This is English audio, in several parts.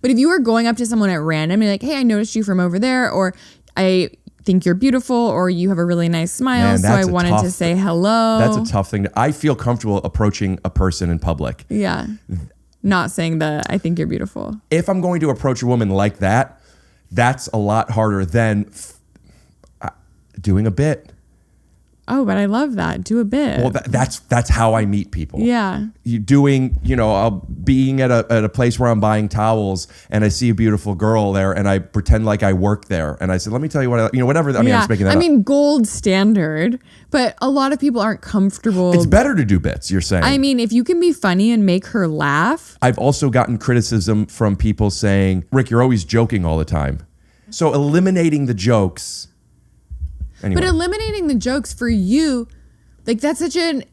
But if you were going up to someone at random and like, hey, I noticed you from over there, or I think you're beautiful, or you have a really nice smile, Man, so I wanted to say hello. That's a tough thing. I feel comfortable approaching a person in public. Yeah. Not saying that I think you're beautiful. If I'm going to approach a woman like that, that's a lot harder than doing a bit. Oh, but I love that. Do a bit. Well, that's how I meet people. Yeah. I'll being at a place where I'm buying towels and I see a beautiful girl there and I pretend like I work there and I said, let me tell you whatever. I mean, I'm just making that up. Gold standard, but a lot of people aren't comfortable. It's better to do bits, you're saying. I mean, if you can be funny and make her laugh. I've also gotten criticism from people saying, Rick, you're always joking all the time. So eliminating the jokes. Anyway. But eliminating the jokes for you, like that's such an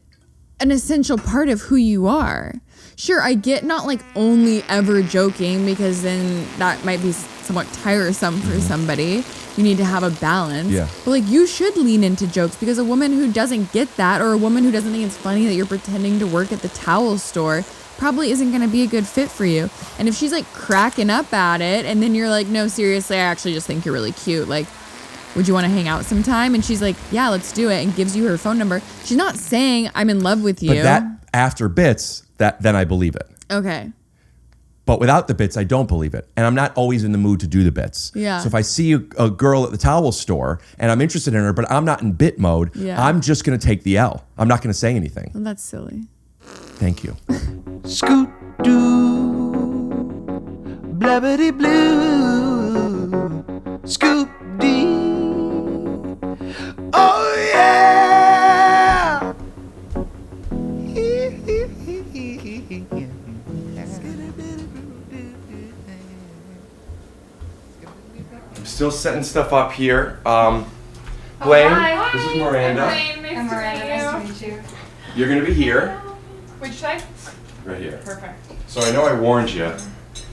essential part of who you are. Sure, I get not like only ever joking because then that might be somewhat tiresome for somebody. You need to have a balance. Yeah. But like you should lean into jokes because a woman who doesn't get that, or a woman who doesn't think it's funny that you're pretending to work at the towel store, probably isn't going to be a good fit for you. And if she's like cracking up at it and then you're like, no, seriously, I actually just think you're really cute. Like, would you want to hang out sometime? And she's like, yeah, let's do it, and gives you her phone number. She's not saying I'm in love with you. But that after bits, then I believe it. Okay. But without the bits, I don't believe it. And I'm not always in the mood to do the bits. Yeah. So if I see a girl at the towel store and I'm interested in her, but I'm not in bit mode, I'm just going to take the L. I'm not going to say anything. Well, that's silly. Thank you. Scoot doo, blabbity blue, scoop dee. Oh yeah! I'm still setting stuff up here. Blaine, hi. this is Miranda. Hi, Blaine. I'm Miranda. Nice to meet you. You're going to be here. Which side? Right here. Perfect. So I know I warned you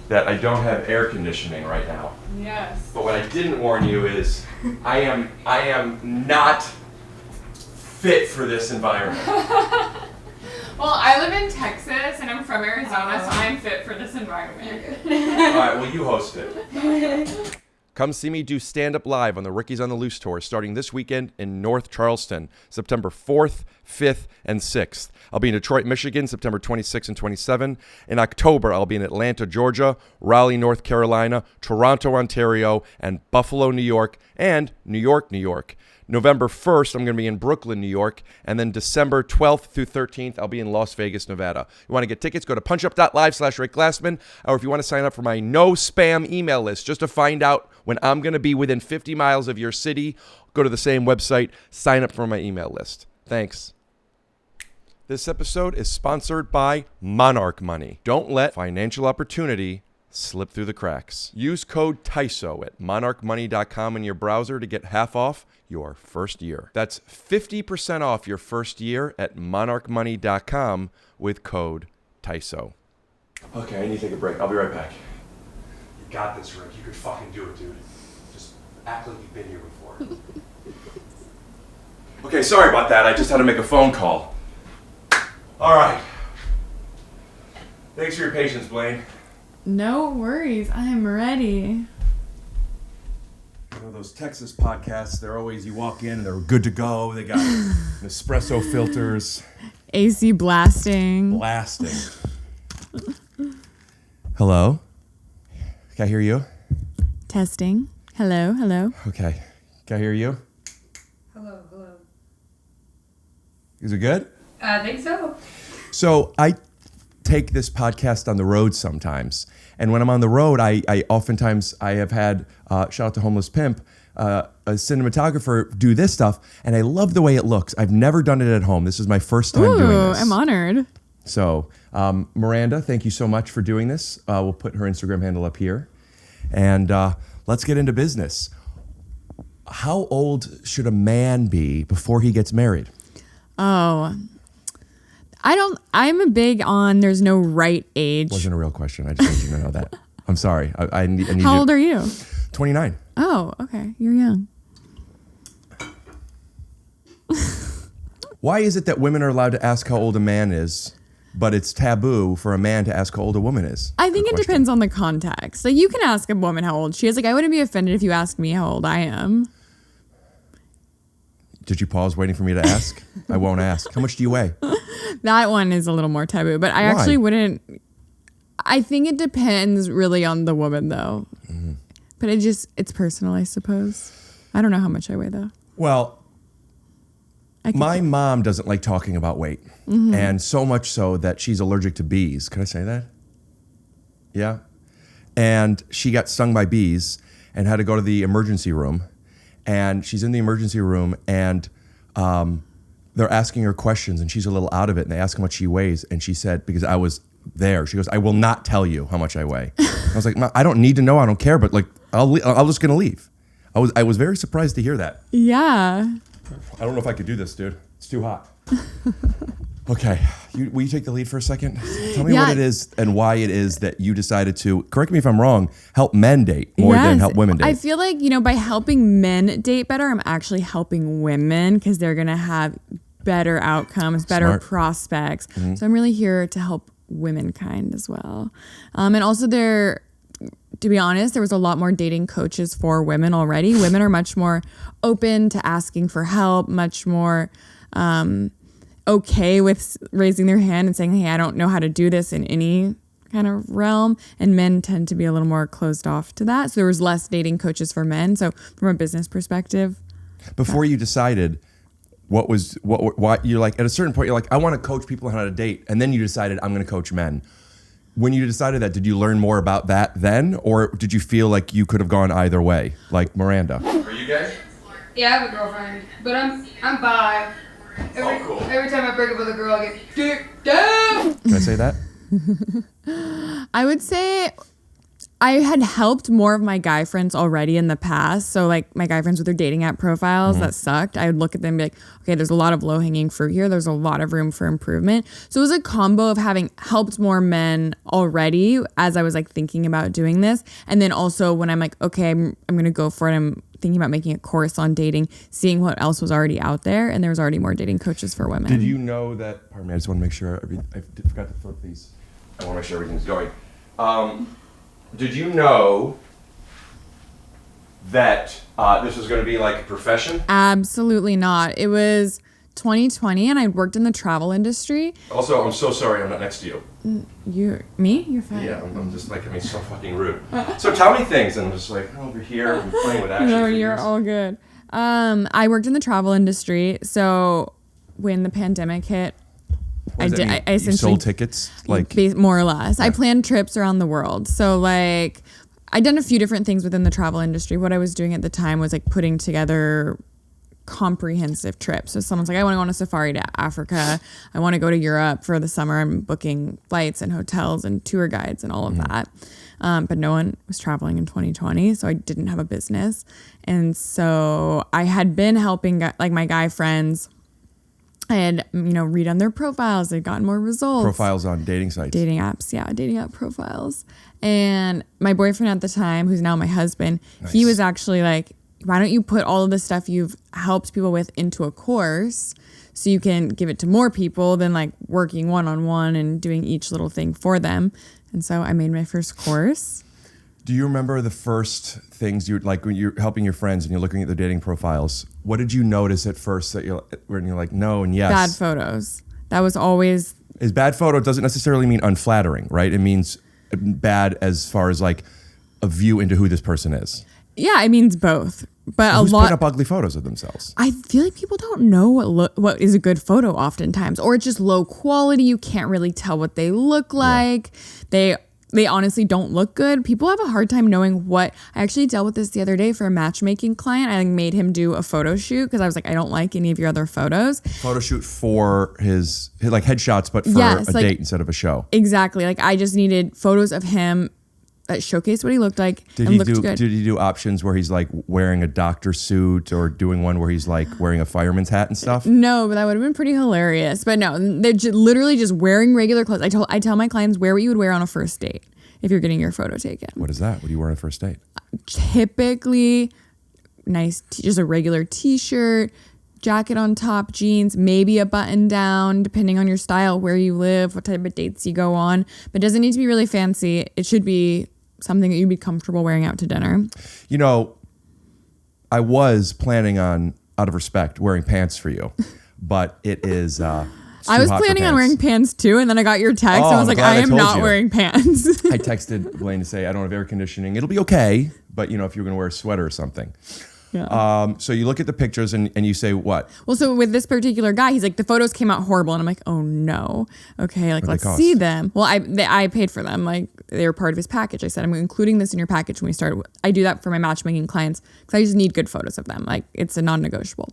that I don't have air conditioning right now. Yes. But what I didn't warn you is I am not fit for this environment. Well, I live in Texas and I'm from Arizona, so I'm fit for this environment. All right, well, you host it. Come see me do stand-up live on the Ricky's on the Loose tour starting this weekend in North Charleston, September 4th, 5th, and 6th. I'll be in Detroit, Michigan, September 26 and 27. In October, I'll be in Atlanta, Georgia, Raleigh, North Carolina, Toronto, Ontario, and Buffalo, New York, and New York, New York. November 1st, I'm going to be in Brooklyn, New York, and then December 12th through 13th, I'll be in Las Vegas, Nevada. You want to get tickets, go to punchup.live/Rick Glassman, or if you want to sign up for my no spam email list just to find out when I'm going to be within 50 miles of your city, go to the same website, sign up for my email list. Thanks. This episode is sponsored by Monarch Money. Don't let financial opportunity slip through the cracks. Use code TYSO at monarchmoney.com in your browser to get half off your first year. That's 50% off your first year at monarchmoney.com with code TYSO. Okay, I need to take a break. I'll be right back. You got this, Rick. You could fucking do it, dude. Just act like you've been here before. Okay, sorry about that. I just had to make a phone call. All right. Thanks for your patience, Blaine. No worries. I'm ready. You know, those Texas podcasts, they're always, you walk in and they're good to go. They got Nespresso filters. AC blasting. Blasting. Hello? Can I hear you? Testing. Hello, hello. Okay. Can I hear you? Hello. Is it good? I think so. So I take this podcast on the road sometimes. And when I'm on the road, I oftentimes I have had, shout out to Homeless Pimp, a cinematographer do this stuff. And I love the way it looks. I've never done it at home. This is my first time doing this. I'm honored. So Miranda, thank you so much for doing this. We'll put her Instagram handle up here. And let's get into business. How old should a man be before he gets married? Oh, I'm a big on there's no right age. Wasn't a real question. I just wanted you to know that. I'm sorry. I need How old are you? 29. Oh, okay. You're young. Why is it that women are allowed to ask how old a man is but it's taboo for a man to ask how old a woman is. I think Good it question. depends on the context. Like, you can ask a woman how old she is. Like, I wouldn't be offended if you asked me how old I am. Did you pause waiting for me to ask? I won't ask. How much do you weigh? That one is a little more taboo, but I Why? actually wouldn't. I think it depends really on the woman, though. Mm-hmm. But it's personal, I suppose. I don't know how much I weigh, though. Well, I could- my mom doesn't like talking about weight. And so much so that she's allergic to bees. Can I say that? Yeah. And she got stung by bees and had to go to the emergency room. And she's in the emergency room and they're asking her questions and she's a little out of it. And they ask how much she weighs. And she said, because I was there, she goes, I will not tell you how much I weigh. I was like, "Ma, I don't need to know. I don't care. But like, I'm just going to leave. I was very surprised to hear that. Yeah. I don't know if I could do this, dude. It's too hot. Okay. Will you take the lead for a second? Tell me Yeah. what it is and why it is that you decided to, correct me if I'm wrong, help men date more than Yes. help women date. I feel like, by helping men date better, I'm actually helping women because they're going to have better outcomes, better Smart. prospects. So I'm really here to help womankind as well. And also to be honest, there was a lot more dating coaches for women already. Women are much more open to asking for help, much more okay with raising their hand and saying, hey, I don't know how to do this in any kind of realm. And men tend to be a little more closed off to that. So there was less dating coaches for men. So from a business perspective. Before you decided what you're like, at a certain point, you're like, I want to coach people on how to date. And then you decided I'm going to coach men. When you decided that, did you learn more about that then? Or did you feel like you could have gone either way? Like Miranda. Are you gay? Yeah, I have a girlfriend, but I'm bi. Every time I break up with a girl, I get dick down. Can I say that? I would say I had helped more of my guy friends already in the past. So like my guy friends with their dating app profiles that sucked. I would look at them and be like, okay, there's a lot of low hanging fruit here. There's a lot of room for improvement. So it was a combo of having helped more men already as I was like thinking about doing this. And then also when I'm like, okay, I'm going to go for it. I'm thinking about making a course on dating, seeing what else was already out there. And there was already more dating coaches for women. Did you know that, pardon me, I just want to make sure, I forgot to flip these. I want to make sure everything's going. Did you know that this was going to be like a profession? Absolutely not. It was 2020 and I worked in the travel industry. Also, I'm so sorry I'm not next to you. Me? You're fine. Yeah, I'm just like, so fucking rude. So tell me things, and I'm just like, over here, I'm playing with action No, figures. you're all good. I worked in the travel industry, so when the pandemic hit, What does that mean? I You essentially sold tickets? Like, more or less. I planned trips around the world. So like I'd done a few different things within the travel industry. What I was doing at the time was like putting together comprehensive trips. So someone's like, I want to go on a safari to Africa. I want to go to Europe for the summer. I'm booking flights and hotels and tour guides and all of that. But no one was traveling in 2020, so I didn't have a business. And so I had been helping like my guy friends. I had, read on their profiles. I'd gotten more results. profiles on dating sites. Dating apps, yeah, dating app profiles. And my boyfriend at the time, who's now my husband, he Nice. was actually like, why don't you put all of the stuff you've helped people with into a course so you can give it to more people than like working one-on-one and doing each little thing for them. And so I made my first course. Do you remember the first things you like when you're helping your friends and you're looking at their dating profiles? What did you notice at first that when you're like no and yes? Bad photos. That was always... Is bad photo doesn't necessarily mean unflattering, right? It means bad as far as like a view into who this person is. Yeah, it means both. But Who's a lot... put up ugly photos of themselves? I feel like people don't know what is a good photo oftentimes, or it's just low quality. You can't really tell what they look like. They honestly don't look good. People have a hard time knowing what. I actually dealt with this the other day for a matchmaking client. I made him do a photo shoot because I was like, I don't like any of your other photos. Photo shoot for his like headshots, but for Yes, a like- date instead of a show. Exactly. Like I just needed photos of him that showcased what he looked like Did and he looked do? good. Did he do options where he's like wearing a doctor suit or doing one where he's like wearing a fireman's hat and stuff? No, but that would have been pretty hilarious. But no, they're literally just wearing regular clothes. I tell my clients wear what you would wear on a first date if you're getting your photo taken. What is that? What do you wear on a first date? Typically, nice, just a regular t-shirt, jacket on top, jeans, maybe a button down, depending on your style, where you live, what type of dates you go on. But it doesn't need to be really fancy. It should be something that you'd be comfortable wearing out to dinner. You know, I was planning on, out of respect, wearing pants for you, but it is. I was planning on wearing pants too, and then I got your text, and I was like, I am not wearing pants. I texted Blaine to say, I don't have air conditioning. It'll be okay, but you know, if you're going to wear a sweater or something. Yeah. So you look at the pictures and you say what? Well, so with this particular guy, he's like, the photos came out horrible, and I'm like, oh no. Okay, like let's see them. Well, I paid for them. Like they were part of his package. I said, I'm including this in your package when we start. I do that for my matchmaking clients because I just need good photos of them. Like it's a non-negotiable.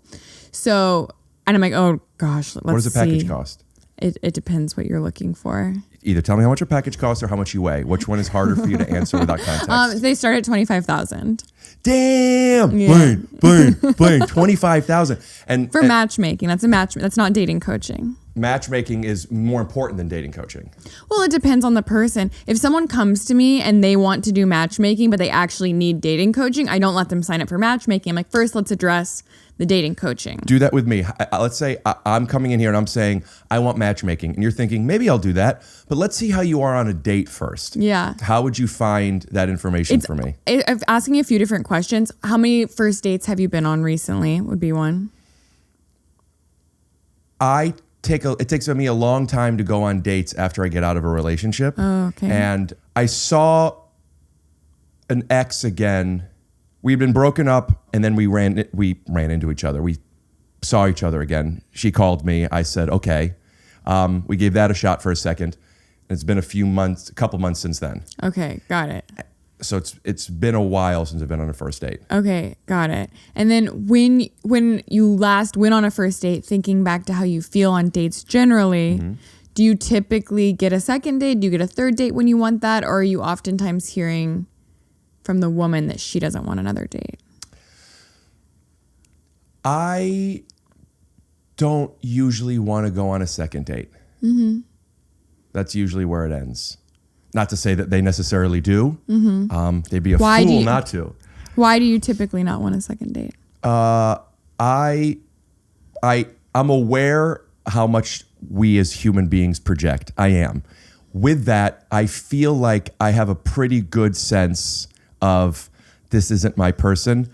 So. And I'm like, oh gosh, let's see. What does a package cost? It depends what you're looking for. Either tell me how much a package costs or how much you weigh. Which one is harder for you to answer without context? They start at $25,000. Damn, yeah. Blaine, 25,000. And for matchmaking, that's not dating coaching. Matchmaking is more important than dating coaching. Well, it depends on the person. If someone comes to me and they want to do matchmaking, but they actually need dating coaching, I don't let them sign up for matchmaking. I'm like, first, let's address the dating coaching. Do that with me. Let's say I'm coming in here and I'm saying, I want matchmaking. And you're thinking, maybe I'll do that. But let's see how you are on a date first. Yeah. How would you find that information for me? I'm asking a few different questions. How many first dates have you been on recently would be one. It takes me a long time to go on dates after I get out of a relationship. Oh, okay. And I saw an ex again. We'd been broken up, and then we ran into each other. We saw each other again. She called me. I said, okay. We gave that a shot for a second. It's been a couple months since then. Okay, got it. So it's been a while since I've been on a first date. Okay, got it. And then when you last went on a first date, thinking back to how you feel on dates generally, do you typically get a second date? Do you get a third date when you want that? Or are you oftentimes hearing from the woman that she doesn't want another date? I don't usually want to go on a second date. That's usually where it ends. Not to say that they necessarily do. They'd be a fool not to. Why do you typically not want a second date? I'm aware how much we as human beings project. I am. With that, I feel like I have a pretty good sense of this isn't my person.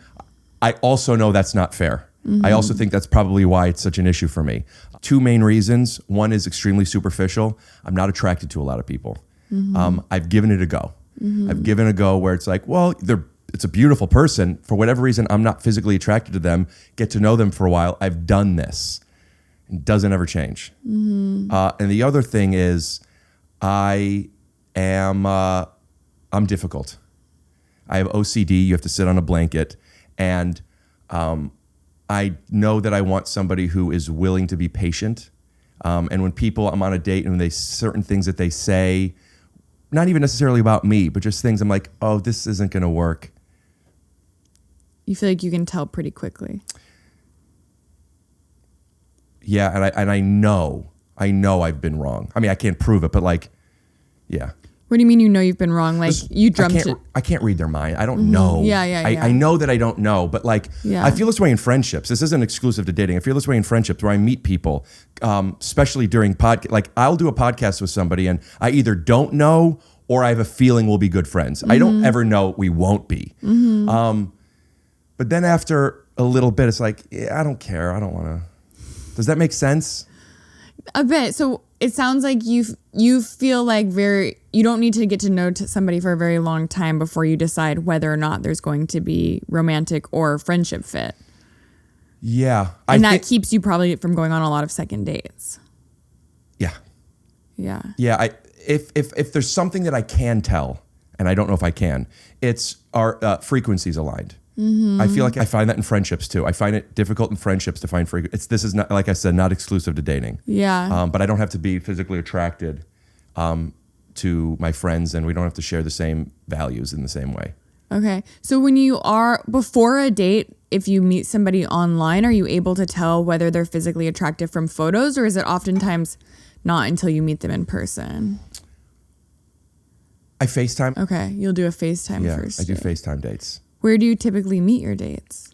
I also know that's not fair. I also think that's probably why it's such an issue for me. Two main reasons. One is extremely superficial. I'm not attracted to a lot of people. I've given it a go. I've given a go where it's like, well, it's a beautiful person. For whatever reason, I'm not physically attracted to them. Get to know them for a while. I've done this. It doesn't ever change. And the other thing is I'm difficult. I have OCD. You have to sit on a blanket. And I know that I want somebody who is willing to be patient. And when I'm on a date and certain things that they say, not even necessarily about me, but just things I'm like, oh, this isn't going to work. You feel like you can tell pretty quickly. Yeah, and I know I've been wrong. I mean, I can't prove it, but like, yeah. What do you mean you know you've been wrong? Like you dreamt it. I can't read their mind. I don't know. Yeah. I know that I don't know, but like, I feel this way in friendships. This isn't exclusive to dating. I feel this way in friendships where I meet people, especially during podcast. Like I'll do a podcast with somebody and I either don't know or I have a feeling we'll be good friends. I don't ever know we won't be. But then after a little bit, it's like, yeah, I don't care. I don't want to. Does that make sense? A bit. So it sounds like you feel like you don't need to get to know somebody for a very long time before you decide whether or not there's going to be romantic or friendship fit. Yeah. And that keeps you probably from going on a lot of second dates. Yeah. Yeah. Yeah. If there's something that I can tell, and I don't know if I can, it's our frequencies aligned. I feel like I find that in friendships too. I find it difficult in friendships to find frequency. This is not, like I said, not exclusive to dating. Yeah. But I don't have to be physically attracted to my friends, and we don't have to share the same values in the same way. Okay. So when you are before a date, if you meet somebody online, are you able to tell whether they're physically attractive from photos, or is it oftentimes not until you meet them in person? I FaceTime. Okay. You'll do a FaceTime first. I do FaceTime dates. Where do you typically meet your dates?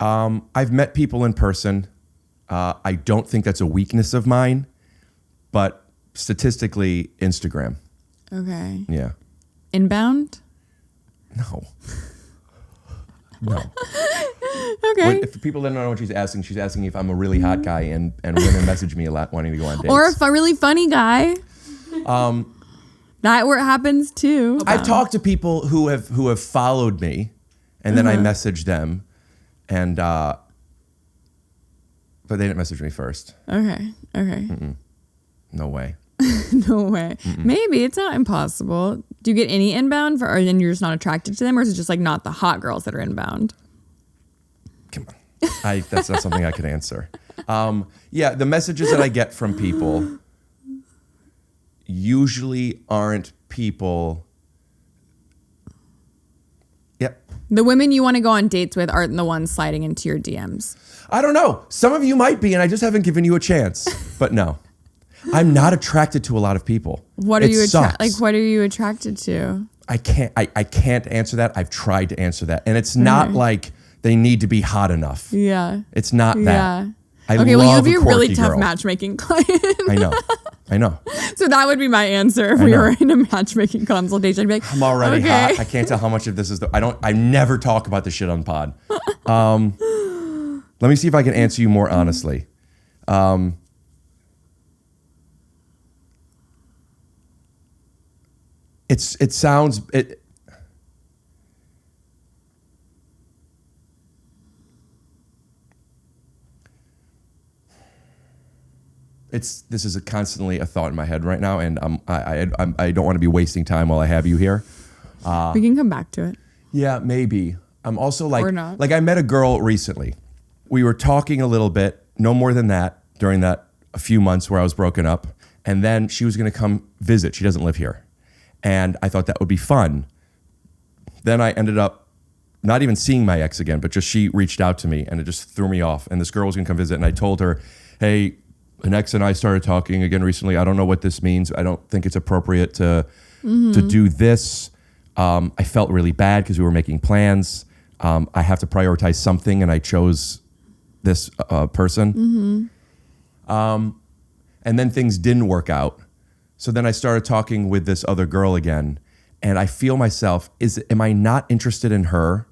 I've met people in person. I don't think that's a weakness of mine, but statistically, Instagram. Okay. Yeah. Inbound? No. No. Okay. If people don't know what she's asking if I'm a really hot guy, and women message me a lot wanting to go on dates. Or a really funny guy. That where it happens too. I've talked to people who have followed me, and then I message them, and but they didn't message me first. Okay. No way. No way. Maybe it's not impossible. Do you get any inbound or then you're just not attracted to them, or is it just like not the hot girls that are inbound? Come on. That's not something I could answer. Yeah, the messages that I get from people usually aren't people. Yep. The women you want to go on dates with aren't the ones sliding into your DMs. I don't know. Some of you might be, and I just haven't given you a chance. But no. I'm not attracted to a lot of people. What are you what are you attracted to? I can't answer that. I've tried to answer that. And it's not like they need to be hot enough. Yeah. It's not that. Yeah. I okay, well, you'd be a really quirky tough girl. matchmaking client. I know. So that would be my answer if we were in a matchmaking consultation. I'd be like, I'm already okay. hot. I can't tell how much of this is I never talk about this shit on pod. Let me see if I can answer you more honestly. It sounds this is constantly a thought in my head right now, and I don't want to be wasting time while I have you here. We can come back to it. Yeah, maybe. I'm also like, Or not. like I met a girl recently. We were talking a little bit, no more than that, during that a few months where I was broken up, and then she was going to come visit. She doesn't live here, and I thought that would be fun. Then I ended up not even seeing my ex again, but just she reached out to me, and it just threw me off. And this girl was going to come visit, and I told her, hey, an ex and I started talking again recently. I don't know what this means. I don't think it's appropriate to do this. I felt really bad because we were making plans. I have to prioritize something, and I chose this person. And then things didn't work out. So then I started talking with this other girl again, and I feel myself, am I not interested in her,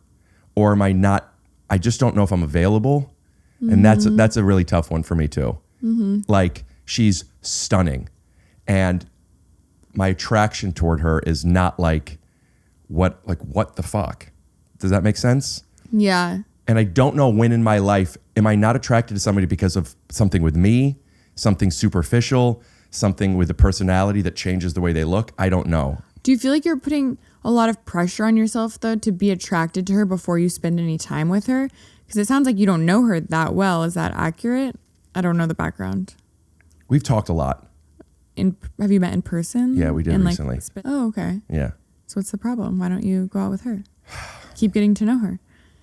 or am I not, I just don't know if I'm available. And that's a really tough one for me too. Like, she's stunning, and my attraction toward her is not what the fuck? Does that make sense? Yeah. And I don't know when in my life am I not attracted to somebody because of something with me, something superficial, something with a personality that changes the way they look. I don't know. Do you feel like you're putting a lot of pressure on yourself, though, to be attracted to her before you spend any time with her? Because it sounds like you don't know her that well. Is that accurate? I don't know the background. We've talked a lot. Have you met in person? Yeah, we did recently. Oh, okay. Yeah. So what's the problem? Why don't you go out with her? Keep getting to know her.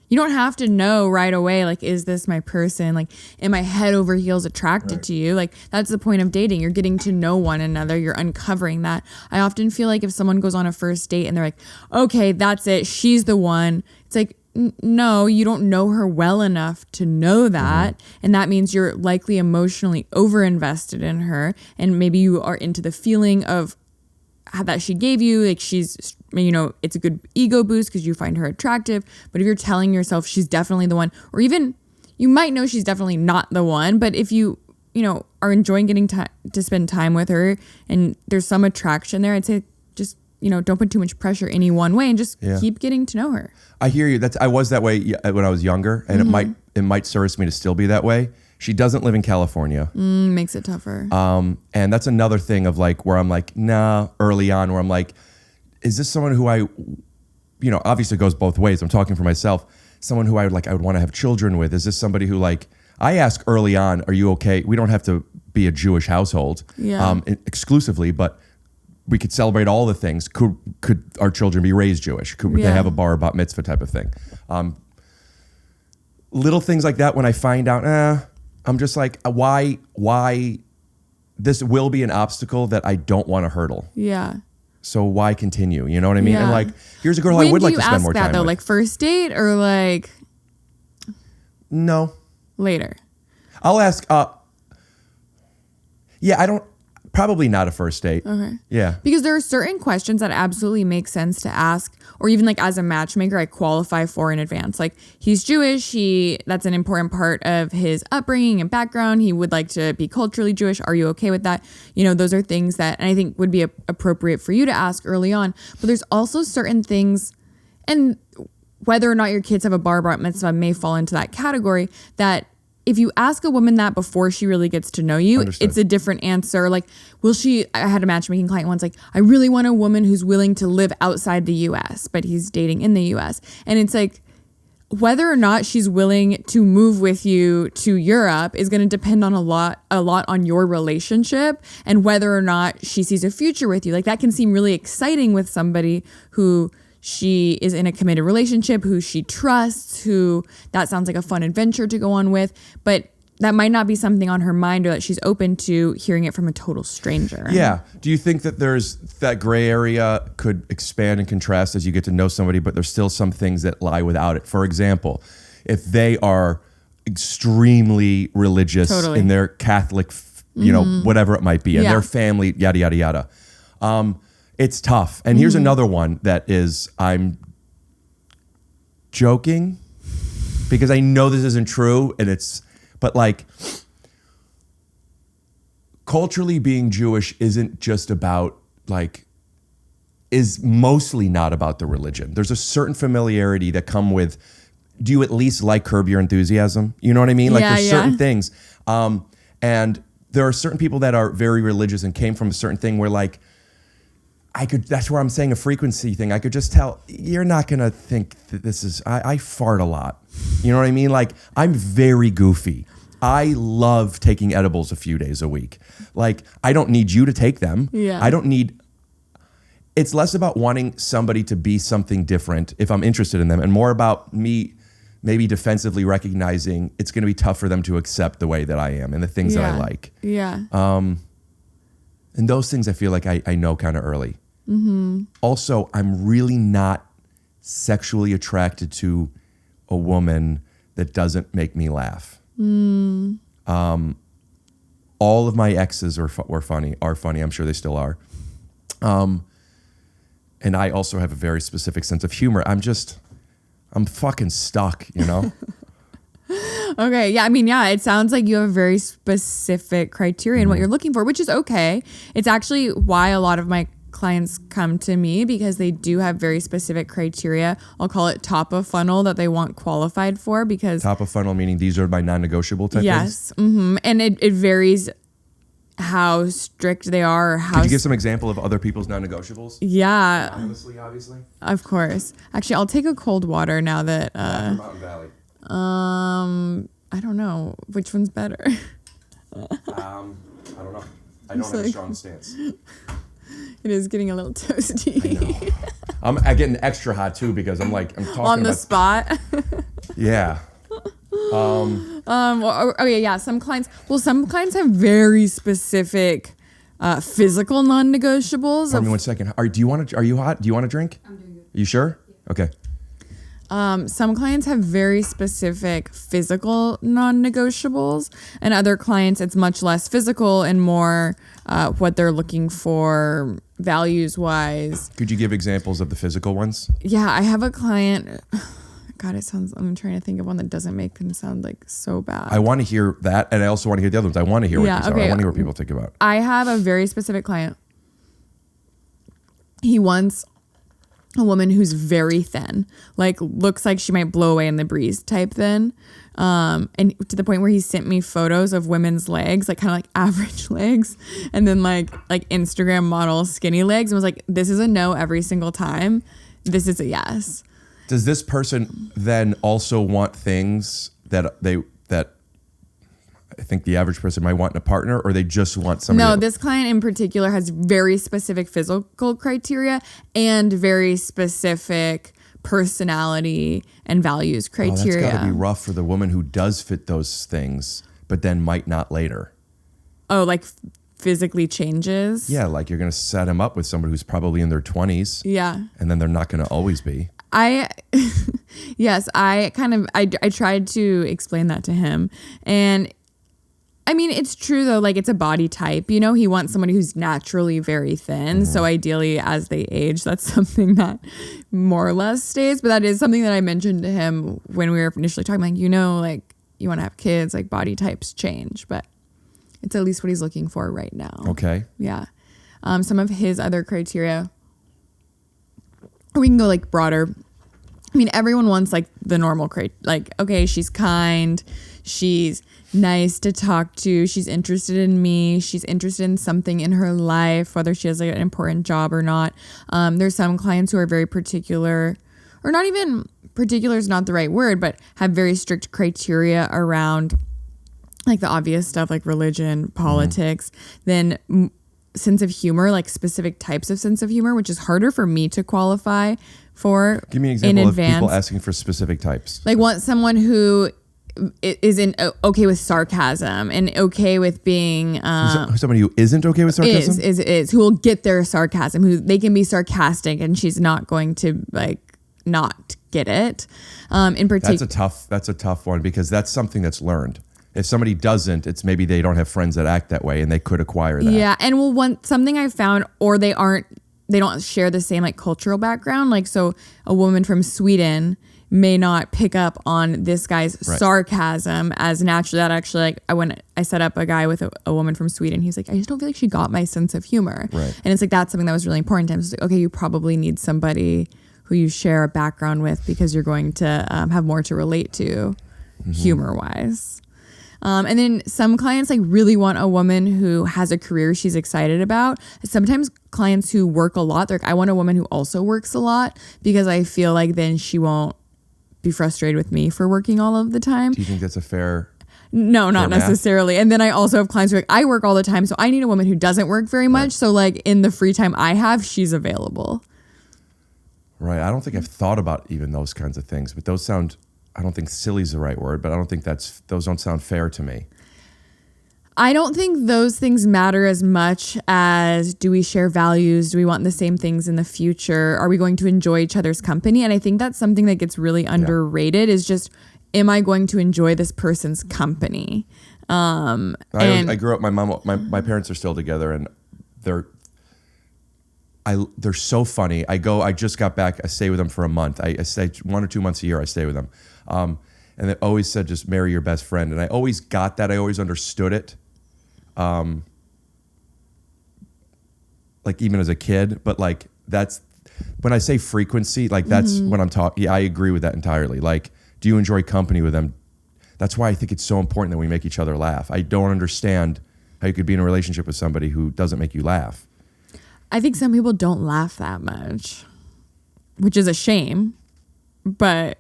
You don't have to know right away, like, is this my person? Like, am I head over heels attracted to you? Like, that's the point of dating. You're getting to know one another. You're uncovering that. I often feel like if someone goes on a first date and they're like, okay, that's it, she's the one. It's like, no, you don't know her well enough to know that. And that means you're likely emotionally overinvested in her. And maybe you are into the feeling of that she gave you. Like, she's, it's a good ego boost because you find her attractive. But if you're telling yourself she's definitely the one, or even you might know she's definitely not the one, but if you are enjoying getting to spend time with her and there's some attraction there, I'd say just, don't put too much pressure any one way and just keep getting to know her. I hear you. I was that way when I was younger, and it might service me to still be that way. She doesn't live in California. Makes it tougher. And that's another thing of where I'm like, nah, early on, where I'm like, is this someone who I, obviously it goes both ways. I'm talking for myself. Someone who I would want to have children with. Is this somebody who I ask early on, are you okay? We don't have to be a Jewish household exclusively, but we could celebrate all the things. Could our children be raised Jewish? Could they have a bar bat mitzvah type of thing? Little things like that. When I find out, I'm just like, why? This will be an obstacle that I don't want to hurdle. Yeah. So why continue? You know what I mean? Yeah. And here's a girl I would like to spend more time with. Like first date or No. Later. I'll ask. Yeah, I don't. Probably not a first date. Okay. Yeah. Because there are certain questions that absolutely make sense to ask, or even like as a matchmaker, I qualify for in advance. Like, he's Jewish. That's an important part of his upbringing and background. He would like to be culturally Jewish. Are you okay with that? You know, those are things that and I think would be appropriate for you to ask early on. But there's also certain things, and whether or not your kids have a bar mitzvah may fall into that category, that if you ask a woman that before she really gets to know you, Understood. It's a different answer. Like, I had a matchmaking client once, like, I really want a woman who's willing to live outside the US, but he's dating in the US. And it's like, whether or not she's willing to move with you to Europe is going to depend on a lot on your relationship and whether or not she sees a future with you. Like, that can seem really exciting with somebody who she is in a committed relationship, who she trusts, who that sounds like a fun adventure to go on with, but that might not be something on her mind or that she's open to hearing it from a total stranger. Yeah. Do you think that there's that gray area could expand and contrast as you get to know somebody, but there's still some things that lie without it? For example, if they are extremely religious in their Catholic, you know, whatever it might be, and their family, yada, yada, yada. It's tough. And here's another one that is, I'm joking because I know this isn't true but like culturally being Jewish isn't just about is mostly not about the religion. There's a certain familiarity that come with, do you at least like Curb Your Enthusiasm? You know what I mean? Like there's certain things. And there are certain people that are very religious and came from a certain thing where like, that's where I'm saying a frequency thing. I could just tell, you're not going to think that this is, I fart a lot. You know what I mean? Like, I'm very goofy. I love taking edibles a few days a week. Like, I don't need you to take them. Yeah. It's less about wanting somebody to be something different if I'm interested in them and more about me maybe defensively recognizing it's going to be tough for them to accept the way that I am and the things that I like. Yeah. And those things I feel like I know kind of early. Also, I'm really not sexually attracted to a woman that doesn't make me laugh. All of my exes are funny. I'm sure they still are. And I also have a very specific sense of humor. I'm fucking stuck, you know? Okay. Yeah. I mean, it sounds like you have a very specific criteria in what you're looking for, which is okay. It's actually why a lot of my clients come to me because they do have very specific criteria. I'll call it top of funnel that they want qualified for because top of funnel meaning these are my non-negotiable type things? Yes. And it varies how strict they are or how... Could you give some example of other people's non-negotiables? Yeah. Anonymously, obviously. Of course. Actually, I'll take a cold water now that... Mountain Valley. I don't know. Which one's better? I don't know. I don't have a strong stance. It is getting a little toasty. I know. I'm getting extra hot too because I'm talking on the spot. Yeah. Okay, yeah. Some clients have very specific physical non-negotiables. Hold me 1 second. Are you hot? Do you want a drink? I'm doing good. You sure? Okay. Some clients have very specific physical non-negotiables, and other clients it's much less physical and more what they're looking for values-wise. Could you give examples of the physical ones? Yeah, I have a client. God, I'm trying to think of one that doesn't make them sound like so bad. I want to hear that, and I also want to hear the other ones. I want to hear what these are. I want to hear what people think about. I have a very specific client. He wants a woman who's very thin, like looks like she might blow away in the breeze type thin. And to the point where he sent me photos of women's legs, like kind of like average legs, and then like Instagram model skinny legs, and was like, this is a no every single time. This is a yes. Does this person then also want things that I think the average person might want in a partner, or they just want somebody? No, this client in particular has very specific physical criteria and very specific personality and values criteria. That's got to be rough for the woman who does fit those things, but then might not later. Oh, like physically changes? Yeah, like you're going to set him up with somebody who's probably in their 20s. Yeah. And then they're not going to always be. Yes, I tried to explain that to him. And I mean, it's true though, like it's a body type, you know, he wants somebody who's naturally very thin. So ideally as they age, that's something that more or less stays. But that is something that I mentioned to him when we were initially talking, like, you know, like you want to have kids, like body types change, but it's at least what he's looking for right now. Okay. Yeah. Some of his other criteria, or we can go like broader. I mean, everyone wants like the normal like, okay, she's kind, she's nice to talk to, she's interested in me, she's interested in something in her life, whether she has like an important job or not. There's some clients who are very particular, or not even particular is not the right word, but have very strict criteria around like the obvious stuff like religion, politics, then sense of humor, like specific types of sense of humor, which is harder for me to qualify for. Give me an example of people asking for specific types. Like want someone who isn't okay with sarcasm and okay with being somebody who isn't okay with sarcasm is who will get their sarcasm, who they can be sarcastic and she's not going to like not get it. In particular, that's a tough one because that's something that's learned. If somebody doesn't, it's maybe they don't have friends that act that way and they could acquire that. Yeah, and something I found, or they don't share the same like cultural background. Like, so a woman from Sweden may not pick up on this guy's sarcasm as naturally. That actually, like, I set up a guy with a woman from Sweden, he's like, I just don't feel like she got my sense of humor. Right. And it's like, that's something that was really important to him. So it's like, okay, you probably need somebody who you share a background with because you're going to have more to relate to humor wise. And then some clients like really want a woman who has a career she's excited about. Sometimes clients who work a lot, they're like, I want a woman who also works a lot because I feel like then she won't be frustrated with me for working all of the time. Do you think that's a fair? No, not necessarily. And then I also have clients who are like, I work all the time, so I need a woman who doesn't work very much. So like in the free time I have, she's available. Right. I don't think I've thought about even those kinds of things, but those sound, I don't think silly is the right word, but I don't think those don't sound fair to me. I don't think those things matter as much as, do we share values? Do we want the same things in the future? Are we going to enjoy each other's company? And I think that's something that gets really underrated is just, am I going to enjoy this person's company? I grew up, my parents are still together and they're so funny. I just got back. I stay with them for a month. I stay 1 or 2 months a year. I stay with them. And they always said, just marry your best friend. And I always got that. I always understood it. Like even as a kid, but like that's when I say frequency, like that's when I'm talking. Yeah, I agree with that entirely. Like, do you enjoy company with them? That's why I think it's so important that we make each other laugh. I don't understand how you could be in a relationship with somebody who doesn't make you laugh. I think some people don't laugh that much, which is a shame, but.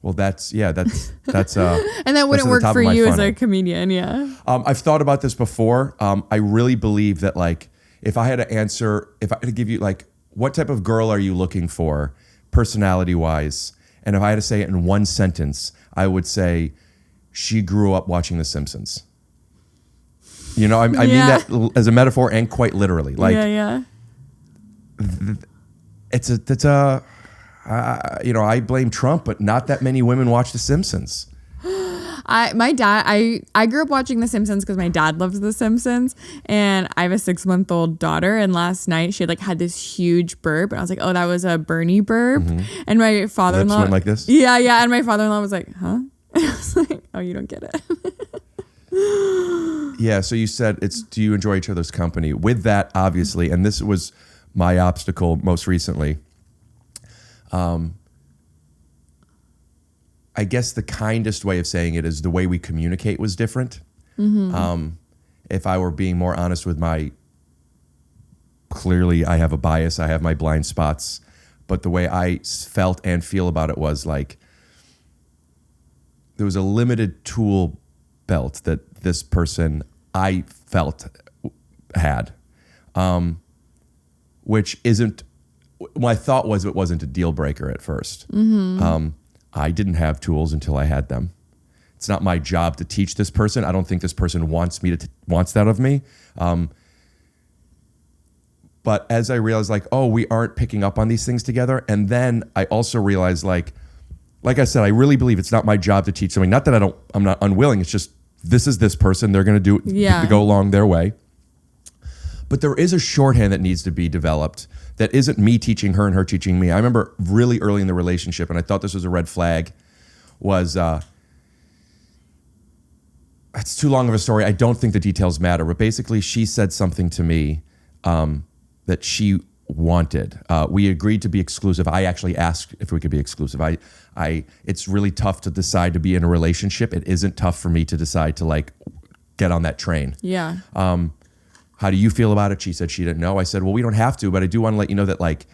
Well, that's and that wouldn't work for you as a comedian. Yeah. I've thought about this before. I really believe that like, if I had to give you like, what type of girl are you looking for personality wise? And if I had to say it in one sentence, I would say she grew up watching The Simpsons. You know, I mean that as a metaphor and quite literally. Like, I blame Trump, but not that many women watch The Simpsons. I grew up watching The Simpsons because my dad loves The Simpsons, and I have a 6-month-old daughter. And last night she had this huge burp, and I was like, "Oh, that was a Bernie burp." And my father-in-law went like this. Yeah, and my father-in-law was like, "Huh?" And I was like, "Oh, you don't get it." Yeah. So you said do you enjoy each other's company? With that, obviously, and this was my obstacle most recently. I guess the kindest way of saying it is the way we communicate was different. If I were being more honest with clearly I have a bias, I have my blind spots, but the way I felt and feel about it was like, there was a limited tool belt that this person I felt had, which isn't, my thought was it wasn't a deal breaker at first. I didn't have tools until I had them. It's not my job to teach this person. I don't think this person wants that of me. But as I realized, like, oh, we aren't picking up on these things together. And then I also realized, like, like I said, I really believe it's not my job to teach somebody. Not that I'm not unwilling. It's just, this is this person. They're going to go along their way. But there is a shorthand that needs to be developed that isn't me teaching her and her teaching me. I remember really early in the relationship, and I thought this was a red flag, was, it's too long of a story. I don't think the details matter. But basically, she said something to me that she wanted. We agreed to be exclusive. I actually asked if we could be exclusive. It's really tough to decide to be in a relationship. It isn't tough for me to decide to like get on that train. Yeah. How do you feel about it? She said she didn't know. I said, well, we don't have to, but I do want to let you know that like,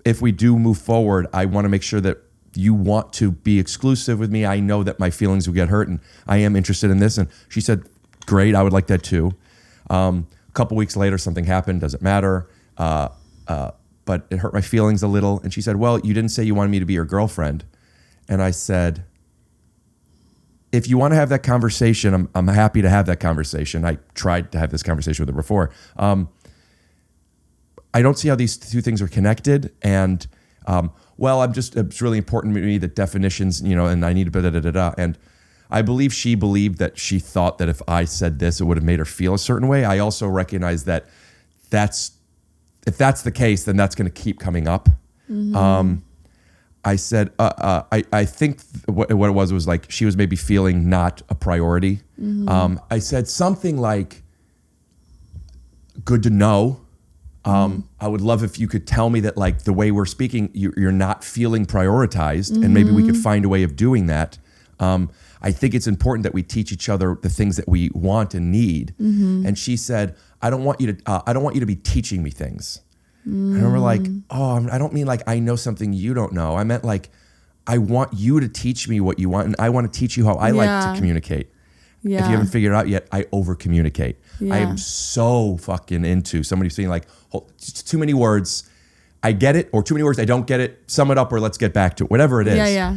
if we do move forward, I want to make sure that you want to be exclusive with me. I know that my feelings will get hurt and I am interested in this. And she said, great, I would like that too. A couple weeks later, something happened, doesn't matter. But it hurt my feelings a little. And she said, well, you didn't say you wanted me to be your girlfriend. And I said, if you want to have that conversation, I'm happy to have that conversation. I tried to have this conversation with her before. I don't see how these two things are connected. And, it's really important to me that definitions, and I need to And I believe she believed that she thought that if I said this, it would have made her feel a certain way. I also recognize that if that's the case, then that's going to keep coming up. Mm-hmm. I said, I think what it was like she was maybe feeling not a priority. Mm-hmm. I said something like, good to know. I would love if you could tell me that like the way we're speaking, you're not feeling prioritized, and maybe we could find a way of doing that. I think it's important that we teach each other the things that we want and need. Mm-hmm. And she said, I don't want you to be teaching me things. And I remember like, I don't mean like I know something you don't know. I meant like, I want you to teach me what you want, and I want to teach you how I like to communicate. Yeah. If you haven't figured it out yet, I over communicate. Yeah. I am so fucking into somebody saying like, too many words, I get it, or too many words, I don't get it. Sum it up, or let's get back to it. Whatever it is. Yeah.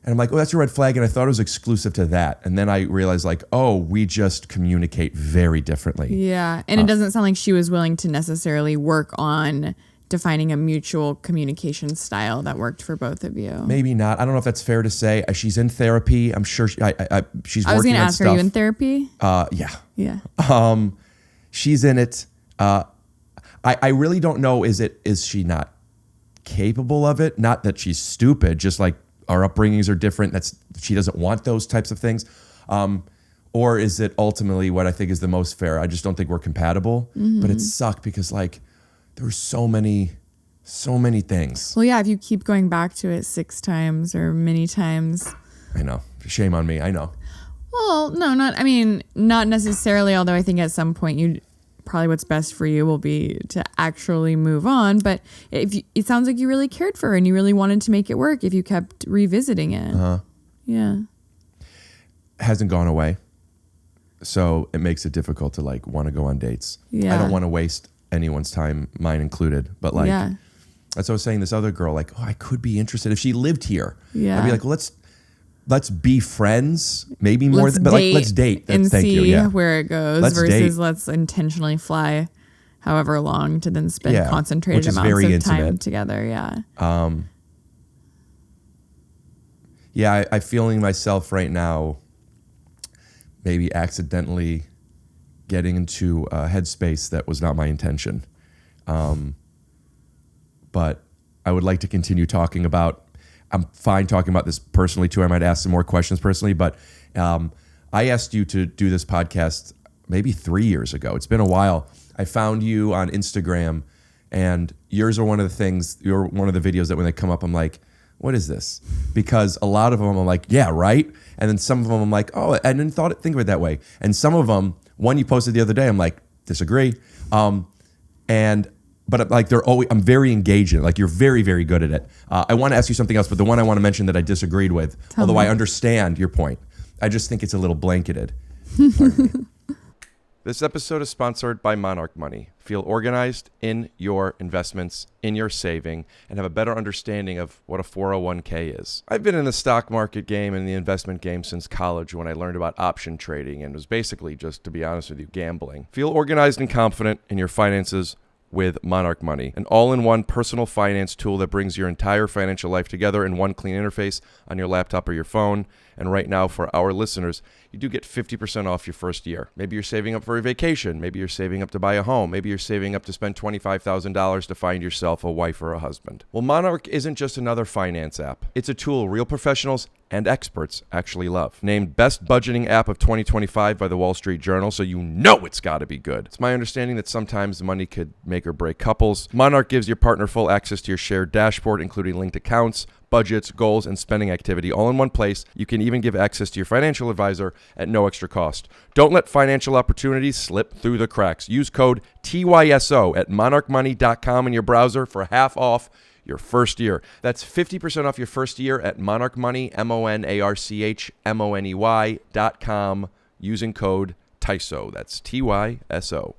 And I'm like, oh, that's a red flag. And I thought it was exclusive to that. And then I realized like, oh, we just communicate very differently. Yeah. And it doesn't sound like she was willing to necessarily work on defining a mutual communication style that worked for both of you. Maybe not. I don't know if that's fair to say. She's in therapy. I'm sure she's working on stuff. I was going to ask, are you in therapy? Yeah. Yeah. She's in it. I really don't know. Is she not capable of it? Not that she's stupid, just like our upbringings are different. She doesn't want those types of things. Or is it ultimately what I think is the most fair? I just don't think we're compatible, but it sucked because like there were so many things. Well, yeah, if you keep going back to it 6 times or many times. I know. Shame on me. I know. Well, no, not necessarily, although I think at some point probably what's best for you will be to actually move on. But it sounds like you really cared for her and you really wanted to make it work if you kept revisiting it. Yeah. Hasn't gone away. So it makes it difficult to like want to go on dates. Yeah. I don't want to waste anyone's time, mine included. But like, that's what I was saying, this other girl, like, I could be interested if she lived here. Yeah. I'd be like, well, let's be friends, maybe more, but like, let's date. And see where it goes versus let's intentionally fly however long to then spend concentrated amounts of time together. Yeah. I'm feeling myself right now, maybe accidentally getting into a headspace that was not my intention. But I would like to continue talking about, I'm fine talking about this personally too. I might ask some more questions personally, but I asked you to do this podcast maybe 3 years ago. It's been a while. I found you on Instagram, and yours are one of the things, you're one of the videos that when they come up, I'm like, what is this? Because a lot of them I'm like, yeah, right. And then some of them I'm like, oh, I didn't think of it that way. And some of them, one you posted the other day, I'm like, disagree. But like they're always, I'm very engaged in it. Like you're very, very good at it. I want to ask you something else, but the one I want to mention that I disagreed with, although I understand your point, I just think it's a little blanketed. This episode is sponsored by Monarch Money. Feel organized in your investments, in your saving, and have a better understanding of what a 401k is. I've been in the stock market game and the investment game since college when I learned about option trading and was basically just, to be honest with you, gambling. Feel organized and confident in your finances with Monarch Money, an all-in-one personal finance tool that brings your entire financial life together in one clean interface on your laptop or your phone. And right now, for our listeners, you do get 50% off your first year. Maybe you're saving up for a vacation. Maybe you're saving up to buy a home. Maybe you're saving up to spend $25,000 to find yourself a wife or a husband. Well, Monarch isn't just another finance app. It's a tool real professionals and experts actually love. Named Best Budgeting App of 2025 by the Wall Street Journal, so you know it's got to be good. It's my understanding that sometimes money could make or break couples. Monarch gives your partner full access to your shared dashboard, including linked accounts, budgets, goals, and spending activity all in one place. You can even give access to your financial advisor at no extra cost. Don't let financial opportunities slip through the cracks. Use code TYSO at monarchmoney.com in your browser for half off your first year. That's 50% off your first year at monarchmoney, monarchmoney.com using code TYSO. That's TYSO.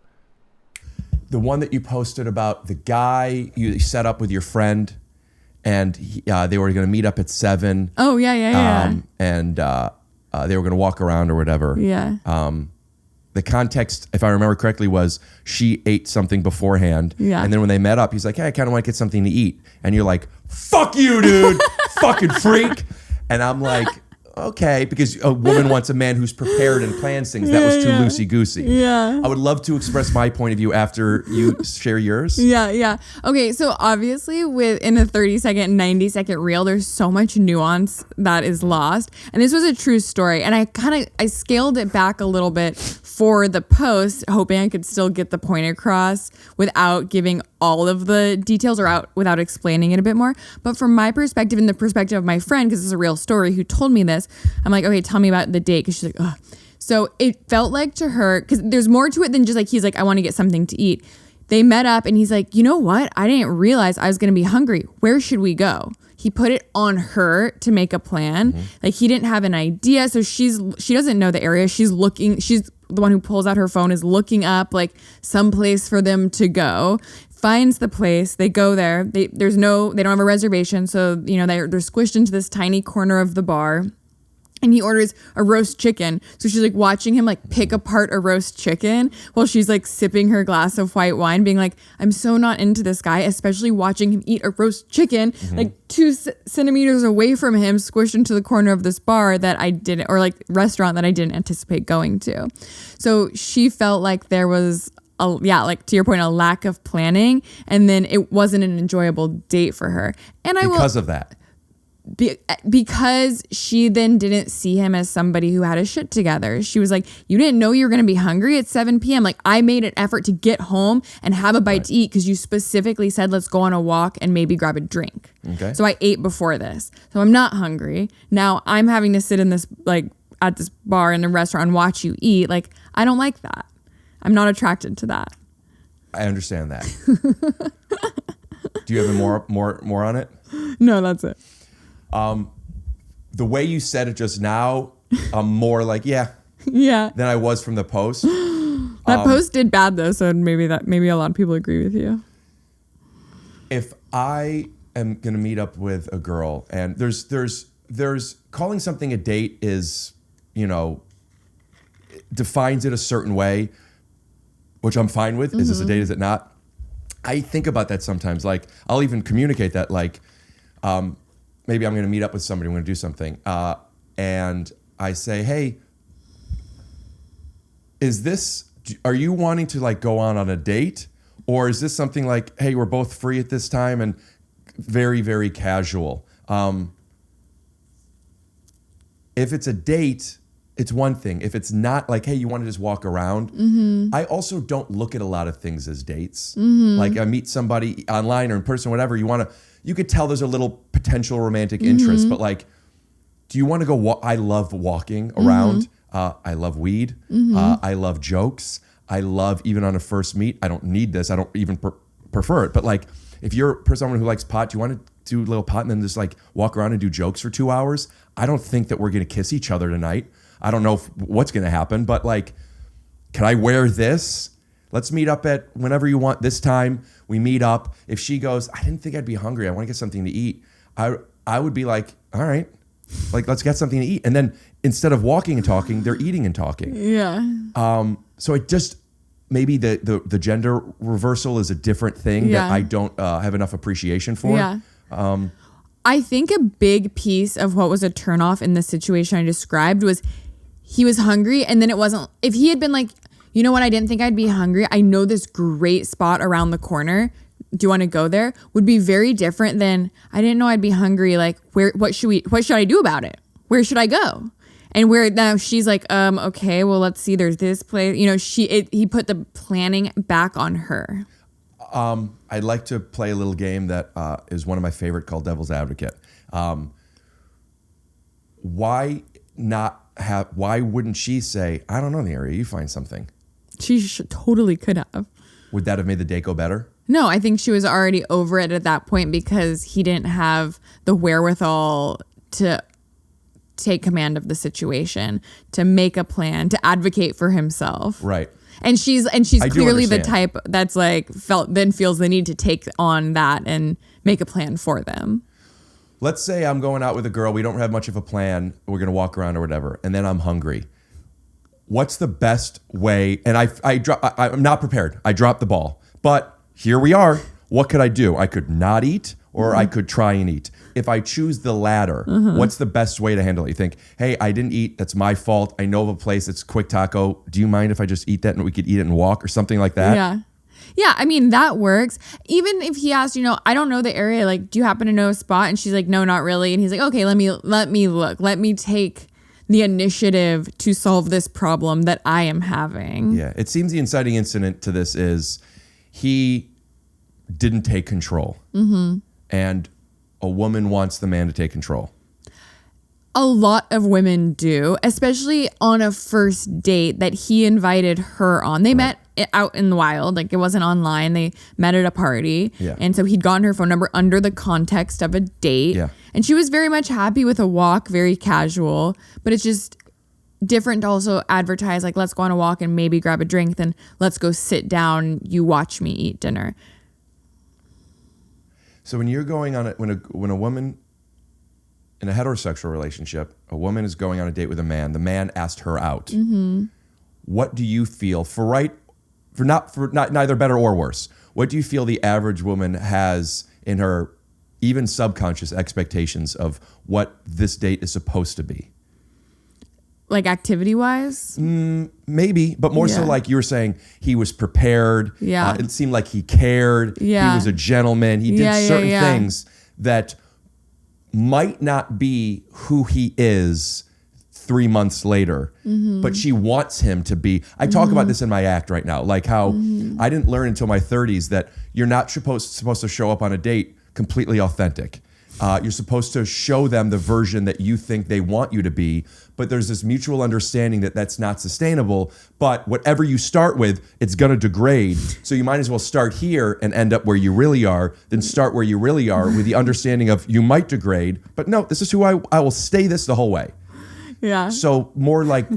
The one that you posted about the guy you set up with your friend, and they were going to meet up at 7. Oh, yeah. And they were going to walk around or whatever. Yeah. The context, if I remember correctly, was she ate something beforehand. Yeah. And then when they met up, he's like, hey, I kind of want to get something to eat. And you're like, fuck you, dude. Fucking freak. And I'm like, okay, because a woman wants a man who's prepared and plans things. That was too loosey-goosey. Yeah. I would love to express my point of view after you share yours. Yeah. Okay, so obviously in a 30-second, 90-second reel, there's so much nuance that is lost. And this was a true story. And I scaled it back a little bit for the post, hoping I could still get the point across without giving all of the details or without explaining it a bit more. But from my perspective and the perspective of my friend, because it's a real story, who told me this, I'm like, okay, tell me about the date. Because she's like, ugh. So it felt like to her, because there's more to it than just like, he's like, I want to get something to eat. They met up and he's like, you know what? I didn't realize I was going to be hungry. Where should we go? He put it on her to make a plan. Mm-hmm. Like he didn't have an idea. So she doesn't know the area. She's the one who pulls out her phone, is looking up like some place for them to go. Finds the place. They go there. They don't have a reservation. So, they're squished into this tiny corner of the bar. And he orders a roast chicken. So she's like watching him like pick apart a roast chicken while she's like sipping her glass of white wine, being like, I'm so not into this guy, especially watching him eat a roast chicken, like 2 centimeters away from him, squished into the corner of this bar that I didn't, or like restaurant that I didn't anticipate going to. So she felt like there was like to your point, a lack of planning, and then it wasn't an enjoyable date for her. And because of that. Because she then didn't see him as somebody who had his shit together. She was like, you didn't know you were going to be hungry at 7 p.m. Like, I made an effort to get home and have a bite to eat because you specifically said, let's go on a walk and maybe grab a drink. Okay. So I ate before this. So I'm not hungry. Now I'm having to sit in this, like, at this bar in a restaurant and watch you eat. Like, I don't like that. I'm not attracted to that. I understand that. Do you have more on it? No, that's it. The way you said it just now, I'm more like, yeah, than I was from the post. That post did bad though, so maybe a lot of people agree with you. If I am gonna meet up with a girl, and there's calling something a date is, defines it a certain way, which I'm fine with. Is this a date? Is it not? I think about that sometimes. Like, I'll even communicate that, like, maybe I'm going to meet up with somebody, I'm going to do something. And I say, hey, are you wanting to like go on a date? Or is this something like, hey, we're both free at this time and very, very casual? If it's a date, it's one thing. If it's not like, hey, you want to just walk around. I also don't look at a lot of things as dates. Like I meet somebody online or in person, whatever, you could tell there's a little potential romantic interest, but like, do you want to go I love walking around. I love weed. I love jokes. I love, even on a first meet, I don't need this. I don't even prefer it. But like, if you're someone who likes pot, do you want to do a little pot and then just like walk around and do jokes for 2 hours? I don't think that we're going to kiss each other tonight. I don't know what's going to happen, but like, can I wear this? Let's meet up at whenever you want. This time we meet up. If she goes, I didn't think I'd be hungry, I want to get something to eat. I would be like, all right, like, let's get something to eat. And then instead of walking and talking, they're eating and talking. Yeah. So maybe the gender reversal is a different thing that I don't have enough appreciation for. Yeah. I think a big piece of what was a turnoff in the situation I described was he was hungry, and then it wasn't. If he had been like, you know what, I didn't think I'd be hungry. I know this great spot around the corner. Do you want to go there? Would be very different than I didn't know I'd be hungry. Like, what should I do about it? Where should I go? And where now she's like, okay, well, let's see. There's this place. You know, he put the planning back on her. I'd like to play a little game that is one of my favorite called Devil's Advocate. Why wouldn't she say, I don't know the area, you find something? She totally could have. Would that have made the date go better? No, I think she was already over it at that point because he didn't have the wherewithal to take command of the situation, to make a plan, to advocate for himself. Right. And she's clearly the type that's like feels the need to take on that and make a plan for them. Let's say I'm going out with a girl. We don't have much of a plan. We're going to walk around or whatever. And then I'm hungry. What's the best way? And I'm not prepared. I dropped the ball. But here we are. What could I do? I could not eat or I could try and eat. If I choose the latter, what's the best way to handle it? You think, hey, I didn't eat. That's my fault. I know of a place that's quick taco. Do you mind if I just eat that and we could eat it and walk or something like that? Yeah. Yeah, I mean, that works. Even if he asked, I don't know the area. Like, do you happen to know a spot? And she's like, no, not really. And he's like, okay, let me look. Let me take the initiative to solve this problem that I am having. Yeah, it seems the inciting incident to this is he didn't take control. Mm-hmm. And a woman wants the man to take control. A lot of women do, especially on a first date that he invited her on. They met out in the wild, like it wasn't online. They met at a party. Yeah. And so he'd gotten her phone number under the context of a date. Yeah. And she was very much happy with a walk, very casual, but it's just different to also advertise like, let's go on a walk and maybe grab a drink, then let's go sit down, you watch me eat dinner. So when you're going on when a woman in a heterosexual relationship, a woman is going on a date with a man, the man asked her out. Mm-hmm. What do you feel neither better or worse? What do you feel the average woman has in her even subconscious expectations of what this date is supposed to be? Like activity wise? Maybe, but more so like you were saying, he was prepared. Yeah. It seemed like he cared. Yeah. He was a gentleman. He did certain things that might not be who he is 3 months later, but she wants him to be. I talk about this in my act right now, like how I didn't learn until my 30s that you're not supposed to show up on a date completely authentic. You're supposed to show them the version that you think they want you to be, but there's this mutual understanding that that's not sustainable. But whatever you start with, it's going to degrade. So you might as well start here and end up where you really are, than start where you really are with the understanding of you might degrade, but no, this is who I will stay this the whole way. Yeah. So more like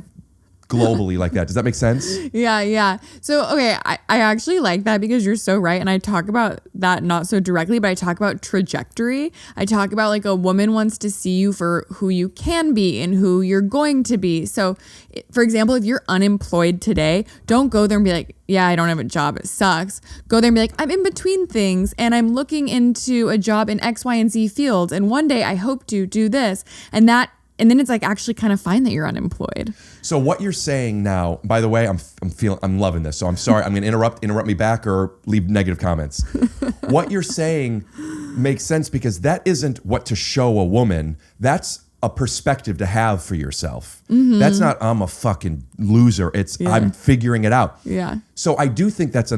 globally like that. Does that make sense? Yeah. So, okay, I actually like that because you're so right. And I talk about that not so directly, but I talk about trajectory. I talk about like a woman wants to see you for who you can be and who you're going to be. So, for example, if you're unemployed today, don't go there and be like, yeah, I don't have a job. It sucks. Go there and be like, I'm in between things and I'm looking into a job in X, Y, and Z fields. And one day I hope to do this and that. And then it's like actually kind of fine that you're unemployed. So what you're saying now, by the way, I'm loving this. So I'm sorry, I'm going to interrupt me back or leave negative comments. What you're saying makes sense because that isn't what to show a woman. That's a perspective to have for yourself. Mm-hmm. That's not I'm a fucking loser. It's I'm figuring it out. Yeah. So I do think that's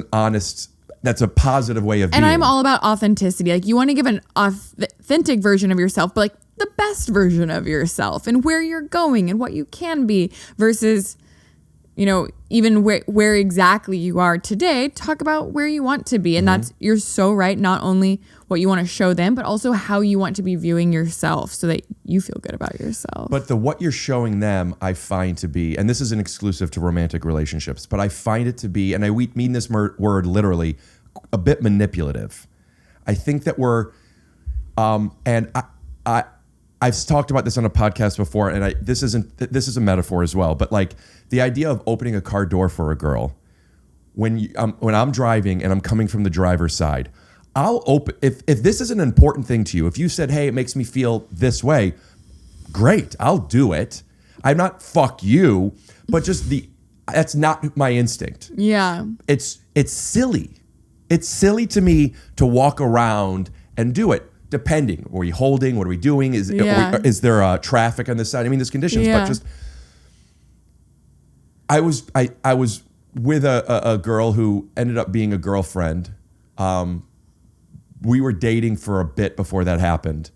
that's a positive way of being. And I'm all about authenticity. Like you want to give an authentic version of yourself, but like the best version of yourself and where you're going and what you can be versus, even where exactly you are today. Talk about where you want to be. And that's, you're so right. Not only what you want to show them, but also how you want to be viewing yourself so that you feel good about yourself. But what you're showing them, I find to be, and this isn't exclusive to romantic relationships, but I find it to be, and I mean this word literally, a bit manipulative. I think that we're, and I've talked about this on a podcast before, and this is a metaphor as well, but like the idea of opening a car door for a girl, when I'm driving and I'm coming from the driver's side, I'll open, if this is an important thing to you, if you said, hey, it makes me feel this way, great, I'll do it. I'm not fuck you, but just that's not my instinct. Yeah. It's silly. It's silly to me to walk around and do it. Depending, are we holding? What are we doing? Is there traffic on this side? I mean, there's conditions, but just I was with a girl who ended up being a girlfriend. We were dating for a bit before that happened,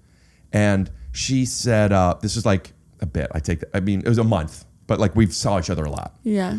and she said, "This is like a bit." It was a month, but like we saw each other a lot. Yeah.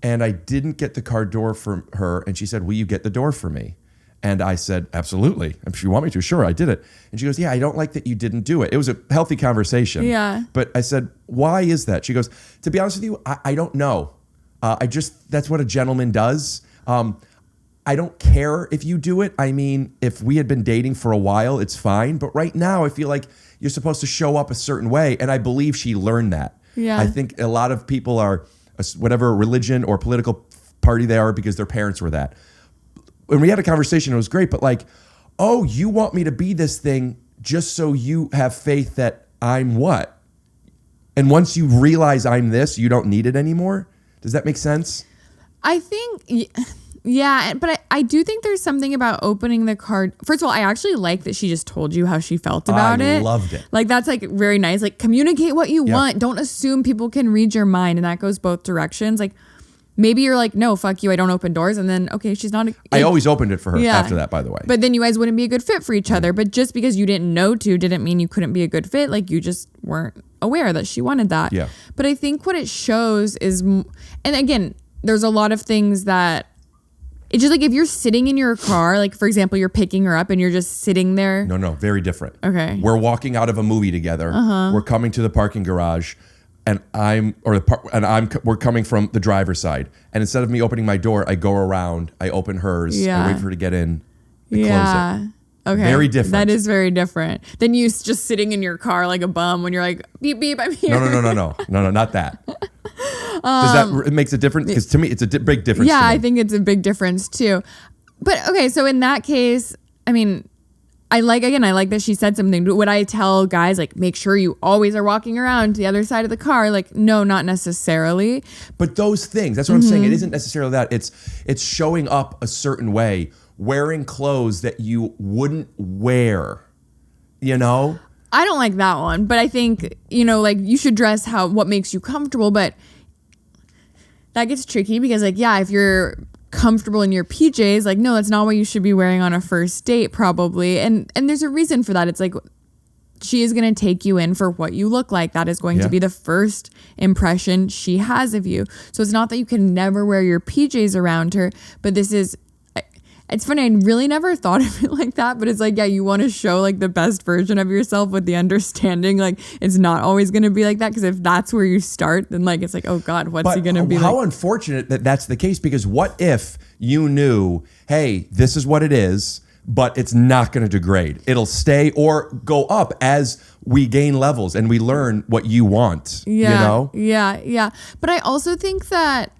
And I didn't get the car door for her, and she said, "Will you get the door for me?" And I said, "Absolutely. If you want me to, sure." I did it. And she goes, "Yeah, I don't like that you didn't do it." It was a healthy conversation. Yeah. But I said, "Why is that?" She goes, "To be honest with you, I don't know. That's what a gentleman does. I don't care if you do it. I mean, if we had been dating for a while, it's fine. But right now, I feel like you're supposed to show up a certain way." And I believe she learned that. Yeah. I think a lot of people are whatever religion or political party they are because their parents were that. When we had a conversation, it was great. But like, oh, you want me to be this thing just so you have faith that I'm what? And once you realize I'm this, you don't need it anymore. Does that make sense? I think, yeah, but I do think there's something about opening the card. First of all, I actually like that she just told you how she felt about it. I loved it. Like, that's like very nice. Like, communicate what you want. Don't assume people can read your mind. And that goes both directions. Like, maybe you're like, no, fuck you, I don't open doors. And then, okay, she's not. I always opened it for her after that, by the way. But then you guys wouldn't be a good fit for each other. But just because you didn't know to didn't mean you couldn't be a good fit. Like, you just weren't aware that she wanted that. Yeah. But I think what it shows is, and again, there's a lot of things that, it's just like if you're sitting in your car, like for example, you're picking her up and you're just sitting there. No, very different. Okay. We're walking out of a movie together. We're coming to the parking garage, and we're coming from the driver's side. And instead of me opening my door, I go around, I open hers, I wait for her to get in, I close it. Okay. Very different. That is very different than you just sitting in your car like a bum when you're like, beep, beep, I'm here. No, not that. Does that it makes a difference? Because to me, it's a big difference. Yeah, I think it's a big difference too. But okay, so in that case, I mean, I like that she said something. Would I tell guys like, make sure you always are walking around to the other side of the car? Like, no, not necessarily. But those things, that's what I'm saying. It isn't necessarily that. It's showing up a certain way, wearing clothes that you wouldn't wear, you know? I don't like that one, but I think, like you should dress what makes you comfortable, but that gets tricky because like, yeah, if you're comfortable in your PJs, like, no, that's not what you should be wearing on a first date probably. And there's a reason for that. It's like, she is going to take you in for what you look like. That is going to be the first impression she has of you. So it's not that you can never wear your PJs around her, but it's funny, I really never thought of it like that, but it's like, yeah, you want to show like the best version of yourself with the understanding like it's not always going to be like that, because if that's where you start, then like it's like, oh God, what's he going to be like? How unfortunate that that's the case, because what if you knew, hey, this is what it is, but it's not going to degrade. It'll stay or go up as we gain levels and we learn what you want, you know? Yeah. But I also think that,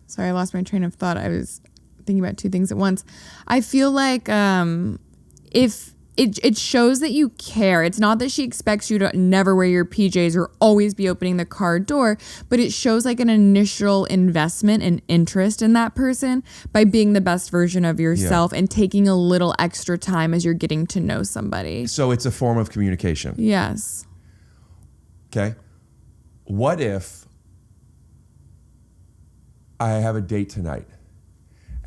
sorry, I lost my train of thought. I was thinking about two things at once. I feel like if it shows that you care. It's not that she expects you to never wear your PJs or always be opening the car door, but it shows like an initial investment and interest in that person by being the best version of yourself and taking a little extra time as you're getting to know somebody. So it's a form of communication. Yes. Okay. What if I have a date tonight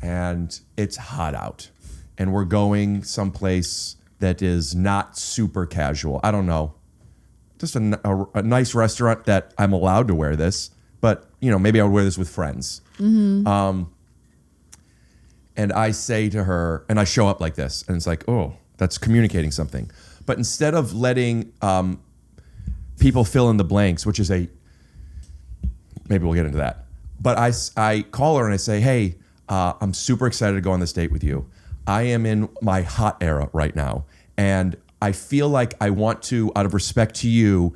and it's hot out and we're going someplace that is not super casual? I don't know. Just a nice restaurant that I'm allowed to wear this, but maybe I would wear this with friends. Mm-hmm. And I say to her, and I show up like this, and it's like, oh, that's communicating something. But instead of letting people fill in the blanks, which is maybe we'll get into that. But I call her and I say, hey, I'm super excited to go on this date with you. I am in my hot era right now. And I feel like I want to, out of respect to you,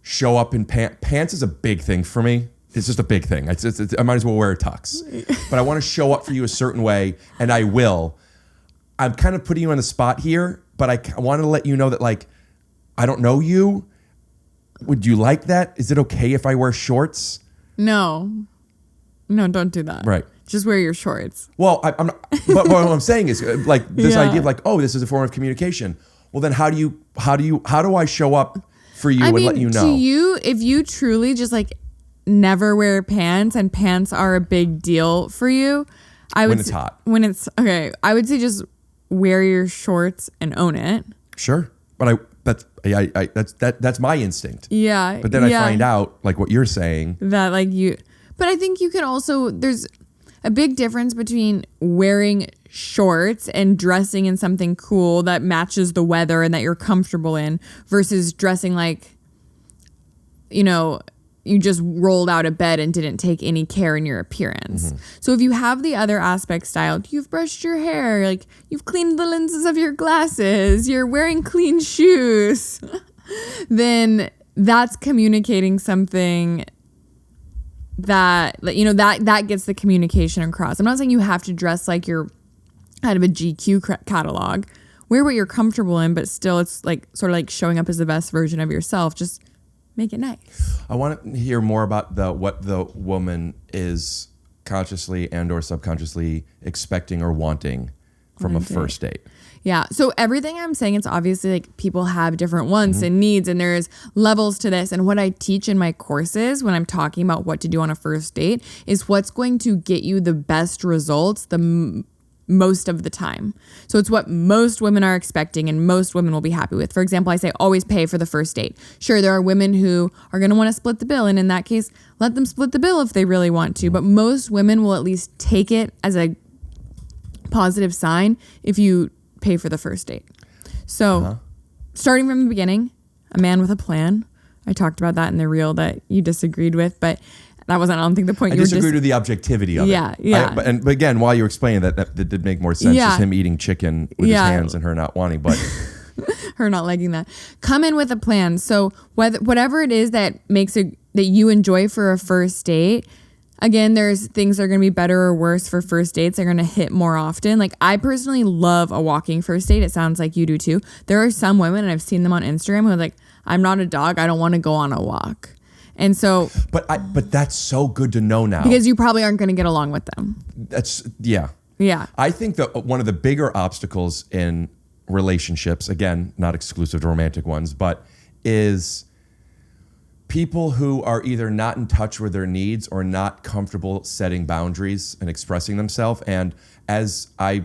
show up in pants. Pants is a big thing for me. It's just a big thing. I might as well wear a tux. But I want to show up for you a certain way, and I will. I'm kind of putting you on the spot here, but I want to let you know that, like, I don't know you. Would you like that? Is it okay if I wear shorts? No, don't do that. Right. Just wear your shorts. Well, I'm not, but what I'm saying is like this idea of like, oh, this is a form of communication. Well, then how do I show up for you and let you know? To you, if you truly just like never wear pants and pants are a big deal for you, when it's hot. When it's okay, I would say just wear your shorts and own it. Sure, but that's my instinct. Yeah. But then I find out, like what you're saying, that like you. But I think you can also, there's a big difference between wearing shorts and dressing in something cool that matches the weather and that you're comfortable in versus dressing like, you know, you just rolled out of bed and didn't take any care in your appearance. So if you have the other aspect styled, you've brushed your hair, like you've cleaned the lenses of your glasses, you're wearing clean shoes, then that's communicating something that, you know, that gets the communication across. I'm not saying you have to dress like you're out of a GQ catalog. Wear what you're comfortable in, but still it's like sort of like showing up as the best version of yourself. Just make it nice. I want to hear more about what the woman is consciously and or subconsciously expecting or wanting from a first date. Yeah. So everything I'm saying, it's obviously like people have different wants and needs, and there's levels to this. And what I teach in my courses when I'm talking about what to do on a first date is what's going to get you the best results most of the time. So it's what most women are expecting and most women will be happy with. For example, I say always pay for the first date. Sure, there are women who are going to want to split the bill, and in that case, let them split the bill if they really want to. But most women will at least take it as a positive sign if you pay for the first date. So starting from the beginning, a man with a plan. I talked about that in the reel that you disagreed with, but that wasn't, I don't think, the point. I disagreed with the objectivity of it. Yeah. But again, while you were explaining that did make more sense. Just him eating chicken with his hands and her not wanting, but her not liking that. Come in with a plan. So whatever it is that makes it that you enjoy for a first date. Again, there's things that are going to be better or worse for first dates. They're going to hit more often. Like, I personally love a walking first date. It sounds like you do too. There are some women, and I've seen them on Instagram, who are like, I'm not a dog. I don't want to go on a walk. And so, but that's so good to know now, because you probably aren't going to get along with them. Yeah. I think that one of the bigger obstacles in relationships, again, not exclusive to romantic ones, but is people who are either not in touch with their needs or not comfortable setting boundaries and expressing themselves. And as I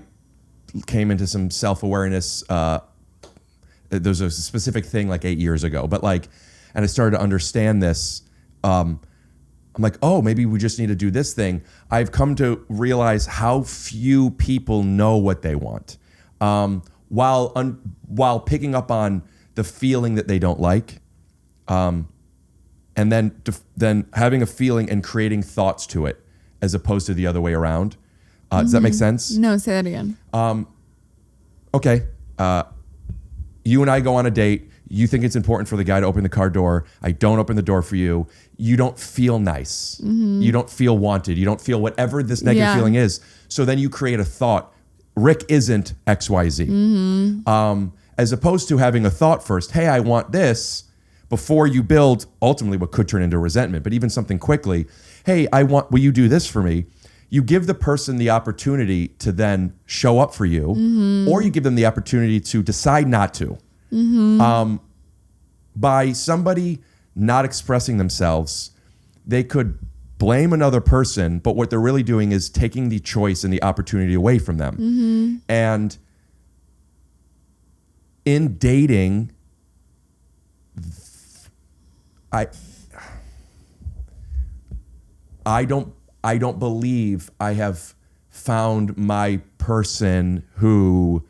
came into some self-awareness, there's a specific thing like 8 years ago, but like, and I started to understand this. I'm like, oh, maybe we just need to do this thing. I've come to realize how few people know what they want, while picking up on the feeling that they don't like, and then having a feeling and creating thoughts to it, as opposed to the other way around. Does that make sense? No, say that again. Okay. You and I go on a date. You think it's important for the guy to open the car door. I don't open the door for you. You don't feel nice. You don't feel wanted. You don't feel whatever this negative feeling is. So then you create a thought. Rick isn't XYZ. As opposed to having a thought first. Hey, I want this, before you build ultimately what could turn into resentment, but even something quickly. Hey, will you do this for me? You give the person the opportunity to then show up for you, or you give them the opportunity to decide not to. By somebody not expressing themselves, they could blame another person, but what they're really doing is taking the choice and the opportunity away from them. And in dating, I don't believe I have found my person who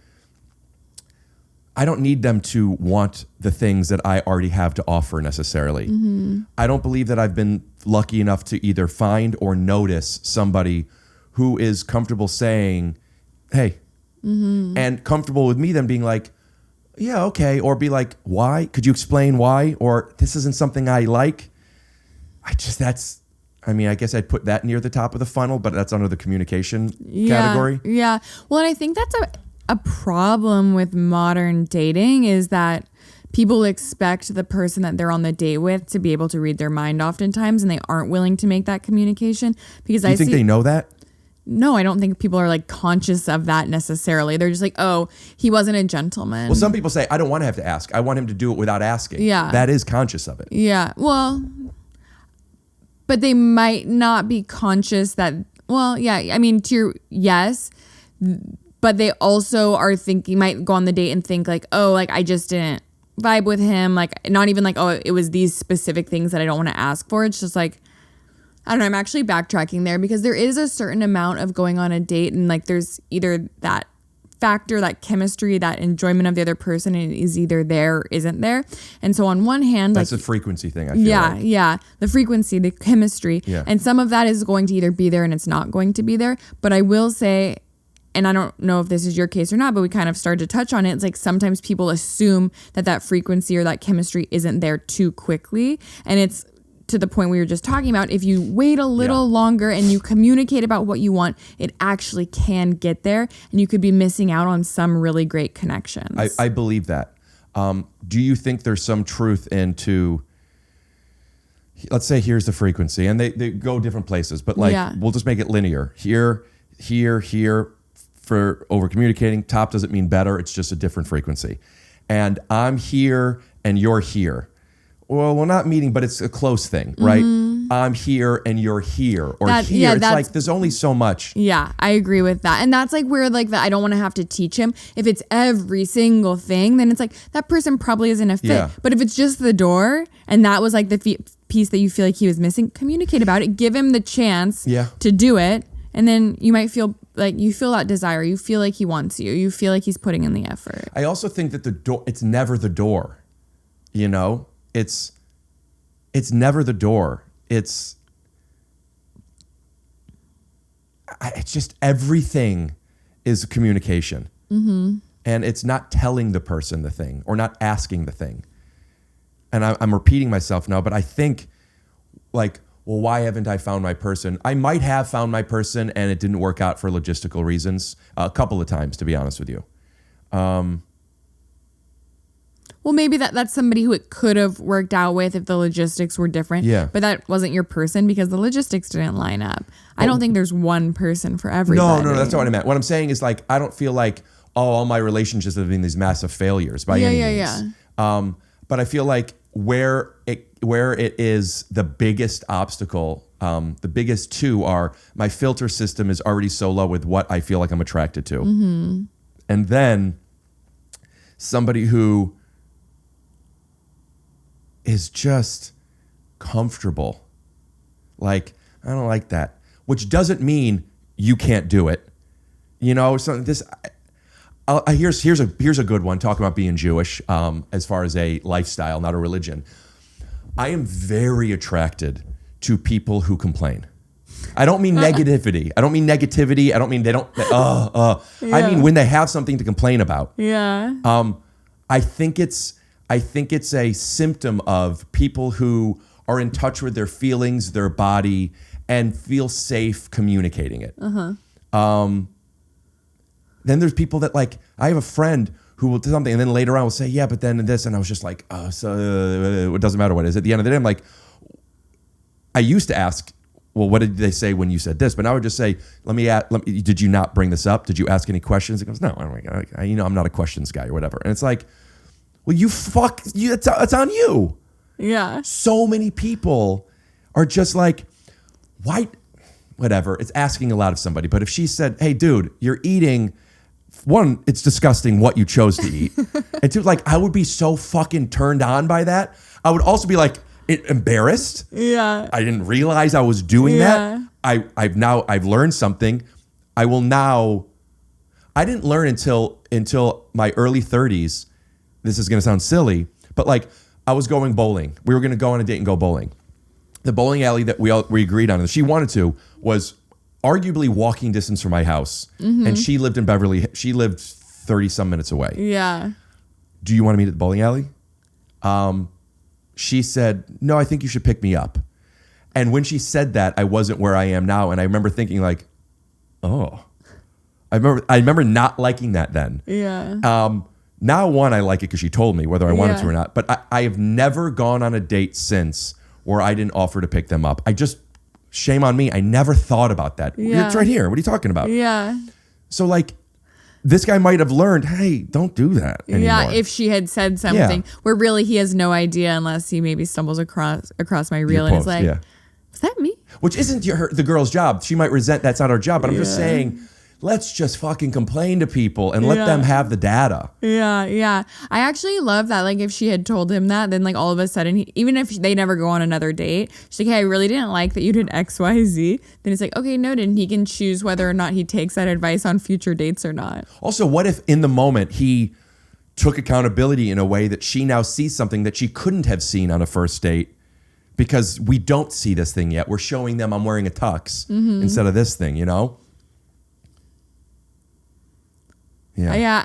I don't need them to want the things that I already have to offer necessarily. I don't believe that I've been lucky enough to either find or notice somebody who is comfortable saying, hey, and comfortable with me then being like, yeah, okay. Or be like, why? Could you explain why? Or this isn't something I like. I mean, I guess I'd put that near the top of the funnel, but that's under the communication Yeah, category. Yeah. Well, and I think that's a problem with modern dating is that people expect the person that they're on the date with to be able to read their mind oftentimes, and they aren't willing to make that communication because Do you think they know that? No, I don't think people are like conscious of that necessarily. They're just like, oh, he wasn't a gentleman. Well, some people say, I don't want to have to ask. I want him to do it without asking. Yeah. That is conscious of it. Yeah. Well, but they might not be conscious that, well, yeah, I mean, yes, but they also are thinking, might go on the date and think like, oh, like I just didn't vibe with him. Like not even like, oh, it was these specific things that I don't want to ask for. It's just like, I don't know. I'm actually backtracking there because there is a certain amount of going on a date and like there's either that factor, that chemistry, that enjoyment of the other person is either there or isn't there. And so on one hand, that's like, a frequency thing. I feel like. Yeah. The frequency, the chemistry. Yeah. And some of that is going to either be there and it's not going to be there. But I will say, and I don't know if this is your case or not, but we kind of started to touch on it. It's like sometimes people assume that frequency or that chemistry isn't there too quickly. And it's to the point we were just talking about, if you wait a little longer and you communicate about what you want, it actually can get there and you could be missing out on some really great connections. I believe that. Do you think there's some truth into, let's say here's the frequency and they go different places, but like we'll just make it linear. Here, for over communicating. Top doesn't mean better. It's just a different frequency. And I'm here and you're here. Well, we're not meeting, but it's a close thing, right? Mm-hmm. I'm here and you're here, or here. Yeah, it's like there's only so much. Yeah, I agree with that, and that's like where like I don't want to have to teach him. If it's every single thing, then it's like that person probably isn't a fit. Yeah. But if it's just the door, and that was like the piece that you feel like he was missing, communicate about it. Give him the chance to do it, and then you might feel like you feel that desire. You feel like he wants you. You feel like he's putting in the effort. I also think that the door. It's never the door. You know. It's never the door. It's just everything is communication. Mm-hmm. And it's not telling the person the thing or not asking the thing. And I'm repeating myself now, but I think like, well, why haven't I found my person? I might have found my person and it didn't work out for logistical reasons a couple of times, to be honest with you. Well, maybe that's somebody who it could have worked out with if the logistics were different. Yeah. But that wasn't your person because the logistics didn't line up. I don't think there's one person for everybody. No, that's not what I meant. What I'm saying is like, I don't feel like, all my relationships have been these massive failures by any means. Yeah. But I feel like where it is the biggest obstacle, the biggest two are my filter system is already so low with what I feel like I'm attracted to. Mm-hmm. And then somebody who is just comfortable. Like, I don't like that. Which doesn't mean you can't do it. You know, so here's a good one, talking about being Jewish, as far as a lifestyle, not a religion. I am very attracted to people who complain. I don't mean negativity. I don't mean they don't, I mean when they have something to complain about. Yeah. I think it's a symptom of people who are in touch with their feelings, their body, and feel safe communicating it. Uh-huh. Then there's people that like, I have a friend who will do something and then later on will say, yeah, but then this, and I was just like, so it doesn't matter what it is. At the end of the day, I'm like, I used to ask, well, what did they say when you said this? But now I would just say, did you not bring this up? Did you ask any questions? It goes, no, I'm not a questions guy or whatever. And it's like, well, it's on you. Yeah. So many people are just like, whatever. It's asking a lot of somebody. But if she said, hey, dude, you're eating, one, it's disgusting what you chose to eat. And two, like, I would be so fucking turned on by that. I would also be like, embarrassed. Yeah. I didn't realize I was doing that. I've learned something. I didn't learn until my early 30s. This is going to sound silly, but like I was going bowling. We were going to go on a date and go bowling. The bowling alley that we agreed on, and she wanted to, was arguably walking distance from my house. Mm-hmm. And she lived in Beverly. She lived 30 some minutes away. Yeah. Do you want to meet at the bowling alley? She said, no, I think you should pick me up. And when she said that, I wasn't where I am now. And I remember thinking like, oh, I remember not liking that then. Yeah. Now, one, I like it because she told me whether I wanted to or not. But I have never gone on a date since where I didn't offer to pick them up. Shame on me. I never thought about that. Yeah. It's right here. What are you talking about? Yeah. So like, this guy might have learned, hey, don't do that anymore. Yeah, if she had said something where really he has no idea unless he maybe stumbles across my reel and is like, was that me? Which isn't the girl's job. She might resent that's not her job. But I'm just saying, let's just fucking complain to people and let them have the data. Yeah, yeah. I actually love that. Like if she had told him that, then like all of a sudden, even if they never go on another date, she's like, hey, I really didn't like that you did X, Y, Z. Then it's like, okay, noted. And he can choose whether or not he takes that advice on future dates or not. Also, what if in the moment he took accountability in a way that she now sees something that she couldn't have seen on a first date? Because we don't see this thing yet. We're showing them I'm wearing a tux instead of this thing, you know? Yeah. Yeah.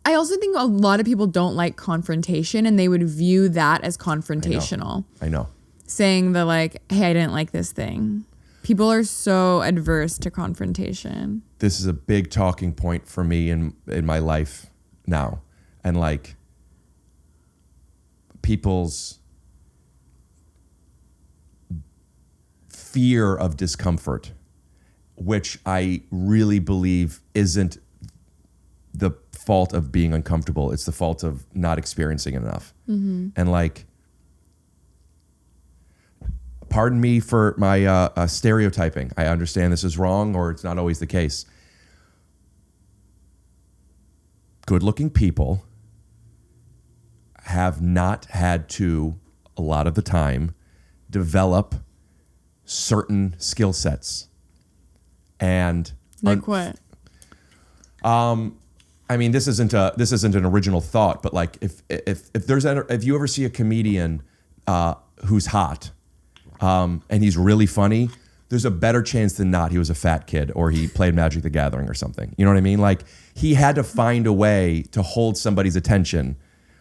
I also think a lot of people don't like confrontation and they would view that as confrontational. I know. Saying the like, hey, I didn't like this thing. People are so adverse to confrontation. This is a big talking point for me in my life now. And like people's fear of discomfort, which I really believe isn't the fault of being uncomfortable. It's the fault of not experiencing enough. And like, pardon me for my stereotyping. I understand this is wrong or it's not always the case. Good-looking people have not had to, a lot of the time, develop certain skill sets. And Like what? I mean, this isn't an original thought, but like if you ever see a comedian who's hot and he's really funny, there's a better chance than not he was a fat kid or he played Magic the Gathering or something. You know what I mean? Like he had to find a way to hold somebody's attention.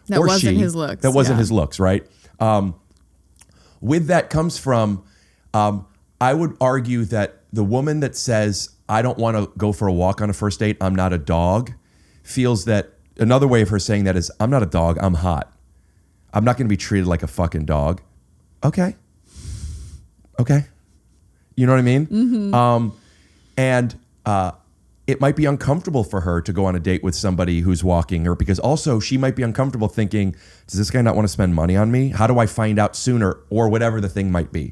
That wasn't his looks. That wasn't his looks, right? With that comes from, I would argue that the woman that says, I don't want to go for a walk on a first date, I'm not a dog, feels that another way of her saying that is, I'm not a dog, I'm hot. I'm not going to be treated like a fucking dog. Okay. You know what I mean? And it might be uncomfortable for her to go on a date with somebody who's walking her because also she might be uncomfortable thinking, does this guy not want to spend money on me? How do I find out sooner? Or whatever the thing might be.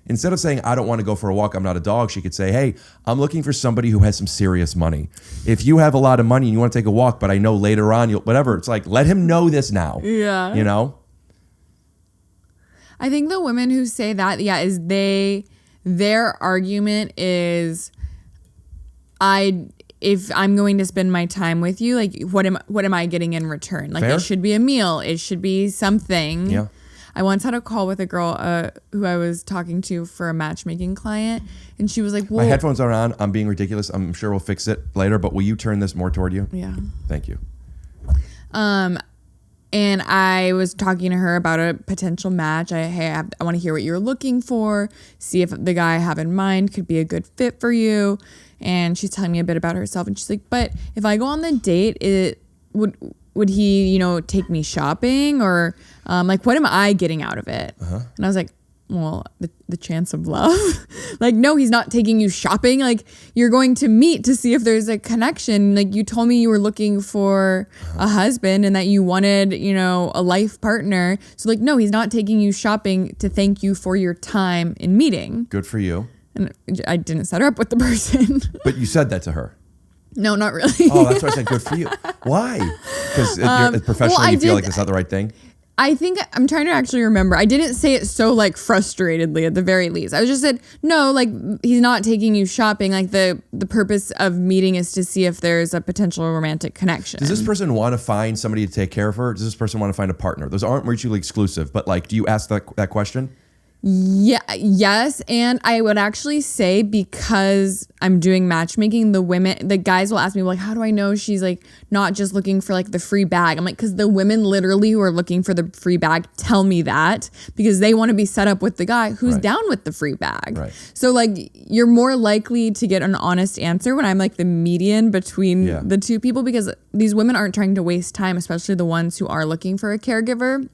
Instead of saying, I don't want to go for a walk, I'm not a dog, she could say, hey, I'm looking for somebody who has some serious money. If you have a lot of money and you want to take a walk, but I know later on, you'll whatever, it's like, let him know this now. Yeah. You know? I think the women who say that, is their argument is, if I'm going to spend my time with you, like what am I getting in return? Like Fair. It should be a meal. It should be something. Yeah. I once had a call with a girl who I was talking to for a matchmaking client, and she was like, well, my headphones are on. I'm being ridiculous. I'm sure we'll fix it later, but will you turn this more toward you? Yeah. Thank you. And I was talking to her about a potential match. I want to hear what you're looking for, see if the guy I have in mind could be a good fit for you. And she's telling me a bit about herself, and she's like, but if I go on the date, would he, take me shopping or like what am I getting out of it? And I was like, well, the chance of love. Like, no, he's not taking you shopping. Like, you're going to meet to see if there's a connection. Like, you told me you were looking for a husband and that you wanted, a life partner. So, like, no, he's not taking you shopping to thank you for your time in meeting. Good for you. And I didn't set her up with the person. But you said that to her. No, not really. Oh, that's why I said good for you. Why? Because professionally you feel like that's not the right thing? I think I'm trying to actually remember. I didn't say it so like frustratedly at the very least. I just said, no, like he's not taking you shopping. Like the purpose of meeting is to see if there's a potential romantic connection. Does this person want to find somebody to take care of her? Does this person want to find a partner? Those aren't mutually exclusive, but like, do you ask that question? Yeah, yes, and I would actually say, because I'm doing matchmaking, the guys will ask me, like, how do I know she's like not just looking for like the free bag? I'm like, because the women literally who are looking for the free bag tell me that, because they want to be set up with the guy who's down with the free bag. Right. So like, you're more likely to get an honest answer when I'm like the median between the two people, because these women aren't trying to waste time, especially the ones who are looking for a caregiver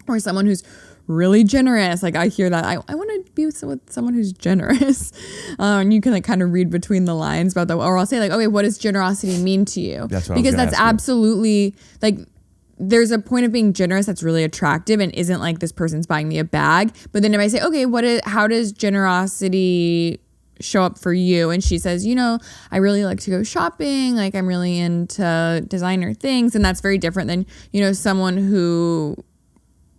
or someone who's really generous. Like, I hear that. I want to be with someone who's generous. And you can like kind of read between the lines about that. Or I'll say like, okay, what does generosity mean to you? That's what because I was that's gonna ask absolutely like, there's a point of being generous that's really attractive and isn't like this person's buying me a bag. But then if I say, okay, how does generosity show up for you? And she says, I really like to go shopping. Like, I'm really into designer things. And that's very different than, someone who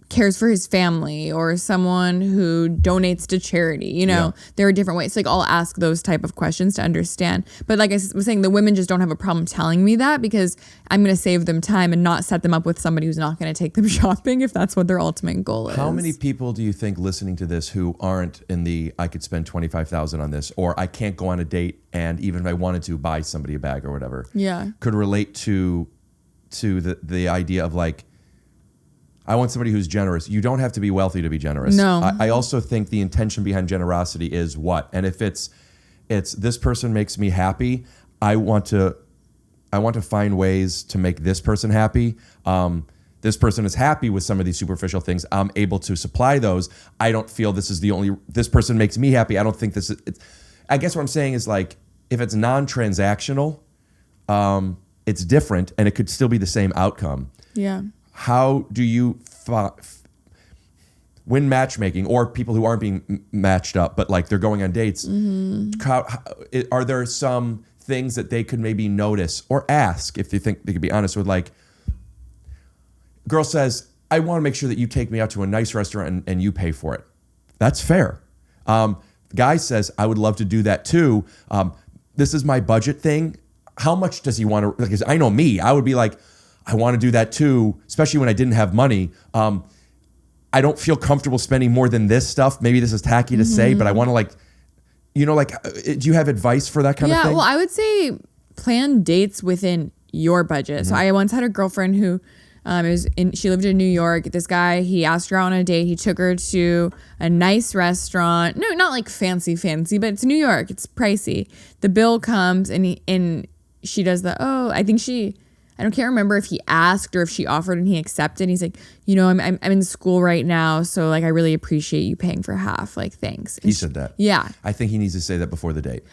cares for his family or someone who donates to charity. There are different ways. Like, I'll ask those type of questions to understand. But like I was saying, the women just don't have a problem telling me that, because I'm going to save them time and not set them up with somebody who's not going to take them shopping if that's what their ultimate goal is. How many people do you think listening to this who aren't in the I could spend $25,000 on this, or I can't go on a date and even if I wanted to buy somebody a bag or whatever, could relate to the idea of like, I want somebody who's generous. You don't have to be wealthy to be generous. No. I also think the intention behind generosity is what? And if it's this person makes me happy, I want to find ways to make this person happy. This person is happy with some of these superficial things. I'm able to supply those. I don't feel this person makes me happy. I don't think this is, I guess what I'm saying is like, if it's non-transactional, it's different and it could still be the same outcome. Yeah. How do you when matchmaking, or people who aren't being matched up, but like they're going on dates, are there some things that they could maybe notice or ask if they think they could be honest with? Like, girl says, I want to make sure that you take me out to a nice restaurant and you pay for it. That's fair. Guy says, I would love to do that too. This is my budget thing. How much does he want to, because I know me, I would be like, I want to do that too, especially when I didn't have money. I don't feel comfortable spending more than this stuff. Maybe this is tacky to say, but I want to do you have advice for that kind of thing? Yeah, well, I would say plan dates within your budget. So I once had a girlfriend who she lived in New York. This guy, he asked her out on a date. He took her to a nice restaurant. No, not like fancy, but it's New York. It's pricey. The bill comes and she does I can't remember if he asked or if she offered and he accepted. He's like, I'm in school right now, so like I really appreciate you paying for half. Like, thanks. And he said that. Yeah. I think he needs to say that before the date.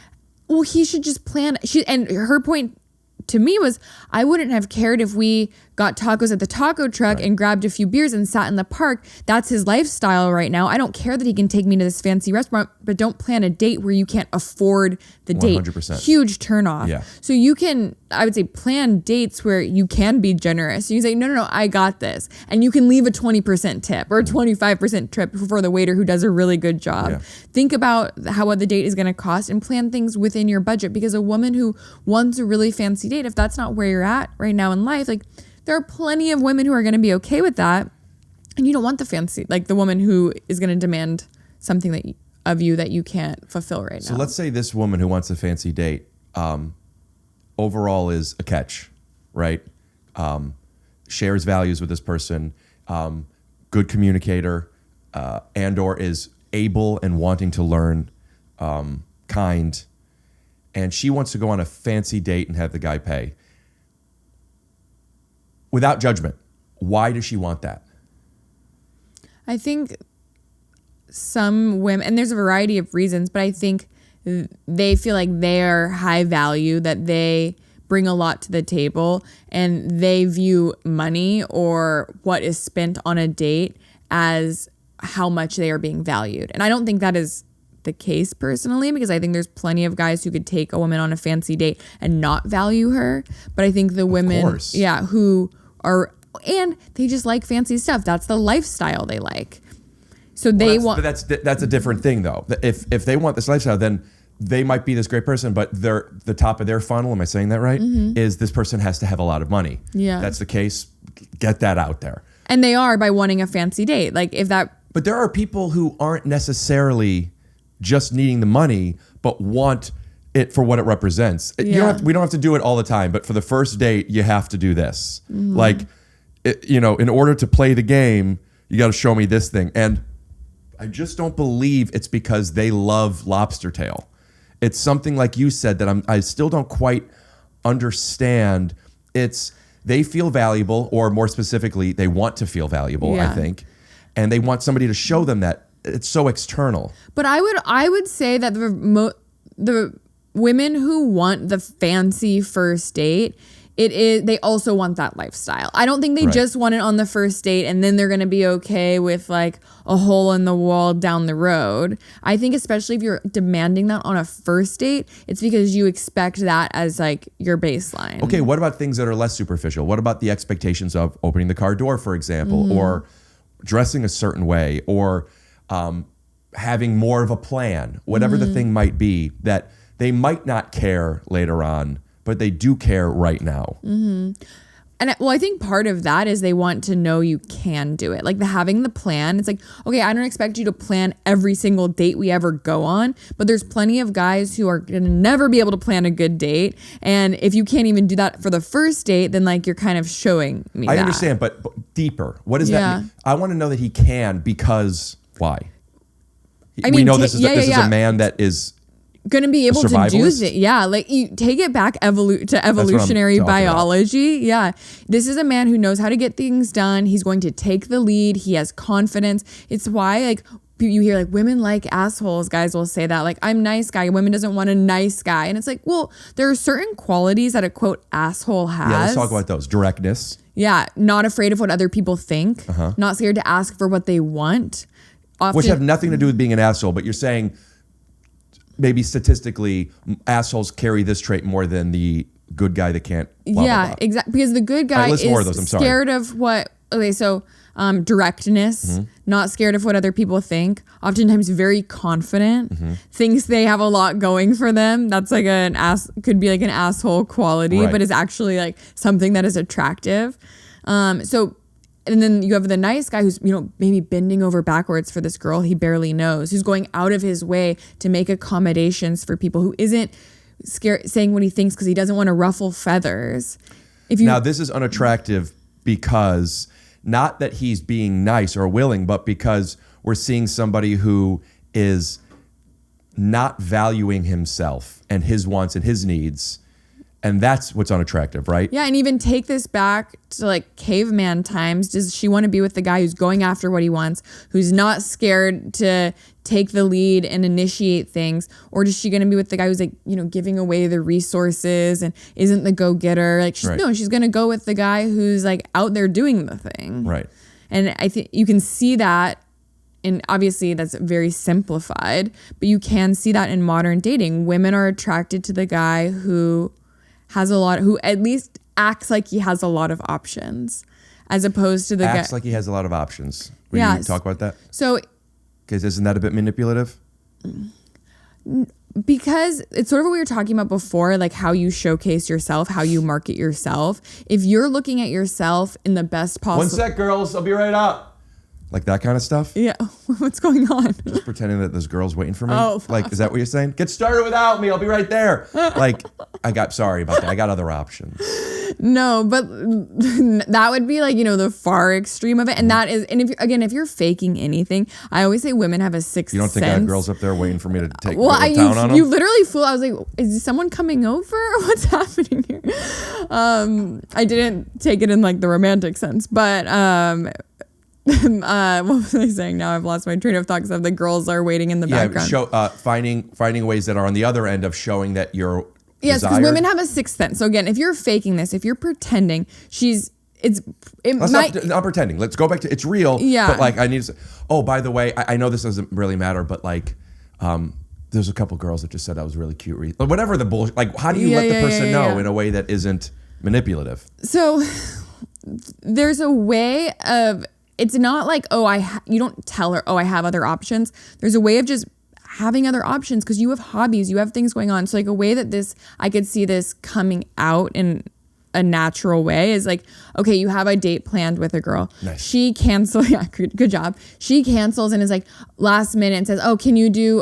Well, he should just plan. And her point to me was, I wouldn't have cared if we got tacos at the taco truck and grabbed a few beers and sat in the park. That's his lifestyle right now. I don't care that he can take me to this fancy restaurant, but don't plan a date where you can't afford the date. 100%. Huge turnoff. Yeah. So you can, I would say, plan dates where you can be generous. You can say, no, I got this. And you can leave a 20% tip or a 25% tip for the waiter who does a really good job. Yeah. Think about what the date is going to cost and plan things within your budget, because a woman who wants a really fancy date, if that's not where you're at right now in life, like, there are plenty of women who are going to be okay with that. And you don't want the fancy, like the woman who is going to demand something of you that you can't fulfill right now. So let's say this woman who wants a fancy date, overall is a catch, right? Shares values with this person, good communicator, and or is able and wanting to learn, kind. And she wants to go on a fancy date and have the guy pay. Without judgment, why does she want that? I think some women, and there's a variety of reasons, but I think they feel like they're high value, that they bring a lot to the table, and they view money or what is spent on a date as how much they are being valued. And I don't think that is the case personally, because I think there's plenty of guys who could take a woman on a fancy date and not value her. But I think the women, who are, and they just like fancy stuff. That's the lifestyle they like. So But that's a different thing though. If they want this lifestyle, then they might be this great person, but the top of their funnel, am I saying that right? Is this person has to have a lot of money. Yeah. That's the case. Get that out there. And they are by wanting a fancy date. Like if that But there are people who aren't necessarily just needing the money, but want it for what it represents. We don't have to do it all the time, but for the first date, you have to do this. Like, in order to play the game, you got to show me this thing. And I just don't believe it's because they love lobster tail. It's something like you said that I still don't quite understand. It's they feel valuable, or more specifically, they want to feel valuable, I think. And they want somebody to show them that. It's so external. But I would say that the women who want the fancy first date, they also want that lifestyle. I don't think they just want it on the first date and then they're going to be okay with like a hole in the wall down the road. I think especially if you're demanding that on a first date, it's because you expect that as like your baseline. Okay, what about things that are less superficial? What about the expectations of opening the car door, for example, or dressing a certain way, or having more of a plan, whatever the thing might be, that they might not care later on, but they do care right now. And I think part of that is they want to know you can do it. Like having the plan, it's like, okay, I don't expect you to plan every single date we ever go on, but there's plenty of guys who are going to never be able to plan a good date. And if you can't even do that for the first date, then like you're kind of showing me I understand, but deeper. What does that mean? I want to know that he can because why? We know this is a man that is going to be able to do it. Yeah. Like you take it back to evolutionary biology. Yeah. This is a man who knows how to get things done. He's going to take the lead. He has confidence. It's why like you hear like women like assholes. Guys will say that like, I'm nice guy. Women doesn't want a nice guy. And it's like, well, there are certain qualities that a quote asshole has. Yeah. Let's talk about those. Directness. Yeah. Not afraid of what other people think. Not scared to ask for what they want. Which have nothing to do with being an asshole, but you're saying maybe statistically assholes carry this trait more than the good guy that can't blah, blah, blah. Exactly, because the good guy is more of those. I'm scared of what directness, not scared of what other people think, oftentimes very confident, thinks they have a lot going for them. That's like could be like an asshole quality, but is actually like something that is attractive. And then you have the nice guy who's, maybe bending over backwards for this girl he barely knows, who's going out of his way to make accommodations for people, who isn't scared saying what he thinks because he doesn't want to ruffle feathers. Now, this is unattractive because not that he's being nice or willing, but because we're seeing somebody who is not valuing himself and his wants and his needs. And that's what's unattractive, right? Yeah, and even take this back to like caveman times. Does she want to be with the guy who's going after what he wants, who's not scared to take the lead and initiate things? Or is she going to be with the guy who's like, giving away the resources and isn't the go-getter? Like, she's going to go with the guy who's like out there doing the thing. Right. And I think you can see that. And obviously that's very simplified, but you can see that in modern dating. Women are attracted to the guy who at least acts like he has a lot of options, as opposed to the guy. Acts like he has a lot of options. Will you talk about that? So, because isn't that a bit manipulative? Because it's sort of what we were talking about before, like how you showcase yourself, how you market yourself. If you're looking at yourself in the best possible... One sec, girls. I'll be right up. Like that kind of stuff? Yeah. What's going on? Just pretending that there's girls waiting for me? Oh. Like, is that what you're saying? Get started without me. I'll be right there. Like, sorry about that. I got other options. No, but that would be like, the far extreme of it. And that is, and if you're faking anything, I always say women have a sixth sense. You don't think I have girls up there waiting for me to take down on them? You literally fool. I was like, is someone coming over? What's happening here? I didn't take it in like the romantic sense, but, what was I saying? Now I've lost my train of thought because the girls are waiting in the background. Finding ways that are on the other end of showing that you're yes, because women have a sixth sense. So again, if you're faking this, if you're pretending, not pretending. Let's go back to it's real. Yeah. But like I need to say, oh, by the way, I know this doesn't really matter, but like there's a couple girls that just said I was really cute. Whatever the bullshit. Like how do you let the person know in a way that isn't manipulative? So there's a way of... It's not like, you don't tell her, I have other options. There's a way of just having other options because you have hobbies, you have things going on. So like a way that I could see this coming out in a natural way is like, okay, you have a date planned with a girl. Nice. She cancels. Yeah, good job. She cancels and is like last minute and says, oh, can you do,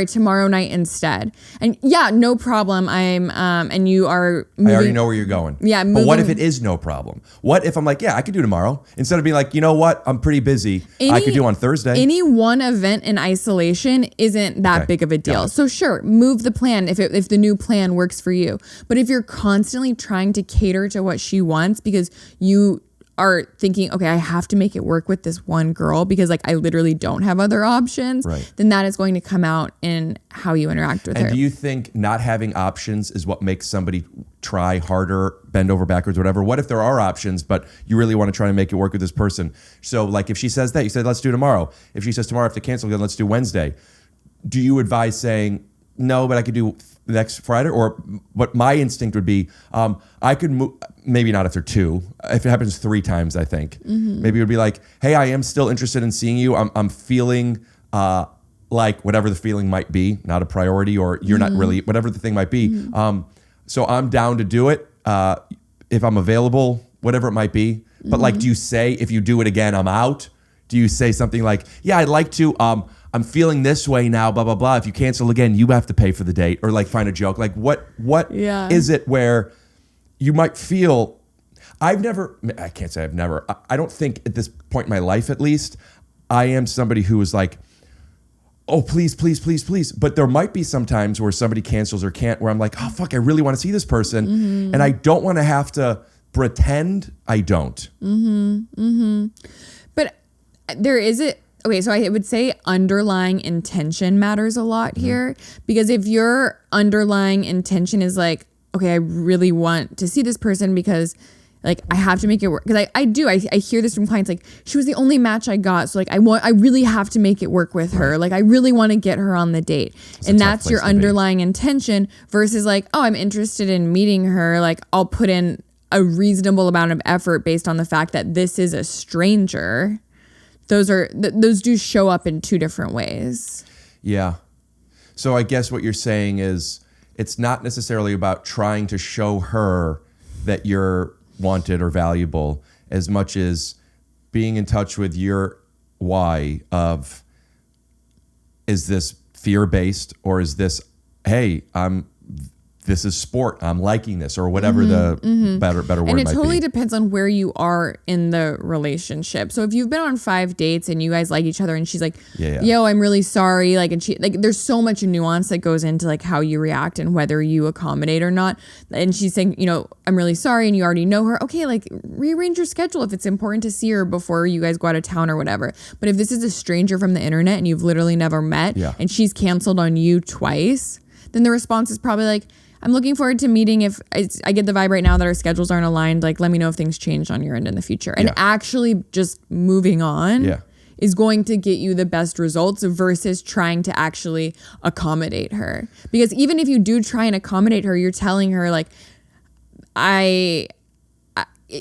tomorrow night instead? And yeah, no problem. And you are moving. I already know where you're going. Yeah. But what if it is no problem? What if I'm like, yeah, I could do tomorrow, instead of being like, you know what, I'm pretty busy. I could do on Thursday. Any one event in isolation isn't that big of a deal. So sure, move the plan if the new plan works for you. But if you're constantly trying to cater to what she wants because you are thinking, okay, I have to make it work with this one girl because like I literally don't have other options, then that is going to come out in how you interact with her. And do you think not having options is what makes somebody try harder, bend over backwards, whatever? What if there are options, but you really want to try and make it work with this person? So like if she says that, you said, let's do tomorrow. If she says tomorrow, if to cancel, then let's do Wednesday. Do you advise saying, no, but I could do next Friday? Or what my instinct would be, I could move, maybe not if they're two. If it happens 3 times, I think. Maybe it would be like, hey, I am still interested in seeing you. I'm feeling like whatever the feeling might be, not a priority, or you're not really, whatever the thing might be. So I'm down to do it if I'm available, whatever it might be. But like, do you say, if you do it again, I'm out? Do you say something like, yeah, I'd like to, I'm feeling this way now, blah, blah, blah. If you cancel again, you have to pay for the date, or like find a joke. Like what is it where you might feel, I can't say I've never, I don't think at this point in my life, at least, I am somebody who is like, oh, please, please, please, please. But there might be some times where somebody cancels or can't, where I'm like, oh, fuck, I really want to see this person. And I don't want to have to pretend I don't. But there is okay, so I would say underlying intention matters a lot here, because if your underlying intention is like, okay, I really want to see this person because like I have to make it work. Because I hear this from clients, like she was the only match I got. So like I really have to make it work with her. Like I really want to get her on the date. And that's your underlying intention versus like, oh, I'm interested in meeting her. Like I'll put in a reasonable amount of effort based on the fact that this is a stranger. Those do show up in 2 different ways. Yeah. So I guess what you're saying is it's not necessarily about trying to show her that you're wanted or valuable as much as being in touch with your why of, is this fear-based, or is this, hey, this is sport, I'm liking this, or whatever the better word might be. And it totally depends on where you are in the relationship. So if you've been on 5 dates and you guys like each other and she's like, yo, I'm really sorry. Like, and she, like, there's so much nuance that goes into like how you react and whether you accommodate or not. And she's saying, you know, I'm really sorry. And you already know her. Okay. Like rearrange your schedule if it's important to see her before you guys go out of town or whatever. But if this is a stranger from the internet and you've literally never met and she's canceled on you twice, then the response is probably like, I'm looking forward to meeting. If I get the vibe right now that our schedules aren't aligned, like let me know if things change on your end in the future. And actually just moving on is going to get you the best results versus trying to actually accommodate her. Because even if you do try and accommodate her, you're telling her like,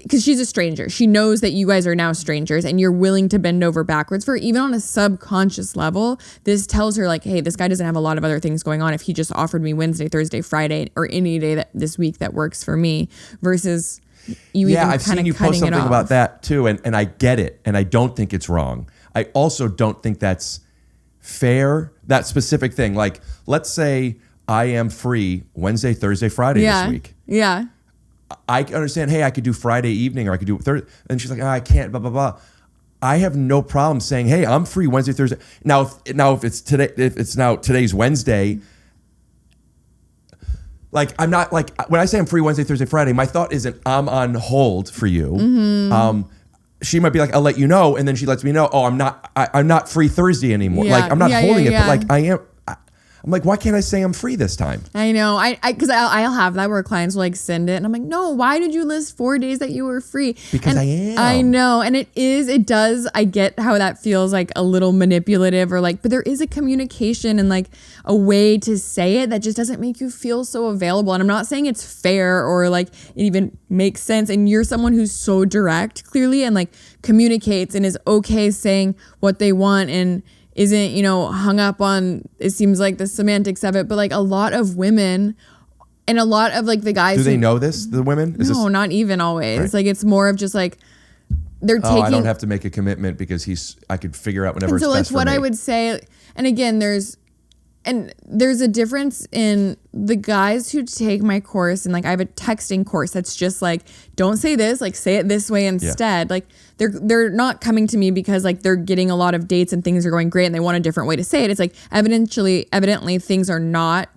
because she's a stranger. She knows that you guys are now strangers and you're willing to bend over backwards for her. Even on a subconscious level, this tells her like, hey, this guy doesn't have a lot of other things going on if he just offered me Wednesday, Thursday, Friday, or any day this week that works for me, versus you even I've seen you post something about that too, and I get it, and I don't think it's wrong. I also don't think that's fair, that specific thing. Like, let's say I am free Wednesday, Thursday, Friday this week. Yeah. I understand, hey, I could do Friday evening, or I could do Thursday. And she's like, oh, I can't, blah, blah, blah. I have no problem saying, hey, I'm free Wednesday, Thursday. Now, if it's today, if it's now today's Wednesday, like I'm not like, when I say I'm free Wednesday, Thursday, Friday, my thought isn't I'm on hold for you. She might be like, I'll let you know. And then she lets me know, oh, I'm not free Thursday anymore. Like I'm not holding it, but like I am. I'm like, why can't I say I'm free this time? I know. Because I'll have that where clients will like send it. And I'm like, no, why did you list 4 days that you were free? Because I am. I know. And it does. I get how that feels like a little manipulative or like, but there is a communication and like a way to say it that just doesn't make you feel so available. And I'm not saying it's fair or like it even makes sense. And you're someone who's so direct clearly and like communicates and is okay saying what they want and isn't, hung up on, it seems like the semantics of it, but like a lot of women And a lot of like the guys Do they know this, the women? No, not even always. Right. Like it's more of just like they're taking. I don't have to make a commitment because I could figure out whenever And so it's like best for what me. I would say, and again, there's a difference in the guys who take my course, and like I have a texting course that's just like, don't say this, like say it this way instead. Like they're not coming to me because like they're getting a lot of dates and things are going great and they want a different way to say it. It's like evidently things are not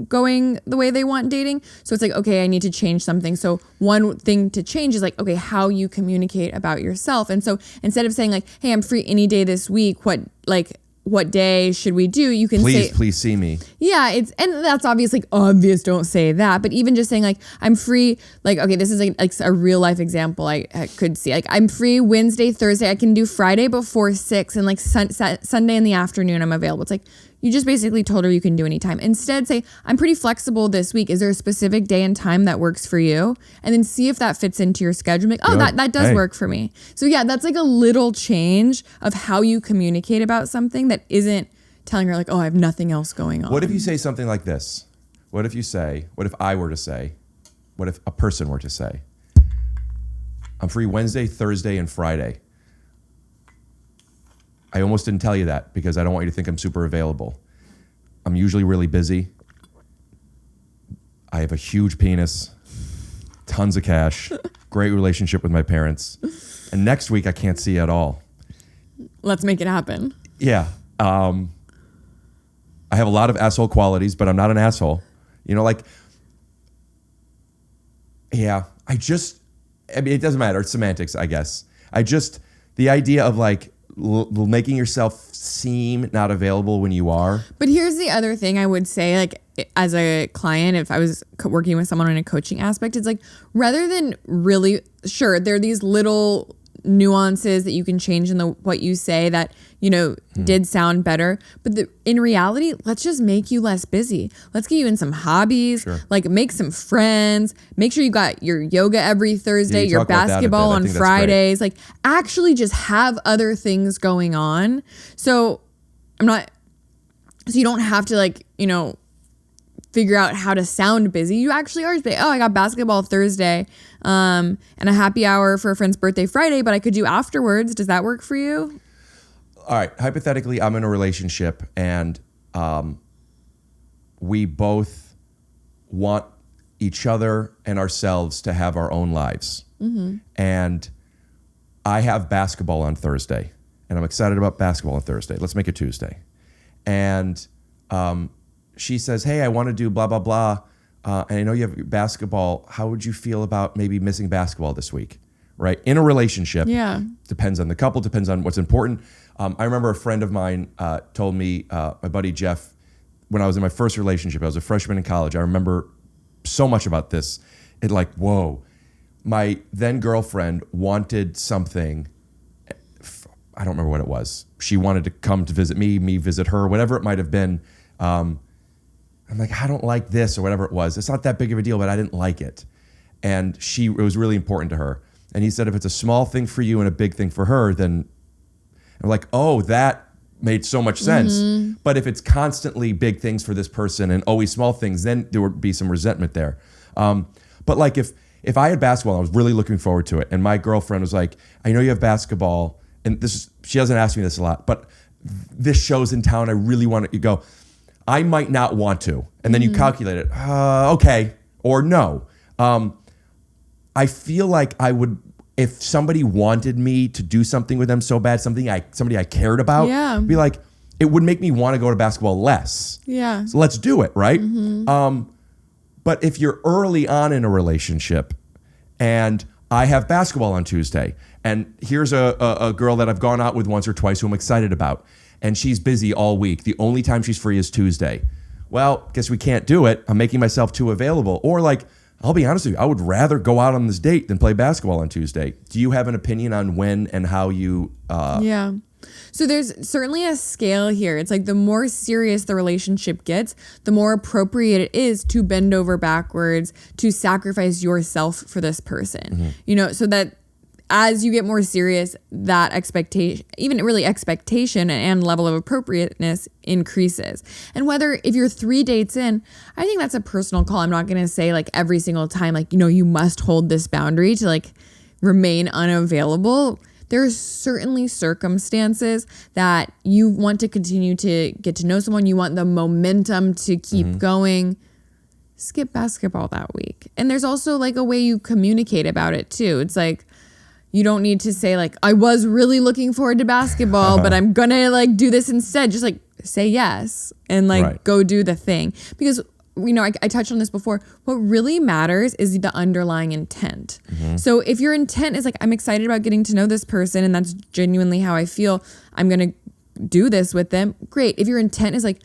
going the way they want dating. So it's like, okay, I need to change something. So one thing to change is like, okay, how you communicate about yourself. And so instead of saying like, hey, I'm free any day this week, what day should we do? You can say, please see me. yeah, and that's obviously obvious. Don't say that. But even just saying like, I'm free, like, okay, this is like a real life example I could see. Like I'm free Wednesday, Thursday. I can do Friday before 6 and like Sunday in the afternoon I'm available. It's like, you just basically told her you can do anytime. Instead say, I'm pretty flexible this week. Is there a specific day and time that works for you? And then see if that fits into your schedule. Like, oh, that does work for me. So yeah, that's like a little change of how you communicate about something that isn't telling her like, oh, I have nothing else going on. What if you say something like this? What if I were to say, what if a person were to say, I'm free Wednesday, Thursday, and Friday. I almost didn't tell you that because I don't want you to think I'm super available. I'm usually really busy. I have a huge penis, tons of cash, great relationship with my parents. And next week I can't see you at all. Let's make it happen. Yeah. I have a lot of asshole qualities, but I'm not an asshole. You know, like, yeah, I mean, it doesn't matter. It's semantics, I guess. The idea of like making yourself seem not available when you are. But here's the other thing I would say, like as a client, if I was working with someone in a coaching aspect, it's like rather than really, sure, there are these little nuances that you can change in what you say that, you know, did sound better. But in reality, let's just make you less busy. Let's get you in some hobbies, like make some friends, make sure you got your yoga every Thursday, your basketball on Fridays, like actually just have other things going on. So you don't have to like, you know, figure out how to sound busy. You actually are just like, oh, I got basketball Thursday and a happy hour for a friend's birthday Friday, but I could do afterwards. Does that work for you? All right. Hypothetically, I'm in a relationship and we both want each other and ourselves to have our own lives. Mm-hmm. And I have basketball on Thursday and I'm excited about basketball on Thursday. Let's make it Tuesday. And she says, hey, I want to do blah, blah, blah. And I know you have basketball. How would you feel about maybe missing basketball this week? Right? In a relationship. Yeah. Depends on the couple, depends on what's important. I remember a friend of mine told me, my buddy Jeff, when I was in my first relationship, I was a freshman in college. I remember so much about this. It like, whoa. My then girlfriend wanted something. I don't remember what it was. She wanted to come to visit me visit her, whatever it might have been. I'm like, I don't like this or whatever it was. It's not that big of a deal, but I didn't like it. And it was really important to her. And he said, if it's a small thing for you and a big thing for her, then I'm like, oh, that made so much sense. Mm-hmm. But if it's constantly big things for this person and always small things, then there would be some resentment there. But like if I had basketball, I was really looking forward to it. And my girlfriend was like, I know you have basketball. And she doesn't ask me this a lot, but this show's in town. I really want to go. I might not want to. And then you calculate it. Okay. Or no. I feel like I would, if somebody wanted me to do something with them so bad, somebody I cared about, be like, it would make me want to go to basketball less. Yeah. So let's do it, right? Mm-hmm. But if you're early on in a relationship and I have basketball on Tuesday and here's a girl that I've gone out with once or twice who I'm excited about, and she's busy all week. The only time she's free is Tuesday. Well, guess we can't do it. I'm making myself too available. Or like, I'll be honest with you, I would rather go out on this date than play basketball on Tuesday. Do you have an opinion on when and how you... Yeah. So there's certainly a scale here. It's like the more serious the relationship gets, the more appropriate it is to bend over backwards, to sacrifice yourself for this person. Mm-hmm. You know, so that as you get more serious, that expectation, even really expectation and level of appropriateness increases. And if you're 3 dates in, I think that's a personal call. I'm not going to say like every single time, like, you must hold this boundary to like remain unavailable. There's certainly circumstances that you want to continue to get to know someone. You want the momentum to keep going. Skip basketball that week. And there's also like a way you communicate about it too. It's like, you don't need to say like, I was really looking forward to basketball, but I'm gonna like do this instead. Just like say yes and like go do the thing. Because I touched on this before. What really matters is the underlying intent. So if your intent is like, I'm excited about getting to know this person and that's genuinely how I feel, I'm gonna do this with them. Great. If your intent is like,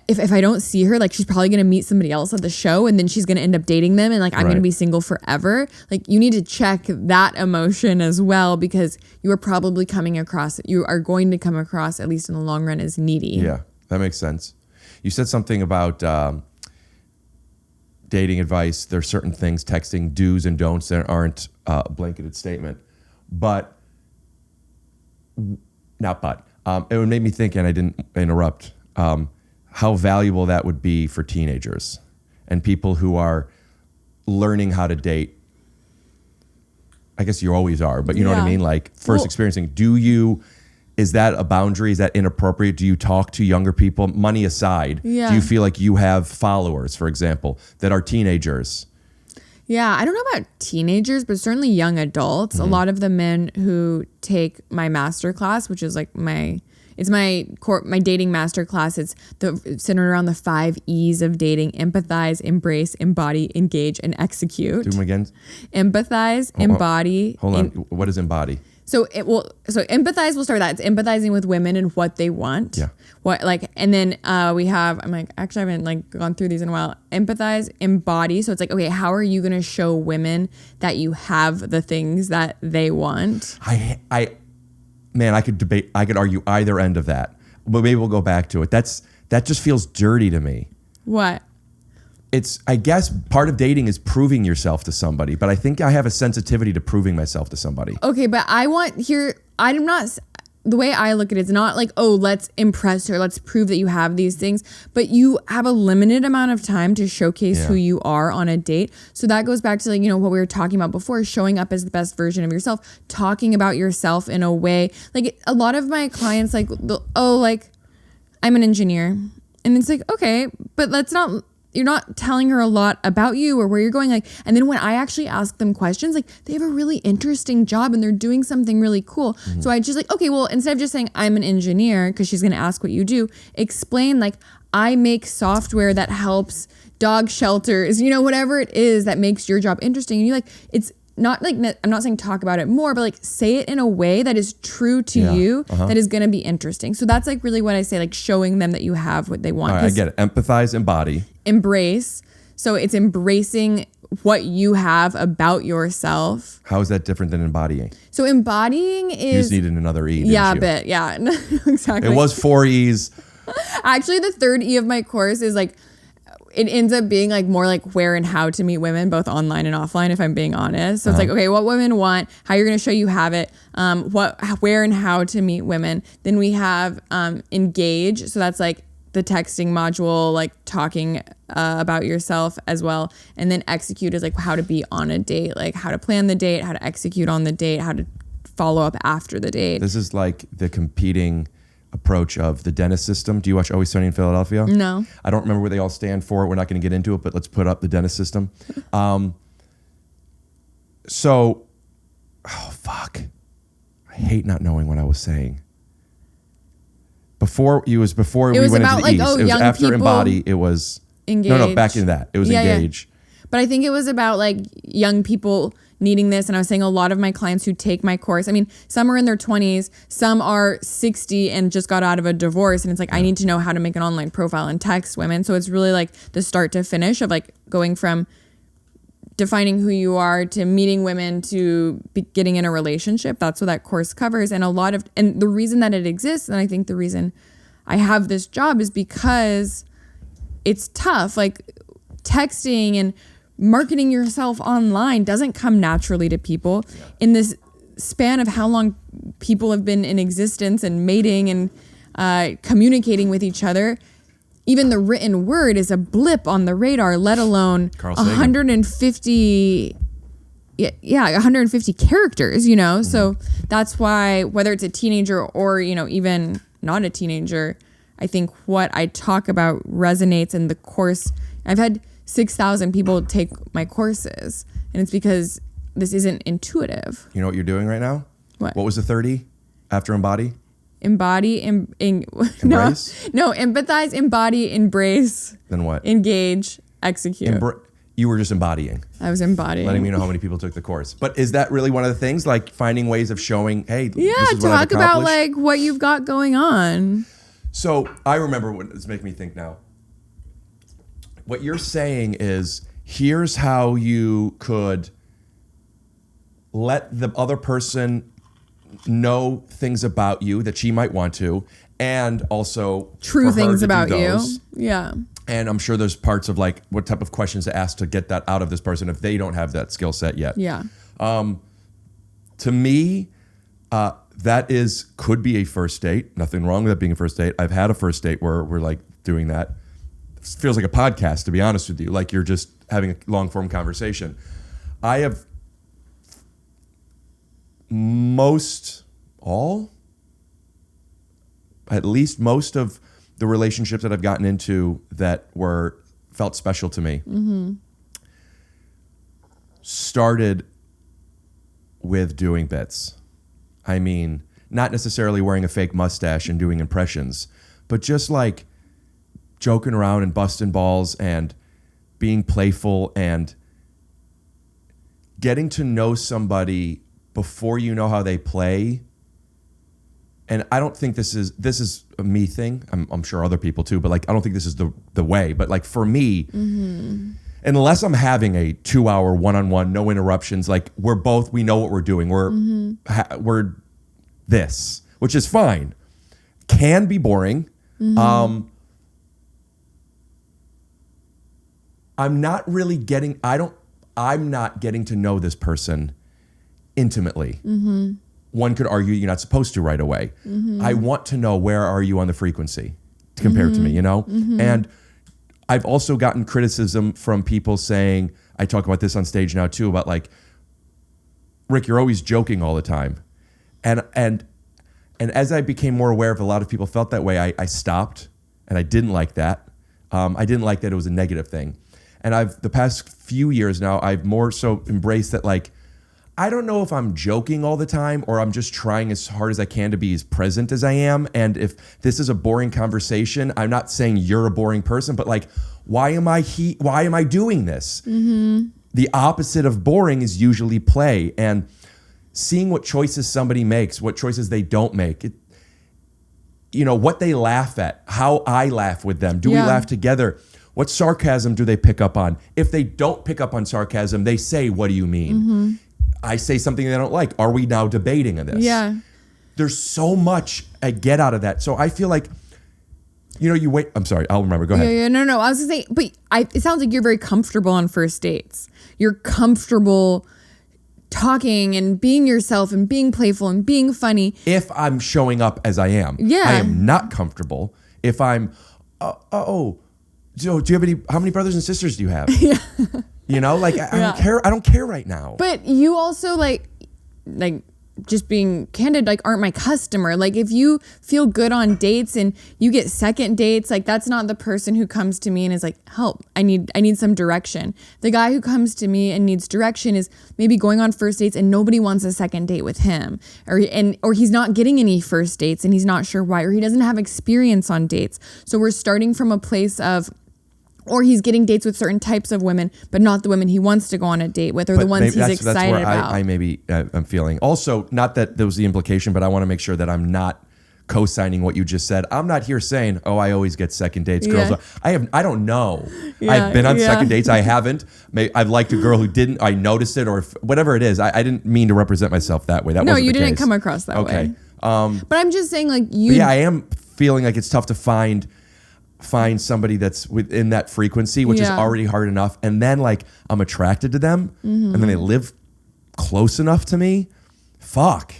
if I don't see her, like she's probably going to meet somebody else at the show and then she's going to end up dating them and like I'm going to be single forever. Like you need to check that emotion as well, because you are probably you are going to come across, at least in the long run, as needy. Yeah, that makes sense. You said something about dating advice. There's certain things, texting do's and don'ts that aren't a blanketed statement. It would make me think, and I didn't interrupt, how valuable that would be for teenagers and people who are learning how to date. I guess you always are, but you know what I mean? Like first experiencing, is that a boundary? Is that inappropriate? Do you talk to younger people, money aside? Yeah. Do you feel like you have followers, for example, that are teenagers? Yeah, I don't know about teenagers, but certainly young adults. A lot of the men who take my master class, which is like my dating master class. It's centered around the 5 E's of dating: empathize, embrace, embody, engage, and execute. Do them again. Empathize, embody. Hold on. What is embody? So empathize, we'll start with that. It's empathizing with women and what they want. Yeah. And then we have, I haven't like gone through these in a while. Empathize, embody. So it's like, okay, how are you going to show women that you have the things that they want? I could argue either end of that, but maybe we'll go back to it. That just feels dirty to me. What? I guess part of dating is proving yourself to somebody, but I think I have a sensitivity to proving myself to somebody. Okay, but the way I look at it, it's not like, oh, let's impress her, let's prove that you have these things, but you have a limited amount of time to showcase who you are on a date. So that goes back to like, what we were talking about before, showing up as the best version of yourself, talking about yourself in a way, like a lot of my clients like, I'm an engineer. And it's like, okay, but you're not telling her a lot about you or where you're going. Like, and then when I actually ask them questions, like they have a really interesting job and they're doing something really cool. So I just like, okay, well, instead of just saying I'm an engineer, because she's going to ask what you do, explain like I make software that helps dog shelters, whatever it is that makes your job interesting. And you like, it's not like, I'm not saying talk about it more, but like say it in a way that is true to you, that is going to be interesting. So that's like really what I say, like showing them that you have what they want. All right, I get it. Empathize, embody. Embrace. So it's embracing what you have about yourself. How is that different than embodying? So embodying is... You just needed another E, didn't yeah, you? a bit. Yeah, exactly. It was 4 E's. Actually, the 3rd E of my course is like, it ends up being like more like where and how to meet women, both online and offline, if I'm being honest. So it's like, okay, what women want, how you're going to show you have it, where and how to meet women. Then we have engage. So that's like the texting module, like talking about yourself as well. And then execute is like how to be on a date, like how to plan the date, how to execute on the date, how to follow up after the date. This is like the competing approach of the dentist system. Do you watch Always Sunny in Philadelphia? No. I don't remember what they all stand for. We're not going to get into it, but let's put up the dentist system. So, oh, fuck. I hate not knowing what I was saying. Before we went into the E's. It was after embody. It was engage. No, back into that. It was engage. Yeah. But I think it was about like young people needing this. And I was saying a lot of my clients who take my course, I mean, some are in their 20s, some are 60 and just got out of a divorce. And it's like, I need to know how to make an online profile and text women. So it's really like the start to finish of like going from defining who you are to meeting women to getting in a relationship. That's what that course covers. And and the reason that it exists, and I think the reason I have this job is because it's tough. Like texting and marketing yourself online doesn't come naturally to people in this span of how long people have been in existence and mating and communicating with each other, even the written word is a blip on the radar, let alone Carl Sagan. 150 150 characters, you know? So that's why, whether it's a teenager or, you know, even not a teenager, I think what I talk about resonates in the course. I've had 6,000 people take my courses, and it's because this isn't intuitive. You know what you're doing right now? What? What was the 30 after embody? Embody, Embrace? No, empathize, embody, embrace. Then what? Engage, execute. You were just embodying. I was embodying. Letting me know how many people took the course. But is that really one of the things? Like finding ways of showing, hey, yeah, this is what I've talk about accomplished? like what you've got going on. So I remember what it's making me think now. What you're saying is, here's how you could let the other person know things about you that she might want to, and also True for her things to do about you. those. Yeah. And I'm sure there's parts of like what type of questions to ask to get that out of this person if they don't have that skill set yet. Yeah. To me, that could be a first date. Nothing wrong with that being a first date. I've had a first date where we're like doing that. It feels like a podcast, to be honest with you. Like you're just having a long form conversation. I have at least most of the relationships that I've gotten into that felt special to me started with doing bits. I mean, not necessarily wearing a fake mustache and doing impressions, but just like joking around and busting balls and being playful and getting to know somebody before you know how they play. And I don't think this is a me thing. I'm sure other people too, but like I don't think this is the way. But like for me, unless I'm having a 2-hour one-on-one, no interruptions, like we know what we're doing. We're this, which is fine. Can be boring. I'm not getting to know this person intimately. One could argue you're not supposed to right away. I want to know, where are you on the frequency compared to me, you know? And I've also gotten criticism from people saying, I talk about this on stage now too, about like, Rick, you're always joking all the time. And as I became more aware of a lot of people felt that way, I stopped, and I didn't like that. I didn't like that it was a negative thing. And the past few years now, I've more so embraced that, like, I don't know if I'm joking all the time or I'm just trying as hard as I can to be as present as I am. And if this is a boring conversation, I'm not saying you're a boring person, but like, why am I doing this? The opposite of boring is usually play, and seeing what choices somebody makes, what choices they don't make. What they laugh at, how I laugh with them. Do we laugh together? What sarcasm do they pick up on? If they don't pick up on sarcasm, they say, what do you mean? I say something they don't like. Are we now debating on this? Yeah. There's so much I get out of that. So I feel like, you wait. I'm sorry. I'll remember. Go ahead. Yeah, no. I was going to say, but it sounds like you're very comfortable on first dates. You're comfortable talking and being yourself and being playful and being funny. If I'm showing up as I am. Yeah. I am not comfortable if I'm, do you have how many brothers and sisters do you have? Yeah. I don't care. I don't care right now. But you also like just being candid, like, aren't my customer. Like, if you feel good on dates and you get second dates, like, that's not the person who comes to me and is like, help, I need some direction. The guy who comes to me and needs direction is maybe going on first dates and nobody wants a second date with him, or he's not getting any first dates and he's not sure why, or he doesn't have experience on dates. So we're starting from a place of, or he's getting dates with certain types of women, but not the women he wants to go on a date with, or the ones he's excited that's where about. I'm feeling. Also, not that there was the implication, but I want to make sure that I'm not co-signing what you just said. I'm not here saying, I always get second dates. Girls, I don't know. I've been on second dates. I haven't. I've liked a girl who didn't. I noticed it, or whatever it is. I didn't mean to represent myself that way. That wasn't you the didn't case. come across that way. Okay. But I'm just saying, like, you. But yeah, I am feeling like it's tough to find somebody that's within that frequency, which is already hard enough. And then like I'm attracted to them and then they live close enough to me. fuck.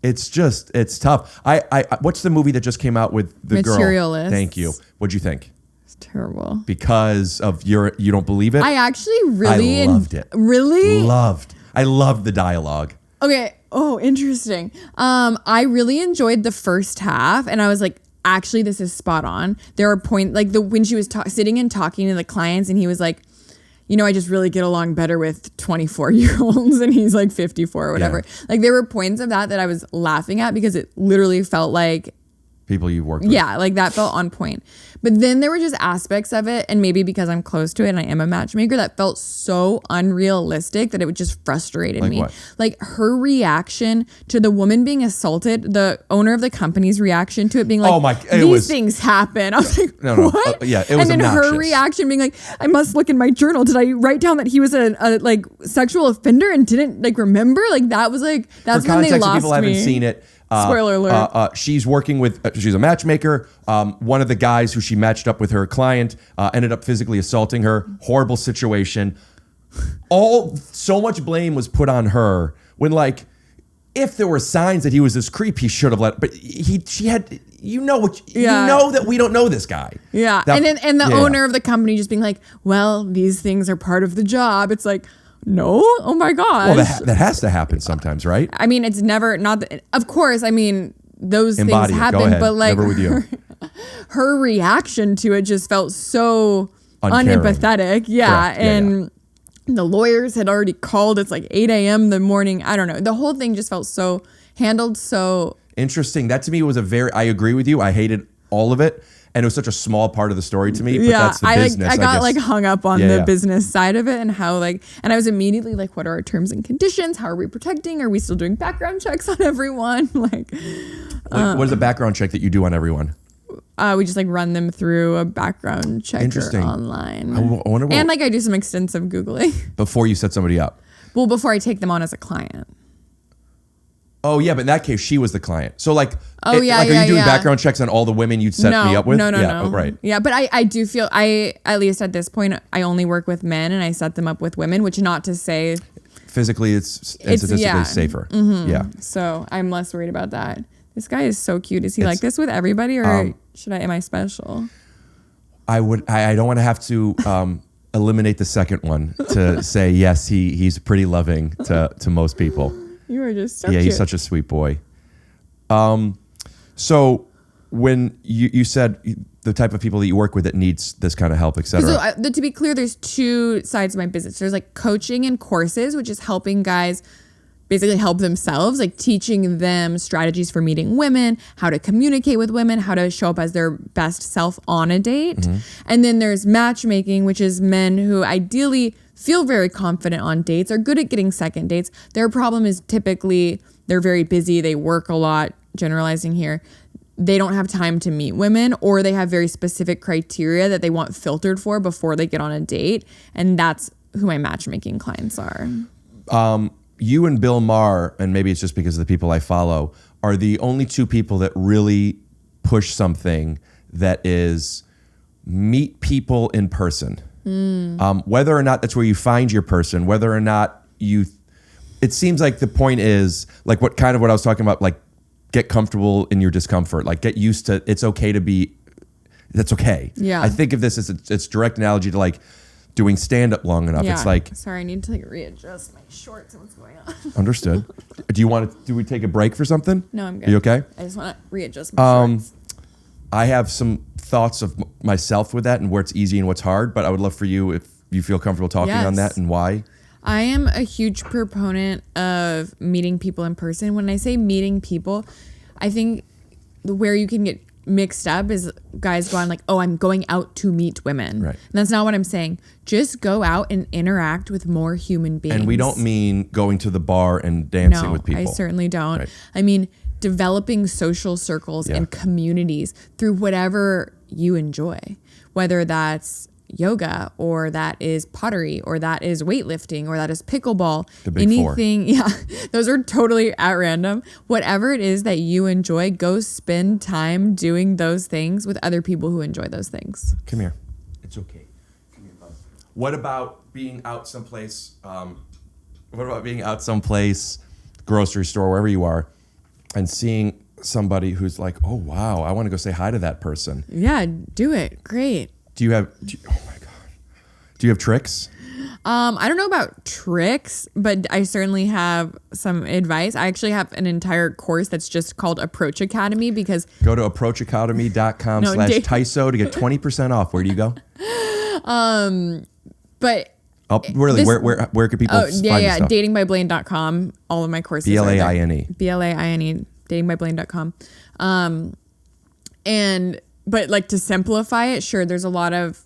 It's tough. I what's the movie that just came out with the girl? Materialist. Thank you. What'd you think? It's terrible. Because of you don't believe it? I actually really I loved it. Really? I loved the dialogue. Okay. Oh, interesting. I really enjoyed the first half, and I was like, actually, this is spot on. There are points like when she was sitting and talking to the clients, and he was like, you know, I just really get along better with 24-year-olds, and he's like 54 or whatever. Yeah. Like there were points of that I was laughing at because it literally felt like people you work with. Yeah, like that felt on point. But then there were just aspects of it, and maybe because I'm close to it and I am a matchmaker, that felt so unrealistic that it just frustrated me. What? Like her reaction to the woman being assaulted, the owner of the company's reaction to it being like, oh my, these things happen. I was like, no. What? Yeah, it was And then obnoxious. her reaction being like, I must look in my journal. Did I write down that he was a like sexual offender and didn't like remember? Like that was like, that's For when they context, lost if people me. haven't seen it. Spoiler alert. She's working with, she's a matchmaker. One of the guys who she matched up with her client ended up physically assaulting her. Horrible situation. So much blame was put on her when, like, if there were signs that he was this creep, he should have let, but she had, you know that we don't know this guy. Yeah. And the owner of the company just being like, well, these things are part of the job. It's like, no, oh my gosh. Well, that has to happen sometimes, right? I mean, it's never of course, I mean, those Embody things it. Go happen, ahead. but like Never with you. her reaction to it just felt so Uncaring. unempathetic. Yeah. Correct. Yeah, the lawyers had already called. It's like 8 a.m. the morning. I don't know. The whole thing just felt handled so interesting. That to me was I agree with you. I hated all of it. And it was such a small part of the story to me, but that's the business. I got guess. like hung up on the business side of it and how and I was immediately like, what are our terms and conditions? How are we protecting? Are we still doing background checks on everyone? Like, what is a background check that you do on everyone? we just like run them through a background checker Interesting. online. I wonder and like I do some extensive Googling. Before you set somebody up. Well, before I take them on as a client. Oh yeah, but in that case, she was the client. So like, are you doing background checks on all the women you'd set me up with? No. Oh, right. Yeah, but I do feel at least at this point, I only work with men and I set them up with women, which not to say physically and statistically safer. Mm-hmm. Yeah. So I'm less worried about that. This guy is so cute. Is he like this with everybody, or am I special? I don't want to have to eliminate the second one to say yes. He's pretty loving to most people. You are just so cute. He's such a sweet boy. So when you said the type of people that you work with that needs this kind of help, et cetera. So to be clear, there's two sides of my business. There's like coaching and courses, which is helping guys basically help themselves, like teaching them strategies for meeting women, how to communicate with women, how to show up as their best self on a date. Mm-hmm. And then there's matchmaking, which is men who ideally feel very confident on dates, are good at getting second dates. Their problem is typically they're very busy, they work a lot, generalizing here. They don't have time to meet women, or they have very specific criteria that they want filtered for before they get on a date. And that's who my matchmaking clients are. You and Bill Maher, and maybe it's just because of the people I follow, are the only two people that really push something that is meet people in person. Whether or not that's where you find your person, whether or not it seems like the point is like what I was talking about, like get comfortable in your discomfort, like get used to, it's okay to be, that's okay. Yeah. I think of this as it's direct analogy to like doing stand-up long enough. It's like, sorry, I need to like readjust my shorts and what's going on. Understood. Do we take a break for something? No, I'm good. Are you okay? I just want to readjust my shorts. I have some thoughts of myself with that and where it's easy and what's hard, but I would love for you, if you feel comfortable talking on that and why. I am a huge proponent of meeting people in person. When I say meeting people, I think where you can get mixed up is guys go on like, oh, I'm going out to meet women. Right. And that's not what I'm saying. Just go out and interact with more human beings. And we don't mean going to the bar and dancing with people. I certainly don't. Right. I mean, developing social circles and communities through whatever you enjoy, whether that's yoga or that is pottery or that is weightlifting or that is pickleball. The big anything, those are totally at random. Whatever it is that you enjoy, go spend time doing those things with other people who enjoy those things. Come here. It's okay. Come here, bud. What about being out someplace? grocery store, wherever you are, and seeing somebody who's like, oh wow, I want to go say hi to that person. Yeah, do it. Great. Oh my God. Do you have tricks? I don't know about tricks, but I certainly have some advice. I actually have an entire course that's just called Approach Academy because Go to approachacademy.com/TYSO to get 20% off. Where do you go? But Really, where could people find this stuff? datingbyblaine.com. All of my courses BLAINE. BLAINE, datingbyblaine.com. But like to simplify it, sure, there's a lot of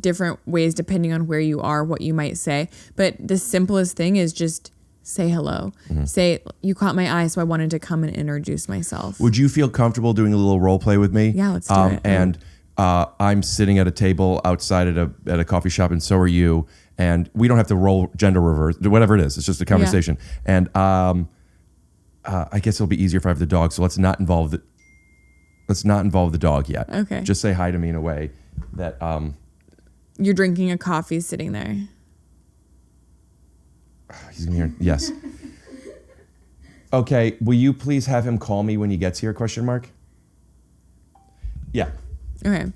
different ways depending on where you are, what you might say. But the simplest thing is just say hello. Mm-hmm. Say, you caught my eye, so I wanted to come and introduce myself. Would you feel comfortable doing a little role play with me? Yeah, let's do it. And I'm sitting at a table outside at a coffee shop, and so are you. And we don't have to roll gender reverse, whatever it is. It's just a conversation. Yeah. And I guess it'll be easier if I have the dog. So let's not involve the dog yet. Okay. Just say hi to me in a way that you're drinking a coffee sitting there. He's gonna hear. Yes. Okay. Will you please have him call me when he gets here? ? Yeah. Okay.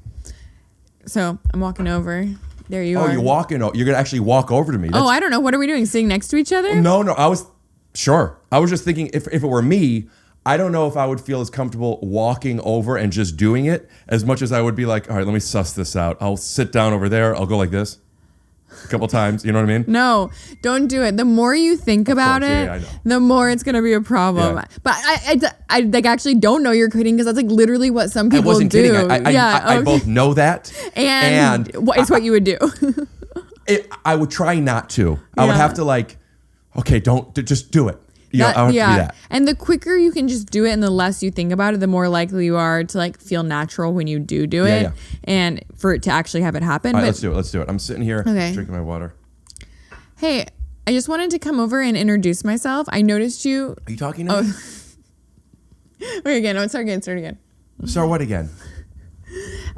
So I'm walking over. There you are. Oh, you're walking. You're gonna actually walk over to me. Oh, I don't know. What are we doing? Sitting next to each other? No. I was just thinking if it were me, I don't know if I would feel as comfortable walking over and just doing it as much as I would be like, all right, let me suss this out. I'll sit down over there. I'll go like this a couple times. You know what I mean? No, don't do it. The more you think about it, I know. the more it's gonna be a problem. Yeah. But I like actually don't know you're kidding because that's like literally what some people I wasn't do. kidding. I both know that and it's what you would do. I would try not to. I would have to just do it. I would have to do that. And the quicker you can just do it and the less you think about it, the more likely you are to like feel natural when you do it. Yeah. And for it to actually have it happen. All right, let's do it. I'm sitting here drinking my water. Hey, I just wanted to come over and introduce myself. I noticed you. Are you talking to me? Wait again. No, start again. Start what again?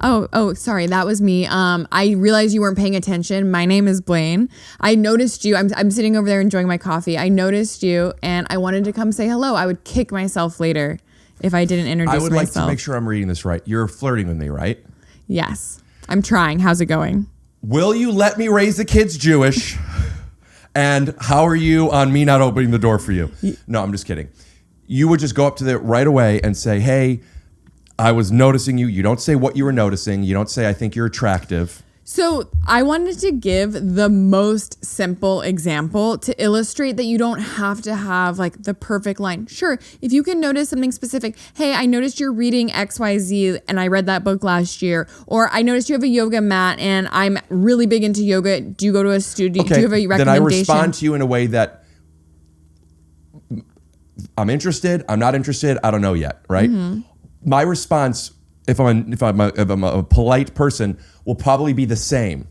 Oh, sorry. That was me. I realized you weren't paying attention. My name is Blaine. I noticed you. I'm sitting over there enjoying my coffee. I noticed you and I wanted to come say hello. I would kick myself later if I didn't introduce myself. I would like to make sure I'm reading this right. You're flirting with me, right? Yes. I'm trying. How's it going? Will you let me raise the kids Jewish? And how are you on me not opening the door for you? No, I'm just kidding. You would just go up to them right away and say, hey, I was noticing you. You don't say what you were noticing. You don't say, I think you're attractive. So I wanted to give the most simple example to illustrate that you don't have to have like the perfect line. Sure, if you can notice something specific, hey, I noticed you're reading XYZ and I read that book last year. Or I noticed you have a yoga mat and I'm really big into yoga. Do you go to a studio? Okay, do you have a recommendation? then I respond to you in a way that I'm interested, I'm not interested, I don't know yet, right? Mm-hmm. My response, if I'm a polite person, will probably be the same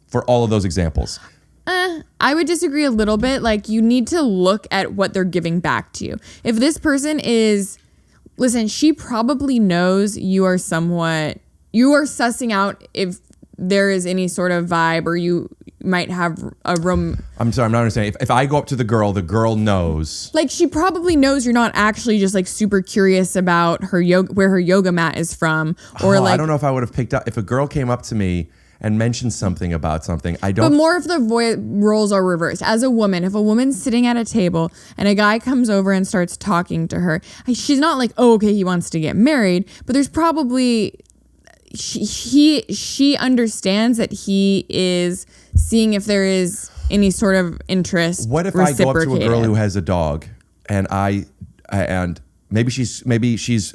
for all of those examples. I would disagree a little bit. Like, you need to look at what they're giving back to you. If this person listen, she probably knows you are sussing out if there is any sort of vibe or you might have a room. I'm sorry, I'm not understanding. If I go up to the girl knows. Like, she probably knows you're not actually just like super curious about her where her yoga mat is from. Or I don't know if I would have picked up if a girl came up to me and mentioned something about something. But more if the roles are reversed. As a woman, if a woman's sitting at a table and a guy comes over and starts talking to her, she's not like, oh, okay, he wants to get married. But there's probably she understands that he is seeing if there is any sort of interest. What if I go up to a girl who has a dog and maybe she's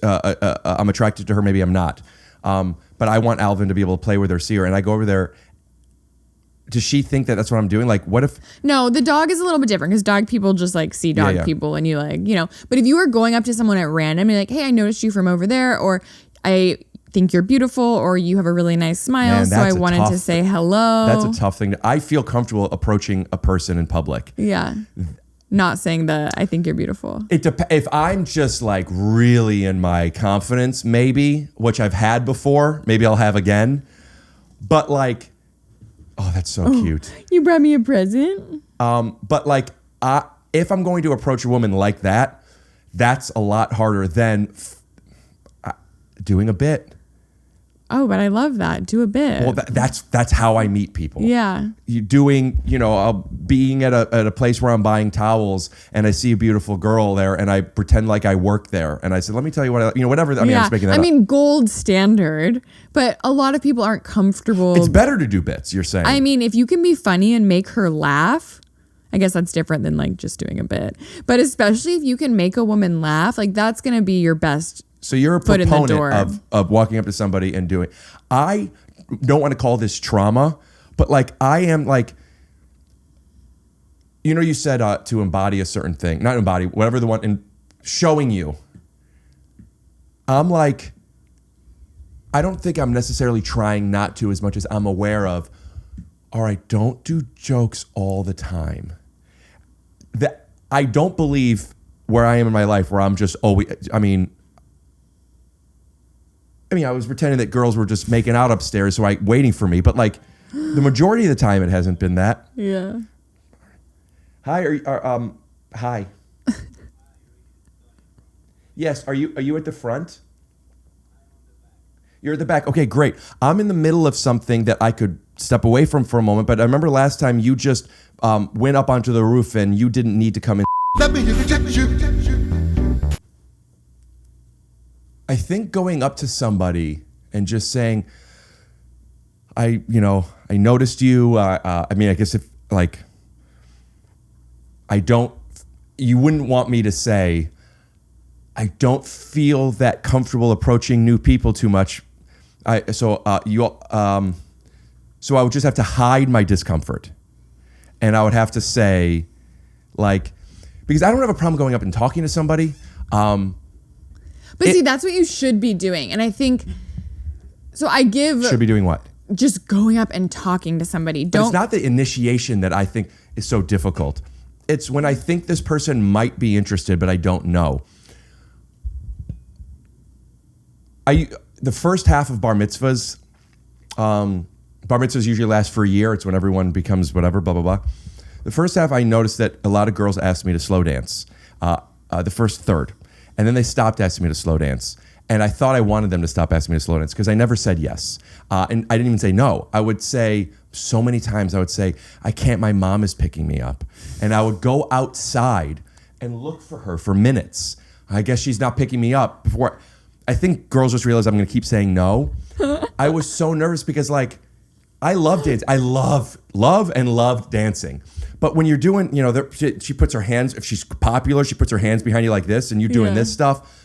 I'm attracted to her, maybe I'm not. But I want Alvin to be able to play with her, see her, and I go over there. Does she think that that's what I'm doing? Like, what if? No, the dog is a little bit different because dog people just like see dog people and you like, you know. But if you were going up to someone at random and like, hey, I noticed you from over there, or I think you're beautiful, or you have a really nice smile, man, so I wanted to say hello. That's a tough thing. I feel comfortable approaching a person in public. Yeah. Not saying that I think you're beautiful. If I'm just like really in my confidence, maybe, which I've had before, maybe I'll have again. But like, oh, that's so cute. You brought me a present? But like, if I'm going to approach a woman like that, that's a lot harder than doing a bit. Oh, but I love that. Do a bit. Well, that's how I meet people. Yeah. Being at a place where I'm buying towels and I see a beautiful girl there and I pretend like I work there and I said, let me tell you whatever. I mean, I'm just making that up. Gold standard, but a lot of people aren't comfortable. It's better to do bits, you're saying. I mean, if you can be funny and make her laugh, I guess that's different than like just doing a bit. But especially if you can make a woman laugh, like that's going to be your best. So you're a proponent of walking up to somebody and doing. I don't want to call this trauma, but like I am like, you said to embody a certain thing, not embody, whatever the one, in showing you. I'm like, I don't think I'm necessarily trying not to as much as I'm aware of, all right, don't do jokes all the time. That I don't believe where I am in my life where I'm just always, I mean, I was pretending that girls were just making out upstairs, so waiting for me. But like, the majority of the time, it hasn't been that. Yeah. Hi, hi. Yes, are you at the front? You're at the back. Okay, great. I'm in the middle of something that I could step away from for a moment. But I remember last time you just went up onto the roof and you didn't need to come in. Let me I think going up to somebody and just saying, I noticed you. I guess if like, you wouldn't want me to say, I don't feel that comfortable approaching new people too much. So I would just have to hide my discomfort. And I would have to say, like, because I don't have a problem going up and talking to somebody. But see, that's what you should be doing. And I think, should be doing what? Just going up and talking to somebody. But it's not the initiation that I think is so difficult. It's when I think this person might be interested, but I don't know. The first half of bar mitzvahs usually last for a year. It's when everyone becomes whatever, blah, blah, blah. The first half, I noticed that a lot of girls asked me to slow dance, the first third. And then they stopped asking me to slow dance. And I thought I wanted them to stop asking me to slow dance because I never said yes. And I didn't even say no. I would say, so many times I would say, I can't, my mom is picking me up. And I would go outside and look for her for minutes. I guess she's not picking me up. Before I think girls just realize I'm going to keep saying no. I was so nervous because like, I love dance. I love and loved dancing. But when you're doing, she puts her hands, if she's popular, she puts her hands behind you like this and you're doing this stuff.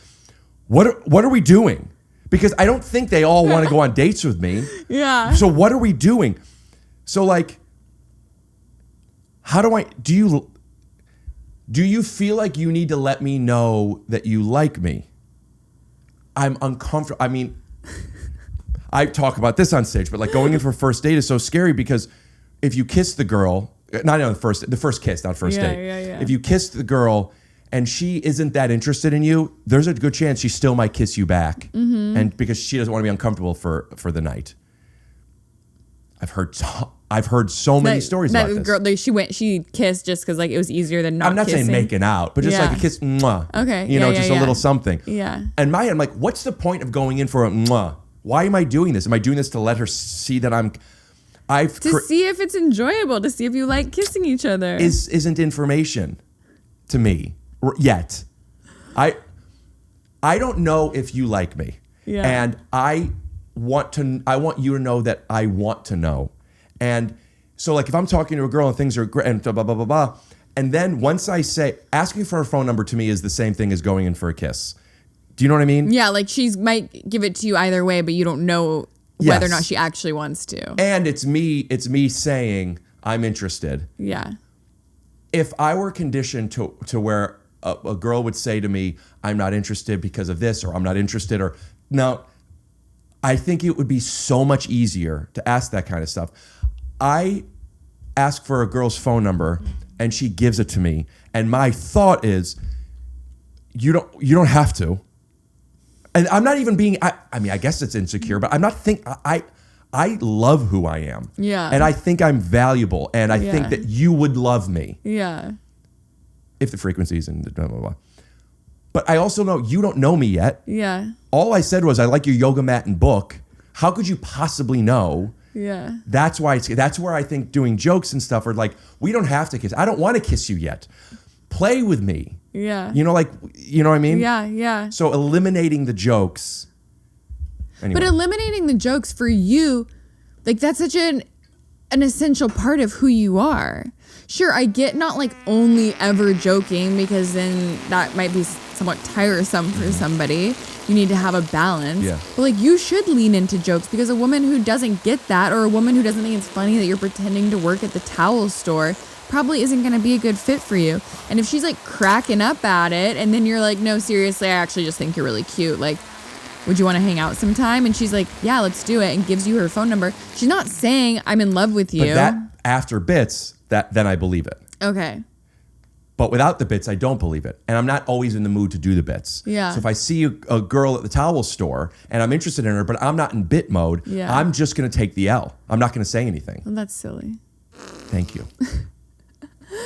What are we doing? Because I don't think they all want to go on dates with me. Yeah. So what are we doing? So like, do you feel like you need to let me know that you like me? I'm uncomfortable. I mean, I talk about this on stage, but like going in for a first date is so scary because if you kiss the girl, not on the first kiss, not first date. Yeah. If you kiss the girl and she isn't that interested in you, there's a good chance she still might kiss you back. Mm-hmm. And because she doesn't want to be uncomfortable for the night. I've heard so many stories about this. Girl, she kissed just because like it was easier than not. I'm not kissing. saying making out, but just like a kiss, mwah. Okay. Just a little something. Yeah. And I'm like, what's the point of going in for a mwah? Why am I doing this? Am I doing this to let her see that see if it's enjoyable, to see if you like kissing each other. Isn't information to me yet. I don't know if you like me. Yeah. And I want you to know that I want to know. And so like if I'm talking to a girl and things are great and blah, blah, blah, blah, blah. And then once I say, asking for her phone number to me is the same thing as going in for a kiss. Do you know what I mean? Yeah, like she might give it to you either way, but you don't know whether or not she actually wants to. And it's me saying, I'm interested. Yeah. If I were conditioned to where a girl would say to me, I'm not interested because of this, or I'm not interested, or no, I think it would be so much easier to ask that kind of stuff. I ask for a girl's phone number and she gives it to me. And my thought is, you don't have to. And I'm not even being, I mean, I guess it's insecure, but I'm not I love who I am. Yeah. And I think I'm valuable. And I think that you would love me. Yeah. if the frequencies and blah, blah, blah. But I also know you don't know me yet. Yeah. All I said was I like your yoga mat and book. How could you possibly know? Yeah. That's where I think doing jokes and stuff are like, we don't have to kiss. I don't want to kiss you yet. Play with me. Yeah. You know what I mean? Yeah, yeah. So eliminating the jokes. Anyway. But eliminating the jokes for you, like that's such an essential part of who you are. Sure, I get not like only ever joking because then that might be somewhat tiresome for somebody. You need to have a balance. Yeah. But like you should lean into jokes because a woman who doesn't get that or a woman who doesn't think it's funny that you're pretending to work at the towel store probably isn't going to be a good fit for you. And if she's like cracking up at it and then you're like, no, seriously, I actually just think you're really cute. Like, would you want to hang out sometime? And she's like, yeah, let's do it. And gives you her phone number. She's not saying I'm in love with you. But that after bits, then I believe it. Okay. But without the bits, I don't believe it. And I'm not always in the mood to do the bits. Yeah. So if I see a girl at the towel store and I'm interested in her, but I'm not in bit mode, Yeah. I'm just going to take the L. I'm not going to say anything. Well, that's silly. Thank you.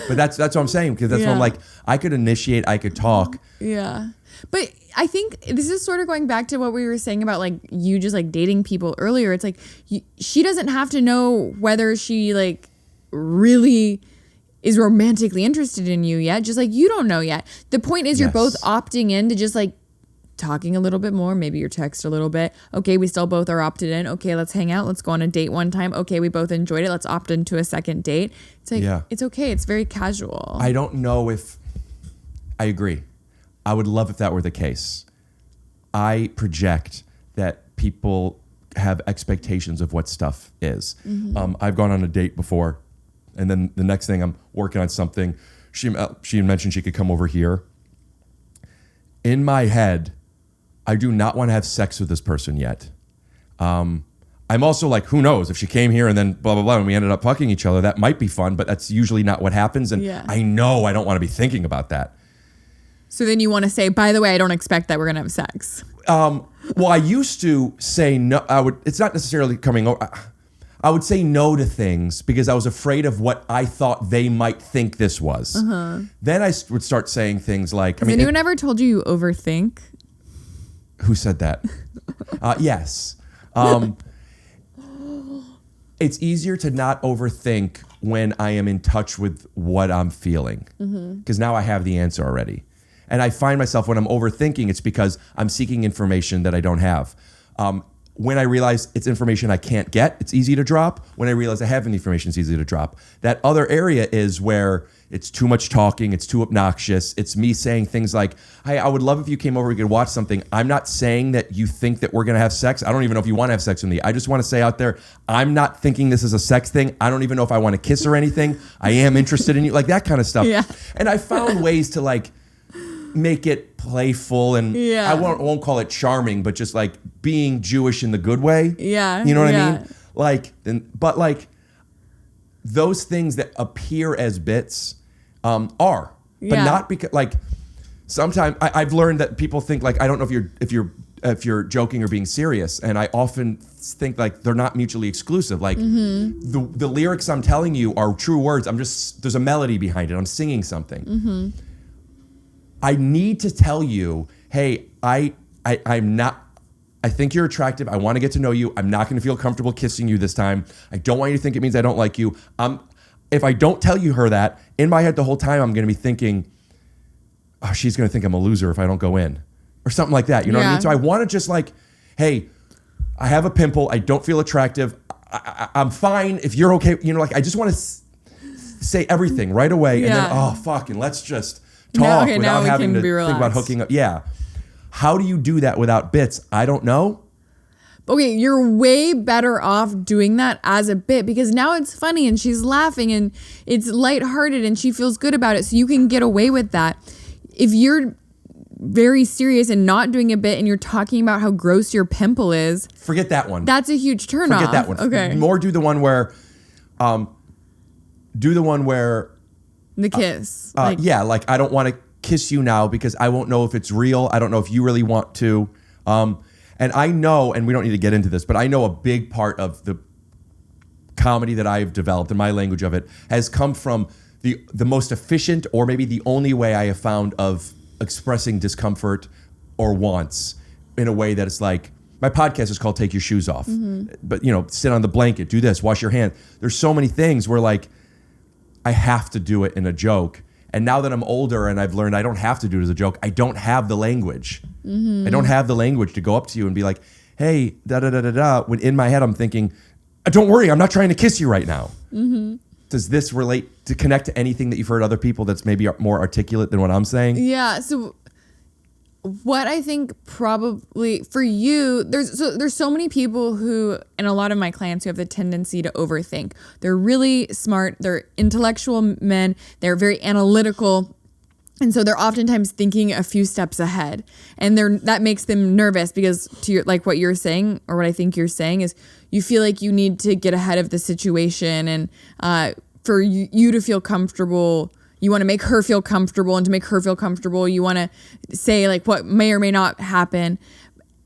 But that's what I'm saying, because that's what I'm Yeah. like, I could initiate, I could talk. Yeah. But I think this is sort of going back to what we were saying about like you just like dating people earlier. It's like she doesn't have to know whether she like really is romantically interested in you yet. Just like you don't know yet. The point is you're Yes. both opting in to just like talking a little bit more, maybe your text a little bit. Okay, we still both are opted in. Okay, let's hang out. Let's go on a date one time. Okay, we both enjoyed it. Let's opt into a second date. It's like, Yeah. it's okay. It's very casual. I don't know if I agree. I would love if that were the case. I project that people have expectations of what stuff is. I've gone on a date before, and then the next thing I'm working on something. She mentioned she could come over here. In my head, I do not want to have sex with this person yet. I'm also like, who knows? If she came here and then blah, blah, blah, and we ended up fucking each other, that might be fun, but that's usually not what happens. And Yeah. I know I don't want to be thinking about that. So then you want to say, by the way, I don't expect that we're going to have sex. Well, I used to say no. It's not necessarily coming over. I would say no to things because I was afraid of what I thought they might think this was. Then I would start saying things like, Has anyone ever told you overthink? Who said that? Yes. It's easier to not overthink when I am in touch with what I'm feeling because now I have the answer already. And I find myself when I'm overthinking, it's because I'm seeking information that I don't have. When I realize it's information I can't get, it's easy to drop. When I realize I have the information, it's easy to drop. That other area is where it's too much talking, it's too obnoxious. It's me saying things like, hey, I would love if you came over, we could watch something. I'm not saying that you think that we're gonna have sex. I don't even know if you wanna have sex with me. I just wanna say out there, I'm not thinking this is a sex thing. I don't even know if I wanna kiss or anything. I am interested in you, like that kind of stuff. Yeah. And I found ways to like, make it playful and Yeah. I won't call it charming, but just like being Jewish in the good way. Yeah. You know what yeah. I mean? Like, but like those things that appear as bits are, but Yeah. not because like sometimes I've learned that people think like, I don't know if you're joking or being serious. And I often think like they're not mutually exclusive. Like the lyrics I'm telling you are true words. There's a melody behind it. I'm singing something. I need to tell you, hey, I'm not, I think you're attractive. I want to get to know you. I'm not going to feel comfortable kissing you this time. I don't want you to think it means I don't like you. If I don't tell her that, in my head the whole time, I'm going to be thinking, oh, she's going to think I'm a loser if I don't go in. Or something like that. You know what I Yeah. mean? So I want to just like, hey, I have a pimple. I don't feel attractive. I'm fine if you're okay. You know, like I just want to say everything right away. And then, Yeah. fucking, let's just talk now without we having can to be think about relaxed. hooking up. Yeah. How do you do that without bits? I don't know. Okay, you're way better off doing that as a bit because now it's funny and she's laughing and it's lighthearted and she feels good about it. So you can get away with that. If you're very serious and not doing a bit and you're talking about how gross your pimple is, Forget that one. that's a huge turn off. Forget that one. Okay. More do the one where, The kiss. yeah, like I don't want to kiss you now because I won't know if it's real. I don't know if you really want to. And I know, and we don't need to get into this, but I know a big part of the comedy that I've developed and my language of it has come from the most efficient or maybe the only way I have found of expressing discomfort or wants in a way that it's like, my podcast is called Take Your Shoes Off. But, sit on the blanket, do this, wash your hand. There's so many things where like, I have to do it in a joke. And now that I'm older and I've learned I don't have to do it as a joke, I don't have the language. I don't have the language to go up to you and be like, hey, da-da-da-da-da. When in my head I'm thinking, don't worry, I'm not trying to kiss you right now. Does this relate to connect to anything that you've heard other people that's maybe more articulate than what I'm saying? Yeah, so what I think probably for you, there's so many people who, and a lot of my clients who have the tendency to overthink. They're really smart. They're intellectual men. They're very analytical. And so they're oftentimes thinking a few steps ahead. And that makes them nervous because like what you're saying, or what I think you're saying is you feel like you need to get ahead of the situation. And for you to feel comfortable, you want to make her feel comfortable, and to make her feel comfortable, you want to say like what may or may not happen.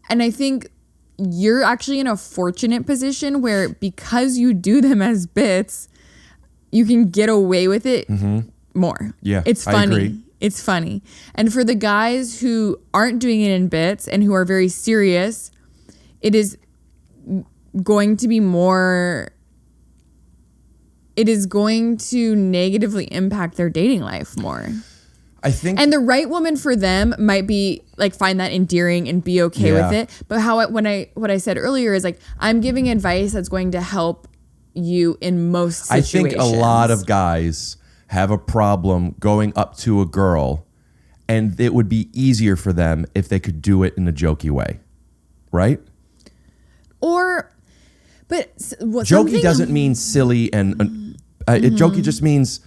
And I think you're actually in a fortunate position where because you do them as bits, you can get away with it more. Yeah, it's funny. I agree. It's funny. And for the guys who aren't doing it in bits and who are very serious, it is going to be more... It is going to negatively impact their dating life more. I think, and the right woman for them might be like find that endearing and be okay with it. But what I said earlier is like, I'm giving advice that's going to help you in most situations. I think a lot of guys have a problem going up to a girl, and it would be easier for them if they could do it in a jokey way, right? But jokey doesn't mean silly and jokey just means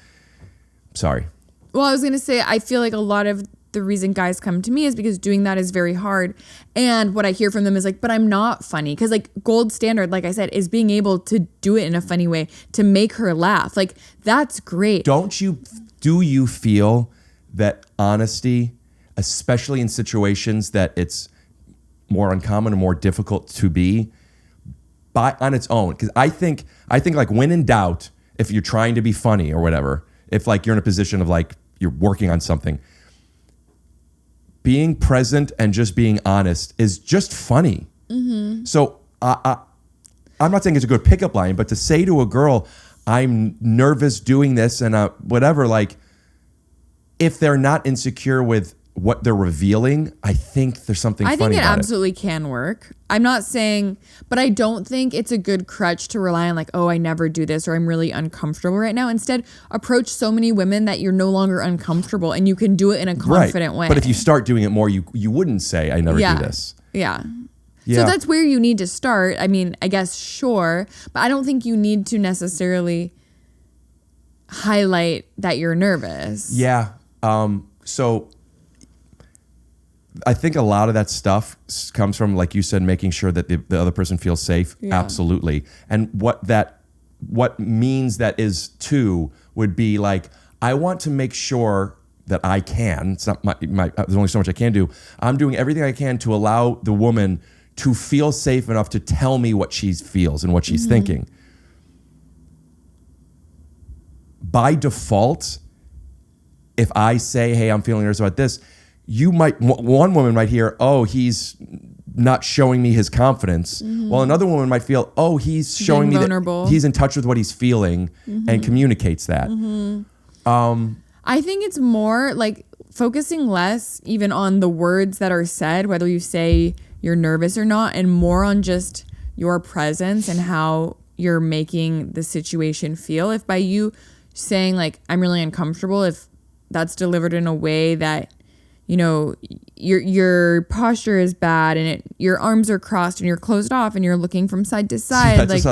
sorry. Well, I was going to say, I feel like a lot of the reason guys come to me is because doing that is very hard. And what I hear from them is like, but I'm not funny. Because like gold standard, like I said, is being able to do it in a funny way to make her laugh. Like that's great. Do you feel that honesty, especially in situations that it's more uncommon or more difficult to be, on its own? Because I think like when in doubt, if you're trying to be funny or whatever, if like you're in a position of like you're working on something, being present and just being honest is just funny. So I'm not saying it's a good pickup line, but to say to a girl, I'm nervous doing this and whatever, like if they're not insecure with what they're revealing, I think there's something funny about it. I think it absolutely can work. I'm not saying, but I don't think it's a good crutch to rely on like, oh, I never do this or I'm really uncomfortable right now. Instead, approach so many women that you're no longer uncomfortable and you can do it in a confident way. But if you start doing it more, you wouldn't say, I never do this. Yeah. So that's where you need to start. I mean, I guess, sure. But I don't think you need to necessarily highlight that you're nervous. Yeah. So I think a lot of that stuff comes from, like you said, making sure that the other person feels safe. Yeah. Absolutely. And what means that is too would be like, I want to make sure that I can, it's not there's only so much I can do. I'm doing everything I can to allow the woman to feel safe enough to tell me what she feels and what she's thinking. By default, if I say, hey, I'm feeling nervous about this, one woman might hear, oh, he's not showing me his confidence. While another woman might feel, oh, he's showing me that he's in touch with what he's feeling and communicates that. I think it's more like focusing less even on the words that are said, whether you say you're nervous or not, and more on just your presence and how you're making the situation feel. If by you saying like, I'm really uncomfortable, if that's delivered in a way that, you know, your posture is bad and your arms are crossed and you're closed off and you're looking from side to side. That just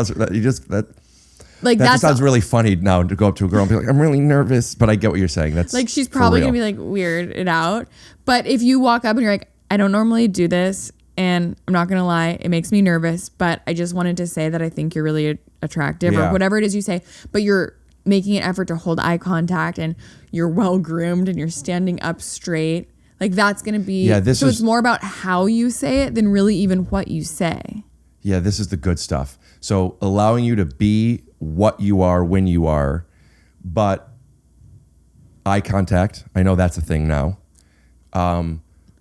sounds really funny now to go up to a girl and be like, I'm really nervous, but I get what you're saying. That's like, she's probably going to be like weirded out. But if you walk up and you're like, I don't normally do this, and I'm not going to lie, it makes me nervous, but I just wanted to say that I think you're really attractive, or whatever it is you say, but you're making an effort to hold eye contact and you're well groomed and you're standing up straight. Like that's going to be, so it's more about how you say it than really even what you say. Yeah, this is the good stuff. So allowing you to be what you are when you are, but eye contact. I know that's a thing now.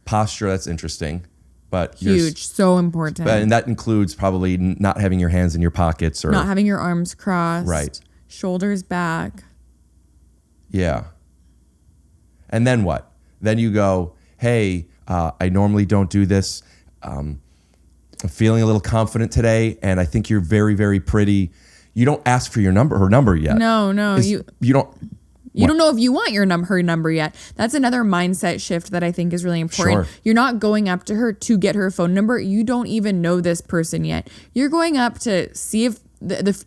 Posture, that's interesting. But Huge, so important. And that includes probably not having your hands in your pockets or not having your arms crossed. Right. Shoulders back. Yeah. And then what? Then you go, hey, I normally don't do this. I'm feeling a little confident today, and I think you're very, very pretty. You don't ask for her number yet. No. You don't. You don't know if you want her number yet. That's another mindset shift that I think is really important. Sure. You're not going up to her to get her phone number. You don't even know this person yet. You're going up to see if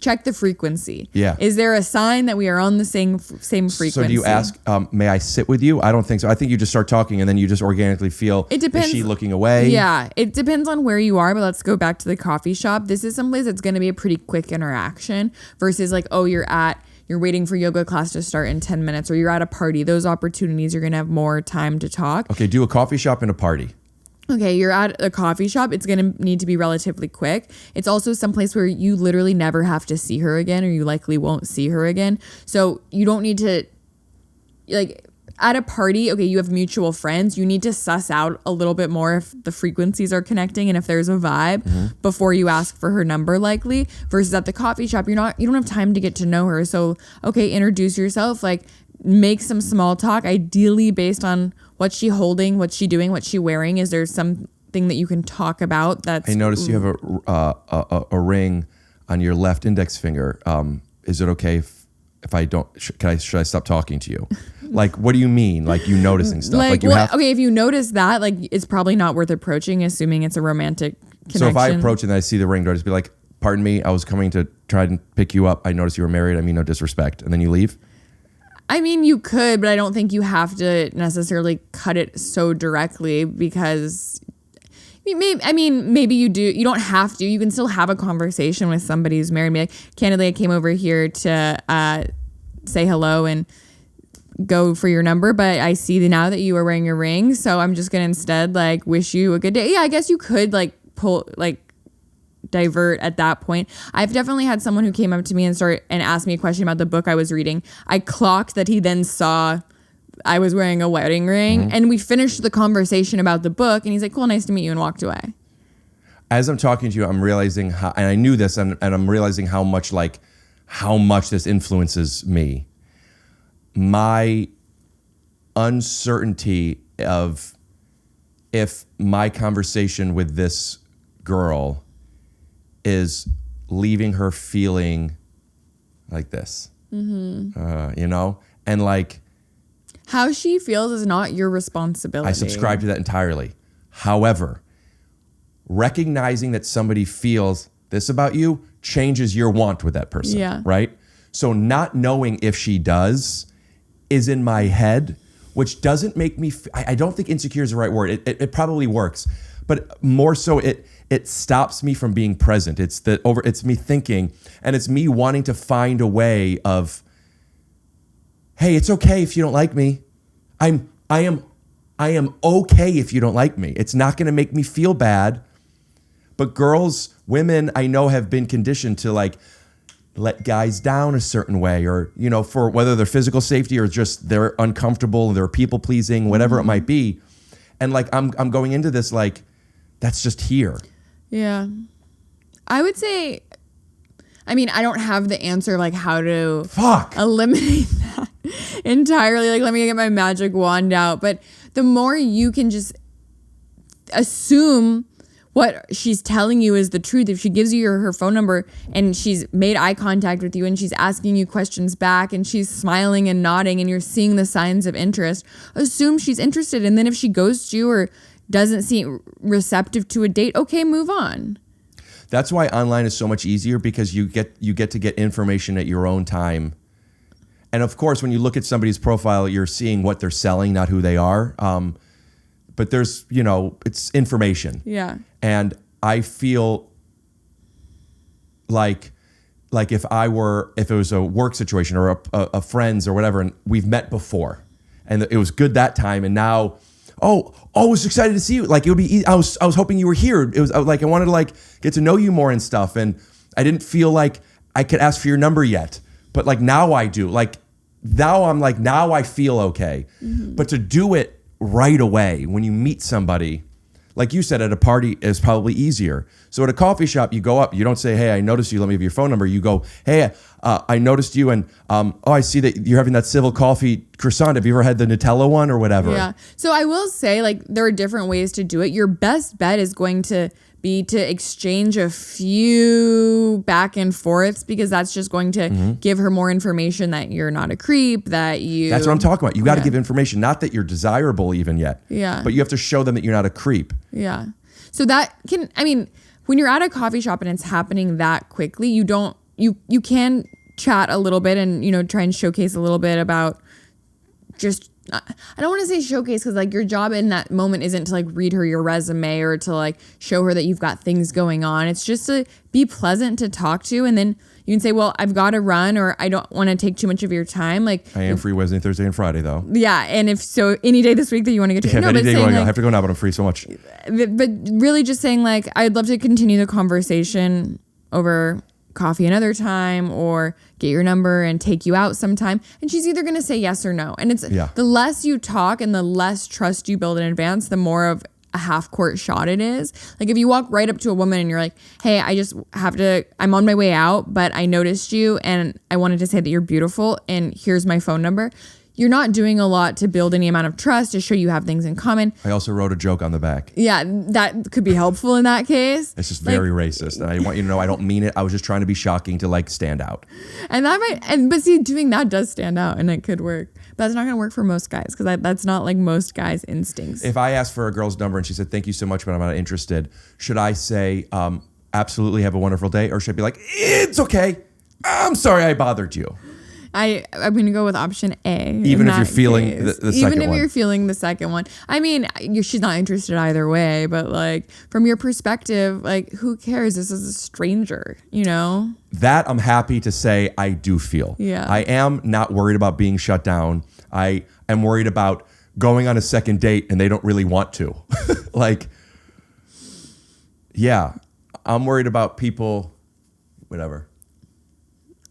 check the frequency. Yeah. Is there a sign that we are on the same frequency? So do you ask, may I sit with you? I don't think so. I think you just start talking and then you just organically feel, it depends. Is she looking away? Yeah. It depends on where you are, but let's go back to the coffee shop. This is someplace that's going to be a pretty quick interaction versus like, oh, you're waiting for yoga class to start in 10 minutes or you're at a party. Those opportunities, you're going to have more time to talk. Okay, do a coffee shop and a party. Okay, you're at a coffee shop. It's going to need to be relatively quick. It's also someplace where you literally never have to see her again or you likely won't see her again. So you don't need to, like, at a party, okay, you have mutual friends. You need to suss out a little bit more if the frequencies are connecting and if there's a vibe before you ask for her number likely. Versus at the coffee shop, you don't have time to get to know her. So, okay, introduce yourself, like make some small talk, ideally based on what's she holding, what's she doing, what's she wearing. Is there something that you can talk about? I noticed you have a ring on your left index finger. Is it okay if I don't? Should I stop talking to you? Like, what do you mean? Like, you noticing stuff? Okay, if you notice that, like, it's probably not worth approaching, assuming it's a romantic connection. So if I approach and I see the ring, do I just be like, pardon me, I was coming to try and pick you up. I noticed you were married. I mean, no disrespect. And then you leave? I mean, you could, but I don't think you have to necessarily cut it so directly because, maybe you do. You don't have to. You can still have a conversation with somebody who's married. Like, candidly, I came over here to say hello and go for your number, but I see now that you are wearing a ring, so I'm just gonna instead like wish you a good day. Yeah, I guess you could divert at that point. I've definitely had someone who came up to me and asked me a question about the book I was reading. I clocked that he then saw I was wearing a wedding ring, and we finished the conversation about the book, and he's like, cool, nice to meet you, and walked away. As I'm talking to you, I'm realizing how, and I knew this, and I'm realizing how much this influences me. My uncertainty of if my conversation with this girl is leaving her feeling like this, and like how she feels is not your responsibility. I subscribe to that entirely. However, recognizing that somebody feels this about you changes your want with that person. Yeah. Right? So not knowing if she does is in my head, which doesn't make me, I don't think insecure is the right word. It probably works, but more so it stops me from being present. It's me thinking, and it's me wanting to find a way of, hey, it's okay if you don't like me. I am okay if you don't like me. It's not going to make me feel bad. But women I know have been conditioned to like let guys down a certain way, or, for whether they're physical safety or just they're uncomfortable, they're people pleasing, whatever it might be. And like, I'm going into this, like, that's just here. Yeah. I would say, I don't have the answer, like how to eliminate that entirely. Like, let me get my magic wand out. But the more you can just assume what she's telling you is the truth. If she gives you her phone number and she's made eye contact with you and she's asking you questions back and she's smiling and nodding and you're seeing the signs of interest, assume she's interested. And then if she ghosts you or doesn't seem receptive to a date, okay, move on. That's why online is so much easier, because you get to get information at your own time. And of course, when you look at somebody's profile, you're seeing what they're selling, not who they are. But there's, it's information. Yeah. And I feel like if it was a work situation or a friends or whatever, and we've met before and it was good that time, and now, I was excited to see you. Like, it would be easy. I was hoping you were here. It was like, I wanted to like get to know you more and stuff. And I didn't feel like I could ask for your number yet, but like now I do. Like, now I'm like, now I feel okay. But to do it right away when you meet somebody, like you said, at a party is probably easier. So at a coffee shop, you go up, you don't say, hey, I noticed you, let me have your phone number. You go, hey, I noticed you, and I see that you're having that civil coffee croissant. Have you ever had the Nutella one or whatever? Yeah. So I will say, like, there are different ways to do it. Your best bet is going to be to exchange a few back and forths, because that's just going to give her more information that you're not a creep, that you... That's what I'm talking about. You got to give information, not that you're desirable even yet. Yeah. But you have to show them that you're not a creep. Yeah. So that can, I mean, when you're at a coffee shop and it's happening that quickly, you can chat a little bit and, try and showcase a little bit about just, I don't want to say showcase, because like your job in that moment isn't to like read her your resume or to like show her that you've got things going on. It's just to be pleasant to talk to. And then you can say, well, I've got to run, or I don't want to take too much of your time. Like, I am free Wednesday, Thursday, and Friday though. Yeah. And if so, any day this week that you want to get to, any day I have to go now, but I'm free so much. But really just saying like, I'd love to continue the conversation over coffee another time, or get your number and take you out sometime. And she's either going to say yes or no. And it's the less you talk and the less trust you build in advance, the more of a half-court shot it is. Like if you walk right up to a woman and you're like, hey, I'm on my way out, but I noticed you and I wanted to say that you're beautiful and here's my phone number. You're not doing a lot to build any amount of trust, to show you have things in common. I also wrote a joke on the back. Yeah, that could be helpful in that case. It's just very racist. And I want you to know I don't mean it. I was just trying to be shocking to like stand out. And that but see, doing that does stand out and it could work. But that's not going to work for most guys, because that's not like most guys' instincts. If I asked for a girl's number and she said, thank you so much, but I'm not interested, should I say, absolutely have a wonderful day? Or should I be like, it's okay. I'm sorry I bothered you. I'm going to go with option A. Even if you're feeling the second one. Even if you're feeling the second one. I mean, she's not interested either way, but like from your perspective, like who cares? This is a stranger, That I'm happy to say I do feel. Yeah. I am not worried about being shut down. I am worried about going on a second date and they don't really want to. I'm worried about people, whatever.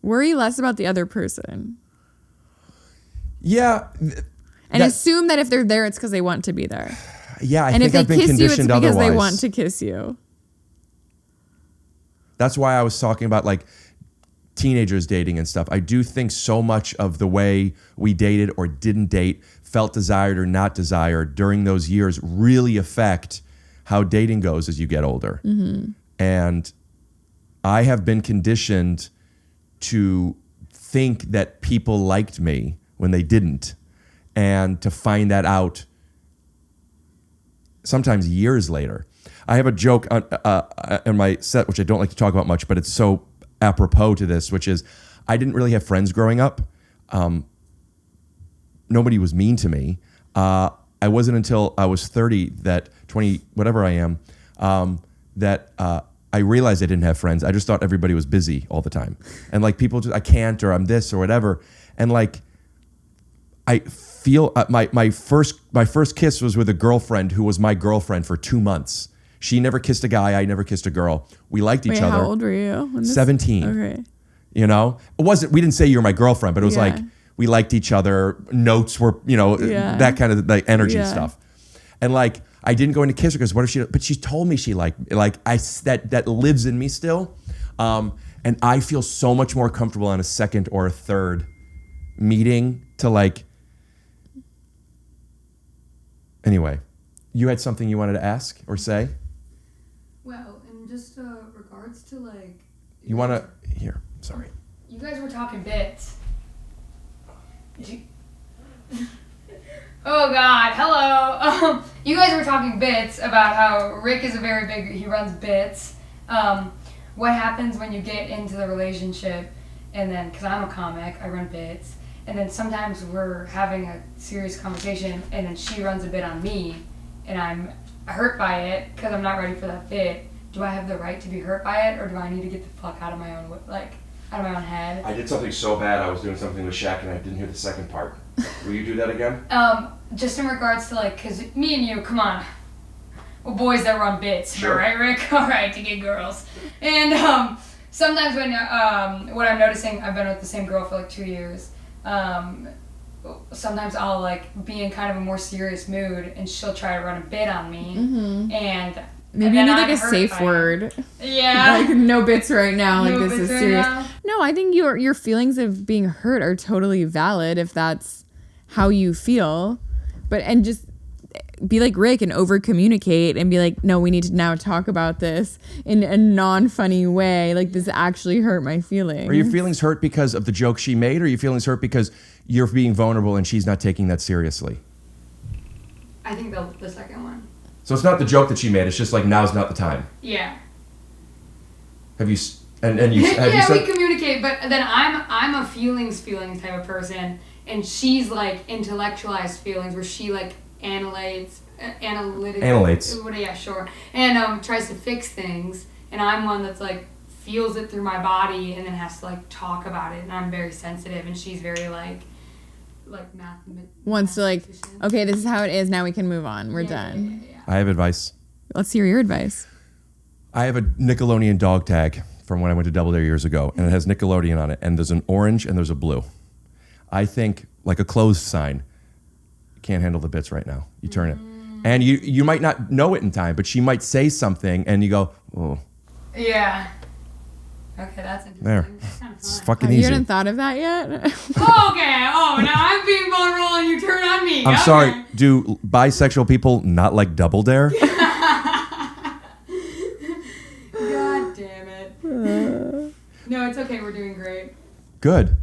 Worry less about the other person. Yeah. And assume that if they're there, it's because they want to be there. Yeah, I think I've been conditioned otherwise. And if they kiss you, it's because they want to kiss you. That's why I was talking about like teenagers dating and stuff. I do think so much of the way we dated or didn't date, felt desired or not desired during those years really affect how dating goes as you get older. Mm-hmm. And I have been conditioned to think that people liked me when they didn't, and to find that out sometimes years later. I have a joke in my set, which I don't like to talk about much, but it's so apropos to this, which is I didn't really have friends growing up. Nobody was mean to me. I wasn't until I was 30, 20, whatever I am, that I realized I didn't have friends. I just thought everybody was busy all the time. And like people just, I can't, or I'm this or whatever. And like, I feel my first kiss was with a girlfriend who was my girlfriend for 2 months. She never kissed a guy. I never kissed a girl. We liked each other. How old were you? 17. Okay. We didn't say you were my girlfriend, but it was like, we liked each other. Notes were, that kind of like energy stuff. And like, I didn't go in to kiss her because what if she? But she told me she liked me. Like that lives in me still, and I feel so much more comfortable on a second or a third meeting to like. Anyway, you had something you wanted to ask or say? Well, in just regards to like. You want to here? Sorry. You guys were talking bits. Oh God, hello. You guys were talking bits about how Rick is he runs bits. What happens when you get into the relationship and then, cause I'm a comic, I run bits, and then sometimes we're having a serious conversation and then she runs a bit on me and I'm hurt by it cause I'm not ready for that bit. Do I have the right to be hurt by it, or do I need to get the fuck out of my own head? I did something so bad, I was doing something with Shaq and I didn't hear the second part. Will you do that again? Just in regards to like, cause me and you, come on, we're boys that run bits, sure. Right, Rick? All right, to get girls. And sometimes when what I'm noticing, I've been with the same girl for like 2 years. sometimes I'll like be in kind of a more serious mood, and she'll try to run a bit on me, and Maybe you need like a safe word. Yeah. Like no bits right now. Like No this is bits right serious. now. No, I think your feelings of being hurt are totally valid if that's how you feel. And just be like Rick and over communicate and be like, no, we need to now talk about this in a non-funny way. Like this actually hurt my feelings. Are your feelings hurt because of the joke she made, or are your feelings hurt because you're being vulnerable and she's not taking that seriously? I think the second one. So it's not the joke that she made. It's just like now's not the time. Yeah. Have you? And you? Have you Yeah, said, we communicate, but then I'm a feelings type of person, and she's like intellectualized feelings, where she like analyzes. Yeah, sure. And tries to fix things, and I'm one that's like feels it through my body and then has to like talk about it, and I'm very sensitive, and she's very like math. Wants to like, okay, this is how it is. Now we can move on. We're done. Yeah. I have advice. Let's hear your advice. I have a Nickelodeon dog tag from when I went to Double Dare years ago, and it has Nickelodeon on it, and there's an orange and there's a blue. I think like a closed sign. You can't handle the bits right now. You turn it. And you might not know it in time, but she might say something and you go, oh. Yeah. Okay, that's interesting. There. That's kind of It's fun. fucking You easy. hadn't thought of that yet? Oh, okay. Oh, now I'm being vulnerable and you turn on me. I'm Okay. sorry. Do bisexual people not like Double Dare? God damn it. No, it's okay. We're doing great. Good.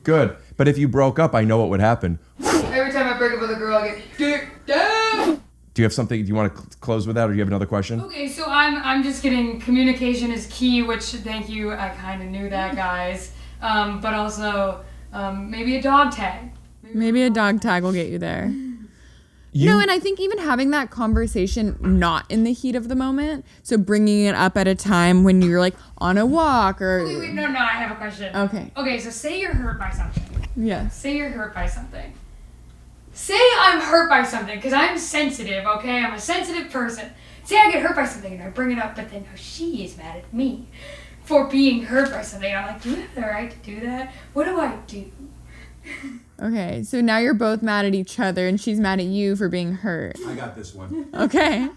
Good. But if you broke up, I know what would happen. Every time I break up with a girl, I get dick down. Do you have something? Do you want to close with that, or do you have another question? Okay, so I'm just kidding. Communication is key, which thank you. I kind of knew that, guys. But also maybe a dog tag. Maybe a dog tag will get you there. You- No, and I think even having that conversation not in the heat of the moment, so bringing it up at a time when you're like on a walk or... Wait, no, I have a question. Okay. Okay, so say you're hurt by something. Yes. Say you're hurt by something. Say I'm hurt by something, because I'm sensitive, okay? I'm a sensitive person. Say I get hurt by something and I bring it up, but then she is mad at me for being hurt by something. I'm like, do you have the right to do that? What do I do? Okay, so now you're both mad at each other and she's mad at you for being hurt. I got this one. Okay.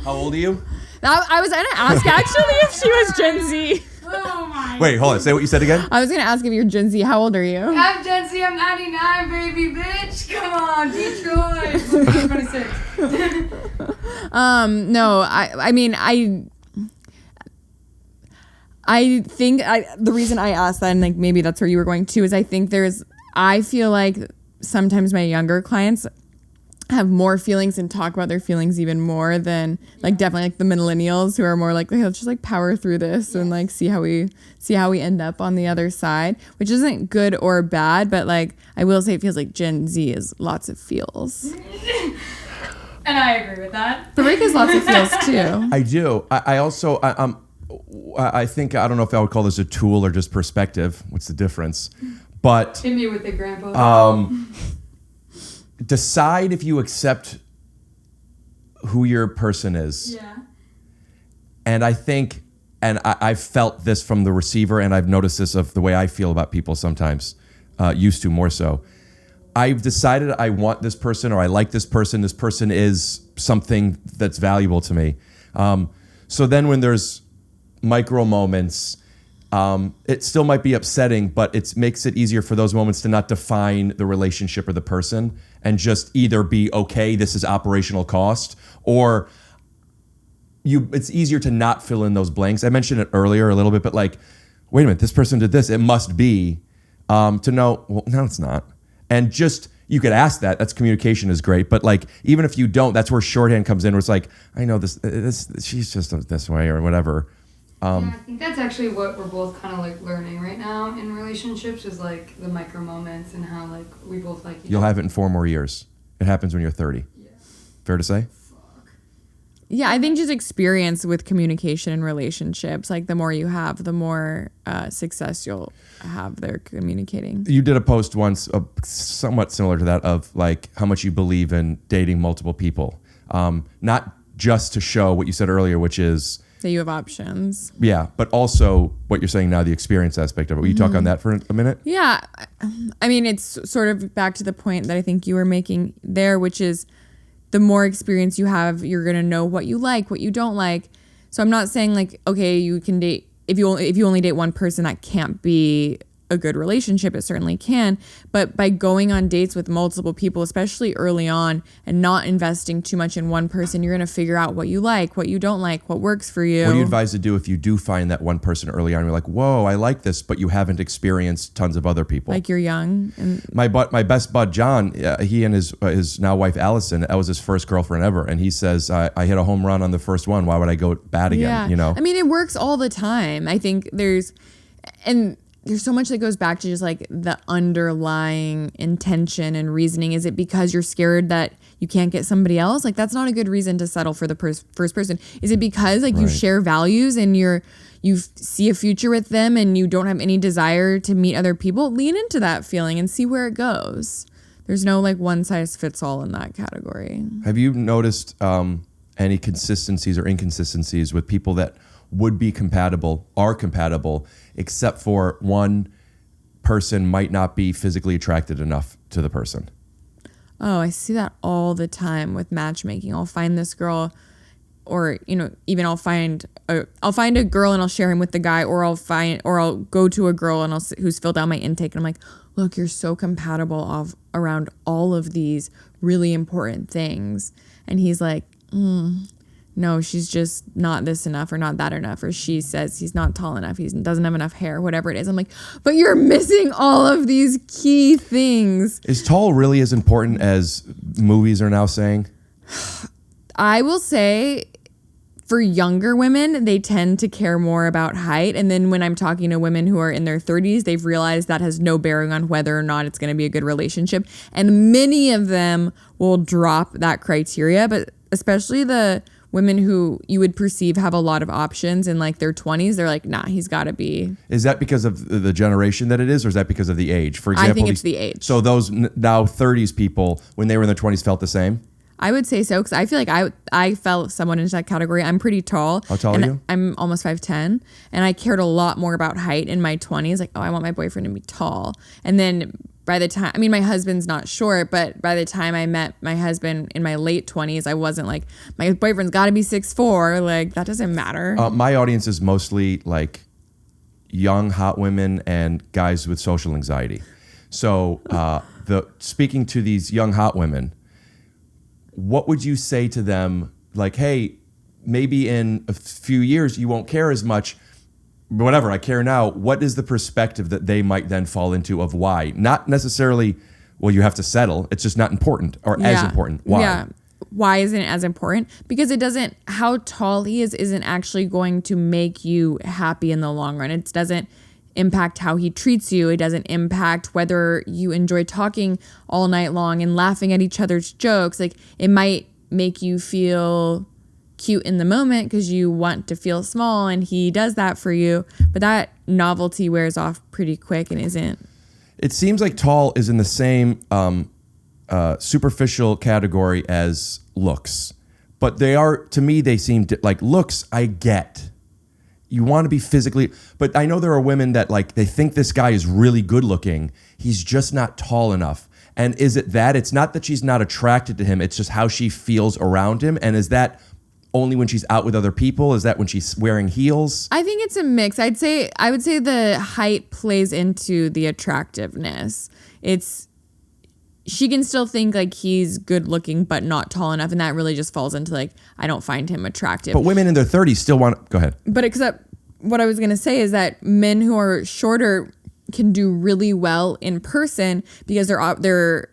How old are you? I was going to ask actually if she was Gen Z. Oh my. Wait, hold on. Say what you said again. I was going to ask if you're Gen Z. How old are you? I'm Gen Z, I'm 99, baby, bitch. Come on, Detroit. 26. No, I mean, I think the reason I asked that, and like maybe that's where you were going to, is I feel like sometimes my younger clients have more feelings and talk about their feelings even more than like definitely like the millennials who are more like, okay, let's just like power through this and like see how we end up on the other side, which isn't good or bad, but like I will say it feels like Gen Z is lots of feels. And I agree with that. But Rick has lots of feels too. I do. I also I think, I don't know if I would call this a tool or just perspective. What's the difference? But Hit me with it, Grandpa. decide if you accept who your person is. Yeah. And I think, and I've felt this from the receiver, and I've noticed this of the way I feel about people sometimes, used to more so. I've decided I want this person, or I like this person. This person is something that's valuable to me. So then when there's micro moments, it still might be upsetting, but it makes it easier for those moments to not define the relationship or the person, and just either be, okay, this is operational cost, or it's easier to not fill in those blanks. I mentioned it earlier a little bit, but like, wait a minute, this person did this. It must be, to know, well, no, it's not. And just, you could ask that. That's communication is great. But like, even if you don't, that's where shorthand comes in, where it's like, I know this she's just this way or whatever. Yeah, I think that's actually what we're both kind of like learning right now in relationships, is like the micro moments and how like we both like each You'll other. have it in 4 more years. It happens when you're 30. Yeah. Fair to say? Yeah, I think just experience with communication and relationships, like the more you have, the more success you'll have there communicating. You did a post once, somewhat similar to that, of like how much you believe in dating multiple people. Not just to show what you said earlier, which is That you have options. Yeah, but also what you're saying now, the experience aspect of it. Will you talk on that for a minute? Yeah. I mean, it's sort of back to the point that I think you were making there, which is the more experience you have, you're going to know what you like, what you don't like. So I'm not saying like, okay, you can date, if you only date one person, that can't be a good relationship. It certainly can. But by going on dates with multiple people, especially early on, and not investing too much in one person, you're going to figure out what you like, what you don't like, what works for you. What do you advise to do if you do find that one person early on? You're like, whoa, I like this, but you haven't experienced tons of other people. Like you're young. And my best bud, John, he and his now wife, Allison, that was his first girlfriend ever. And he says, I hit a home run on the first one. Why would I go bad again? yeah. You know? I mean, it works all the time. I think there's so much that goes back to just like the underlying intention and reasoning. Is it because you're scared that you can't get somebody else? Like that's not a good reason to settle for the first person. Is it because like you share values and you see a future with them and you don't have any desire to meet other people? Lean into that feeling and see where it goes. There's no like one size fits all in that category. Have you noticed any consistencies or inconsistencies with people that would be compatible, are compatible, except for one person might not be physically attracted enough to the person? Oh, I see that all the time with matchmaking. I'll find this girl, or even I'll find a girl and I'll share him with the guy, or I'll go to a girl and who's filled out my intake, and I'm like, look, you're so compatible around all of these really important things, and he's like, no, she's just not this enough or not that enough, or she says he's not tall enough, he doesn't have enough hair, whatever it is. I'm like, but you're missing all of these key things. Is tall really as important as movies are now saying? I will say for younger women, they tend to care more about height. And then when I'm talking to women who are in their 30s, they've realized that has no bearing on whether or not it's going to be a good relationship. And many of them will drop that criteria, but especially the women who you would perceive have a lot of options in like their 20s, they're like, nah, he's got to be. Is that because of the generation that it is, or is that because of the age? For example, I think it's the age. So those now 30s people, when they were in their 20s, felt the same? I would say so, because I feel like I fell somewhat into that category. I'm pretty tall. How tall are you? I'm almost 5'10", and I cared a lot more about height in my 20s. Like, oh, I want my boyfriend to be tall. And then by the time, I mean, my husband's not short, but by the time I met my husband in my late 20s, I wasn't like, my boyfriend's got to be 6'4". Like, that doesn't matter. My audience is mostly like young, hot women and guys with social anxiety. So speaking to these young, hot women, what would you say to them? Like, hey, maybe in a few years you won't care as much. Whatever, I care now. What is the perspective that they might then fall into of why? Not necessarily, well, you have to settle. It's just not important or as important. Why? Yeah. Why isn't it as important? Because how tall he is isn't actually going to make you happy in the long run. It doesn't impact how he treats you. It doesn't impact whether you enjoy talking all night long and laughing at each other's jokes. Like, it might make you feel cute in the moment because you want to feel small and he does that for you, but that novelty wears off pretty quick and isn't. It seems like tall is in the same superficial category as looks, but to me they seem like looks. I get you want to be physically, but I know there are women that like, they think this guy is really good looking, he's just not tall enough. And is it that it's not that she's not attracted to him, it's just how she feels around him? And is that only when she's out with other people? Is that when she's wearing heels? I think it's a mix. I would say the height plays into the attractiveness. She can still think like he's good looking but not tall enough, and that really just falls into like, I don't find him attractive. But women in their 30s still want, go ahead. But except what I was going to say is that men who are shorter can do really well in person because their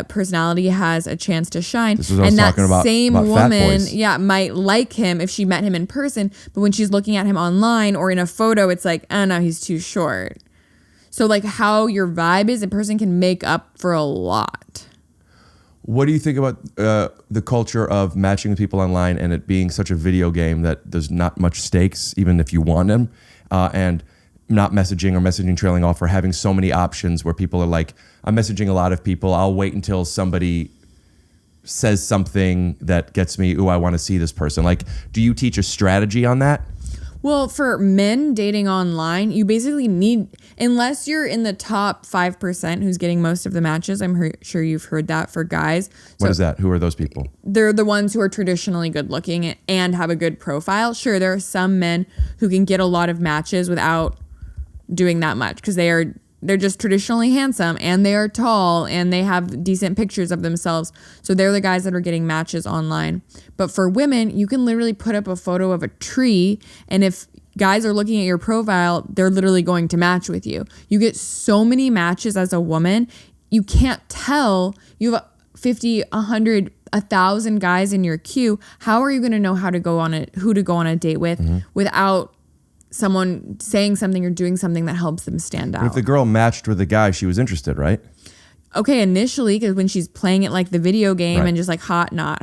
personality has a chance to shine. This is what I was talking about. Same fat woman, boys. might like him if she met him in person, but when she's looking at him online or in a photo, it's like, oh no, he's too short. So like how your vibe is in person can make up for a lot. What do you think about the culture of matching with people online and it being such a video game that there's not much stakes, even if you want them, and not messaging or messaging trailing off, or having so many options where people are like, I'm messaging a lot of people, I'll wait until somebody says something that gets me, ooh, I want to see this person? Like, do you teach a strategy on that? Well, for men dating online, you basically need, unless you're in the top 5% who's getting most of the matches, I'm sure you've heard that for guys. What is that? Who are those people? They're the ones who are traditionally good looking and have a good profile. Sure, there are some men who can get a lot of matches without doing that much because they're just traditionally handsome and they are tall and they have decent pictures of themselves. So they're the guys that are getting matches online. But for women, you can literally put up a photo of a tree, and if guys are looking at your profile, they're literally going to match with you. You get so many matches as a woman, you can't tell. You have 50, 100, 1,000 guys in your queue. How are you going to know who to go on a date with without someone saying something or doing something that helps them stand out? But if the girl matched with the guy, she was interested, right? Okay, initially, because when she's playing it like the video game and just like hot, not,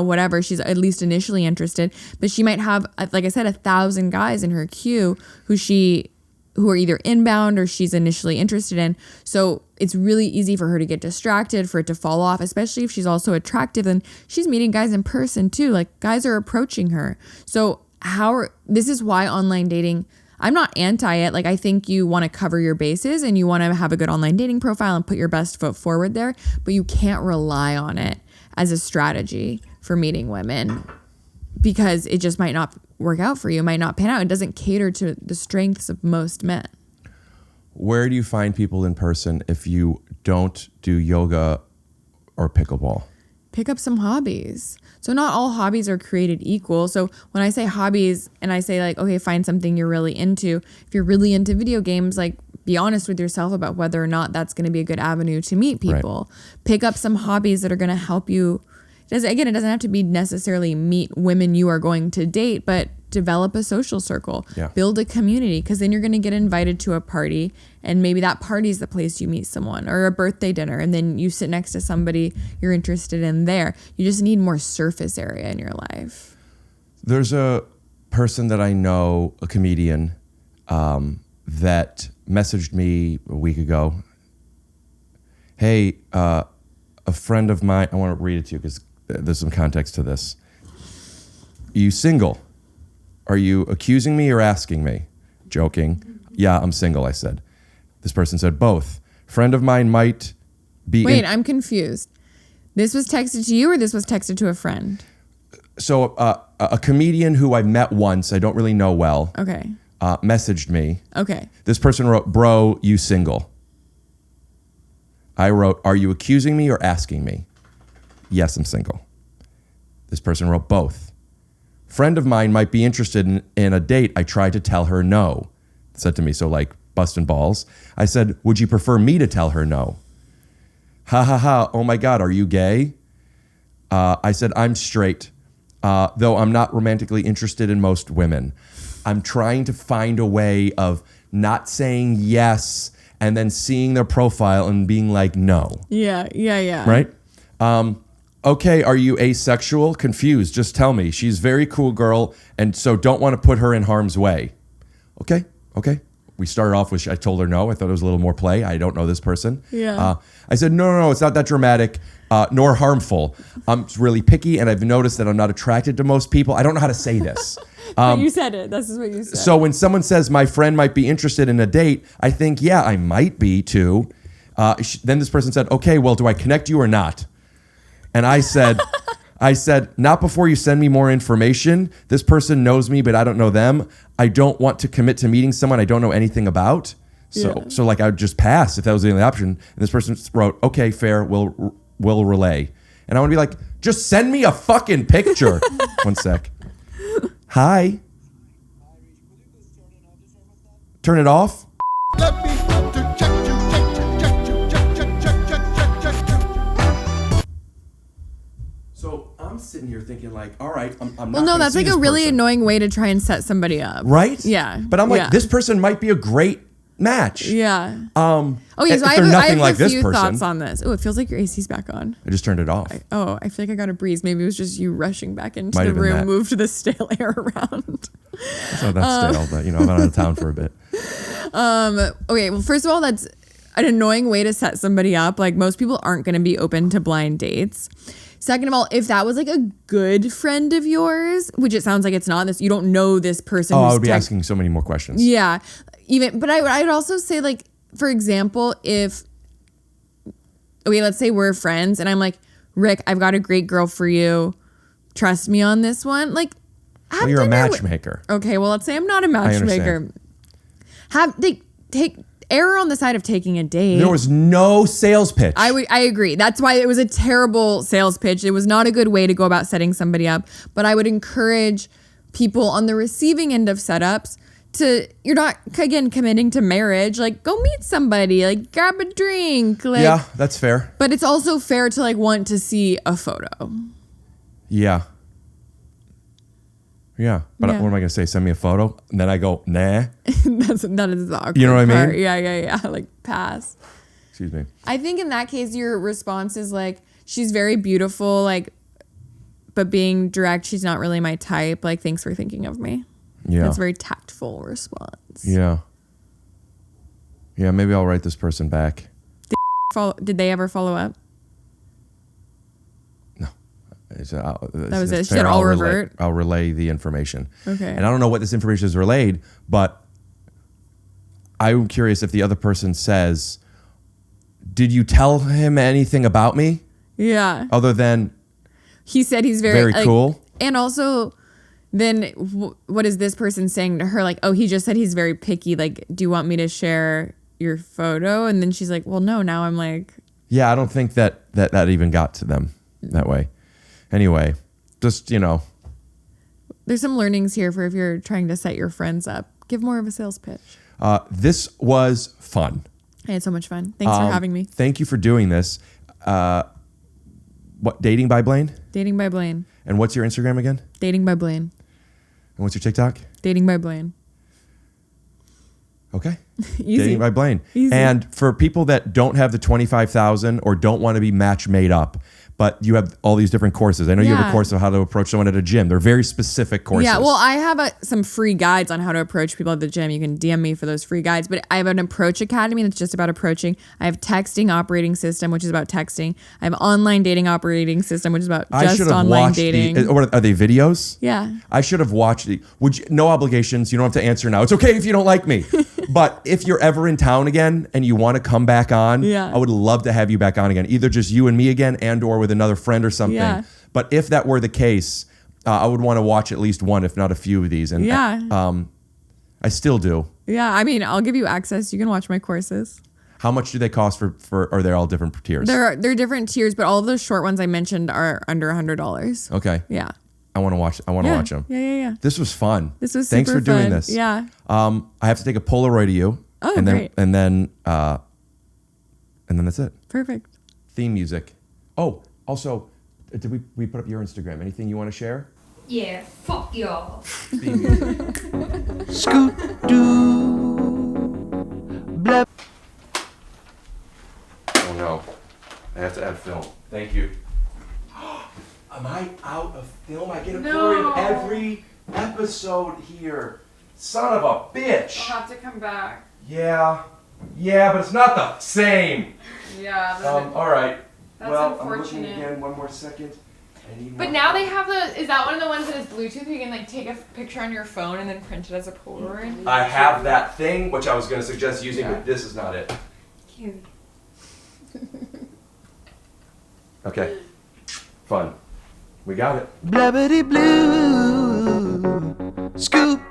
whatever, she's at least initially interested. But she might have, like I said, 1,000 guys in her queue who are either inbound or she's initially interested in. So it's really easy for her to get distracted, for it to fall off, especially if she's also attractive and she's meeting guys in person too. Like, guys are approaching her. So this is why online dating, I'm not anti it. Like, I think you want to cover your bases and you want to have a good online dating profile and put your best foot forward there, but you can't rely on it as a strategy for meeting women because it just might not work out for you. It might not pan out. It doesn't cater to the strengths of most men. Where do you find people in person if you don't do yoga or pickleball? Pick up some hobbies. So not all hobbies are created equal. So when I say hobbies and I say like, okay, find something you're really into. If you're really into video games, like, be honest with yourself about whether or not that's going to be a good avenue to meet people. Right. Pick up some hobbies that are going to help you. Again, it doesn't have to be necessarily meet women you are going to date, but develop a social circle, build a community, because then you're going to get invited to a party and maybe that party is the place you meet someone, or a birthday dinner, and then you sit next to somebody you're interested in there. You just need more surface area in your life. There's a person that I know, a comedian, that messaged me a week ago. Hey, a friend of mine, I want to read it to you because there's some context to this. Are you single? Are you accusing me or asking me? Joking. Yeah, I'm single, I said. This person said both. Friend of mine might be... Wait, I'm confused. This was texted to you or this was texted to a friend? So a comedian who I met once, I don't really know well, okay, messaged me. Okay. This person wrote, bro, you single? I wrote, are you accusing me or asking me? Yes, I'm single. This person wrote both. Friend of mine might be interested in a date. I tried to tell her no. Said to me, so like busting balls. I said, would you prefer me to tell her no? Ha ha ha. Oh my God, are you gay? I said, I'm straight, though I'm not romantically interested in most women. I'm trying to find a way of not saying yes and then seeing their profile and being like, no. Yeah. Right? Okay, are you asexual? Confused, just tell me. She's a very cool girl, and so don't want to put her in harm's way. Okay. We started off with, I told her no. I thought it was a little more play. I don't know this person. Yeah. I said, no, it's not that dramatic, nor harmful. I'm really picky, and I've noticed that I'm not attracted to most people. I don't know how to say this. But you said it. This is what you said. So when someone says my friend might be interested in a date, I think, yeah, I might be too. Then this person said, okay, well, do I connect you or not? And I said, not before you send me more information. This person knows me, but I don't know them. I don't want to commit to meeting someone I don't know anything about. So like I would just pass if that was the only option. And this person wrote, okay, fair, we'll relay. And I want to be like, just send me a fucking picture. One sec. Hi. Turn it off? Let me check you. So I'm sitting here thinking like, all right, I'm not. Well, no, that's like a really annoying way to try and set somebody up. Right? Yeah. But I'm like, this person might be a great match. Yeah. Okay, so I have a few thoughts on this. Oh, it feels like your AC's back on. I just turned it off. I feel like I got a breeze. Maybe it was just you rushing back into Might the have been room, that. moved the stale air around. It's not that stale, but I've been out of town for a bit. Okay, well, first of all, that's an annoying way to set somebody up. Like, most people aren't going to be open to blind dates. Second of all, if that was like a good friend of yours, which it sounds like it's not, this you don't know this person. Oh, who's I would be asking so many more questions. Yeah, but I'd also say, like, for example, if let's say we're friends and I'm like, Rick, I've got a great girl for you. Trust me on this one. Like, Well, you're a matchmaker. Okay, well, let's say I'm not a matchmaker. Take error on the side of taking a date. There was no sales pitch. I agree. That's why it was a terrible sales pitch. It was not a good way to go about setting somebody up. But I would encourage people on the receiving end of setups you're not, again, committing to marriage. Like, go meet somebody. Like, grab a drink. Like, yeah, that's fair. But it's also fair to, like, want to see a photo. Yeah. Yeah. But Yeah. what am I going to say? Send me a photo? And then I go, nah. That is the awkward You know what I mean? part. Yeah. Like, pass. Excuse me. I think in that case, your response is like, she's very beautiful, like, but being direct, she's not really my type. Like, thanks for thinking of me. Yeah. That's a very tactful response. Yeah. Yeah, maybe I'll write this person back. Did they ever follow up? That was it. She said, I'll revert. I'll relay the information. Okay. And I don't know what this information is relayed, but I'm curious if the other person says, did you tell him anything about me? Yeah. Other than He said he's very like, cool. And also, then what is this person saying to her? Like, oh, he just said he's very picky. Like, do you want me to share your photo? And then she's like, well, no. Now I'm like, yeah, I don't think that even got to them that way. Anyway, just, there's some learnings here for if you're trying to set your friends up. Give more of a sales pitch. This was fun. I had so much fun. Thanks for having me. Thank you for doing this. What, Dating by Blaine? Dating by Blaine. And what's your Instagram again? Dating by Blaine. And what's your TikTok? Dating by Blaine. Okay. Easy. Dating by Blaine. Easy. And for people that don't have the 25,000 or don't want to be match made up, but you have all these different courses. I know you have a Yeah. course of how to approach someone at a gym. They're very specific courses. Yeah, well, I have some free guides on how to approach people at the gym. You can DM me for those free guides. But I have an approach academy that's just about approaching. I have texting operating system, which is about texting. I have online dating operating system, which is about just online dating. Or are they videos? Yeah. I should have watched the. No obligations. You don't have to answer now. It's okay if you don't like me. But if you're ever in town again and you want to come back on, Yeah. I would love to have you back on again. Either just you and me again, and or with another friend or something. Yeah. But if that were the case, I would want to watch at least one, if not a few of these. And Yeah. I still do. Yeah, I mean, I'll give you access. You can watch my courses. How much do they cost for or they're all different tiers? They're different tiers, but all of those short ones I mentioned are under $100. Okay. Yeah. I want to watch them. Yeah. This was fun. This was Thanks super for doing fun. this. Yeah. I have to take a Polaroid of you. Oh, and then, great. And then that's it. Perfect. Theme music. Oh, also, did we put up your Instagram? Anything you want to share? Yeah, fuck y'all. Theme music. Scoot doo. Blah. Oh no, I have to add film. Thank you. Am I out of film? I get a glory of every episode here. Son of a bitch. I'll have to come back. Yeah, but it's not the same. Yeah. All right. That's well, I'm unfortunate. looking again. One more second. But now they have is that one of the ones that is Bluetooth? You can like take a picture on your phone and then print it as a Polaroid? I have that thing, which I was going to suggest using, but this is not it. Cute. Okay. Fun. We got it. Blabbity blue. Scoop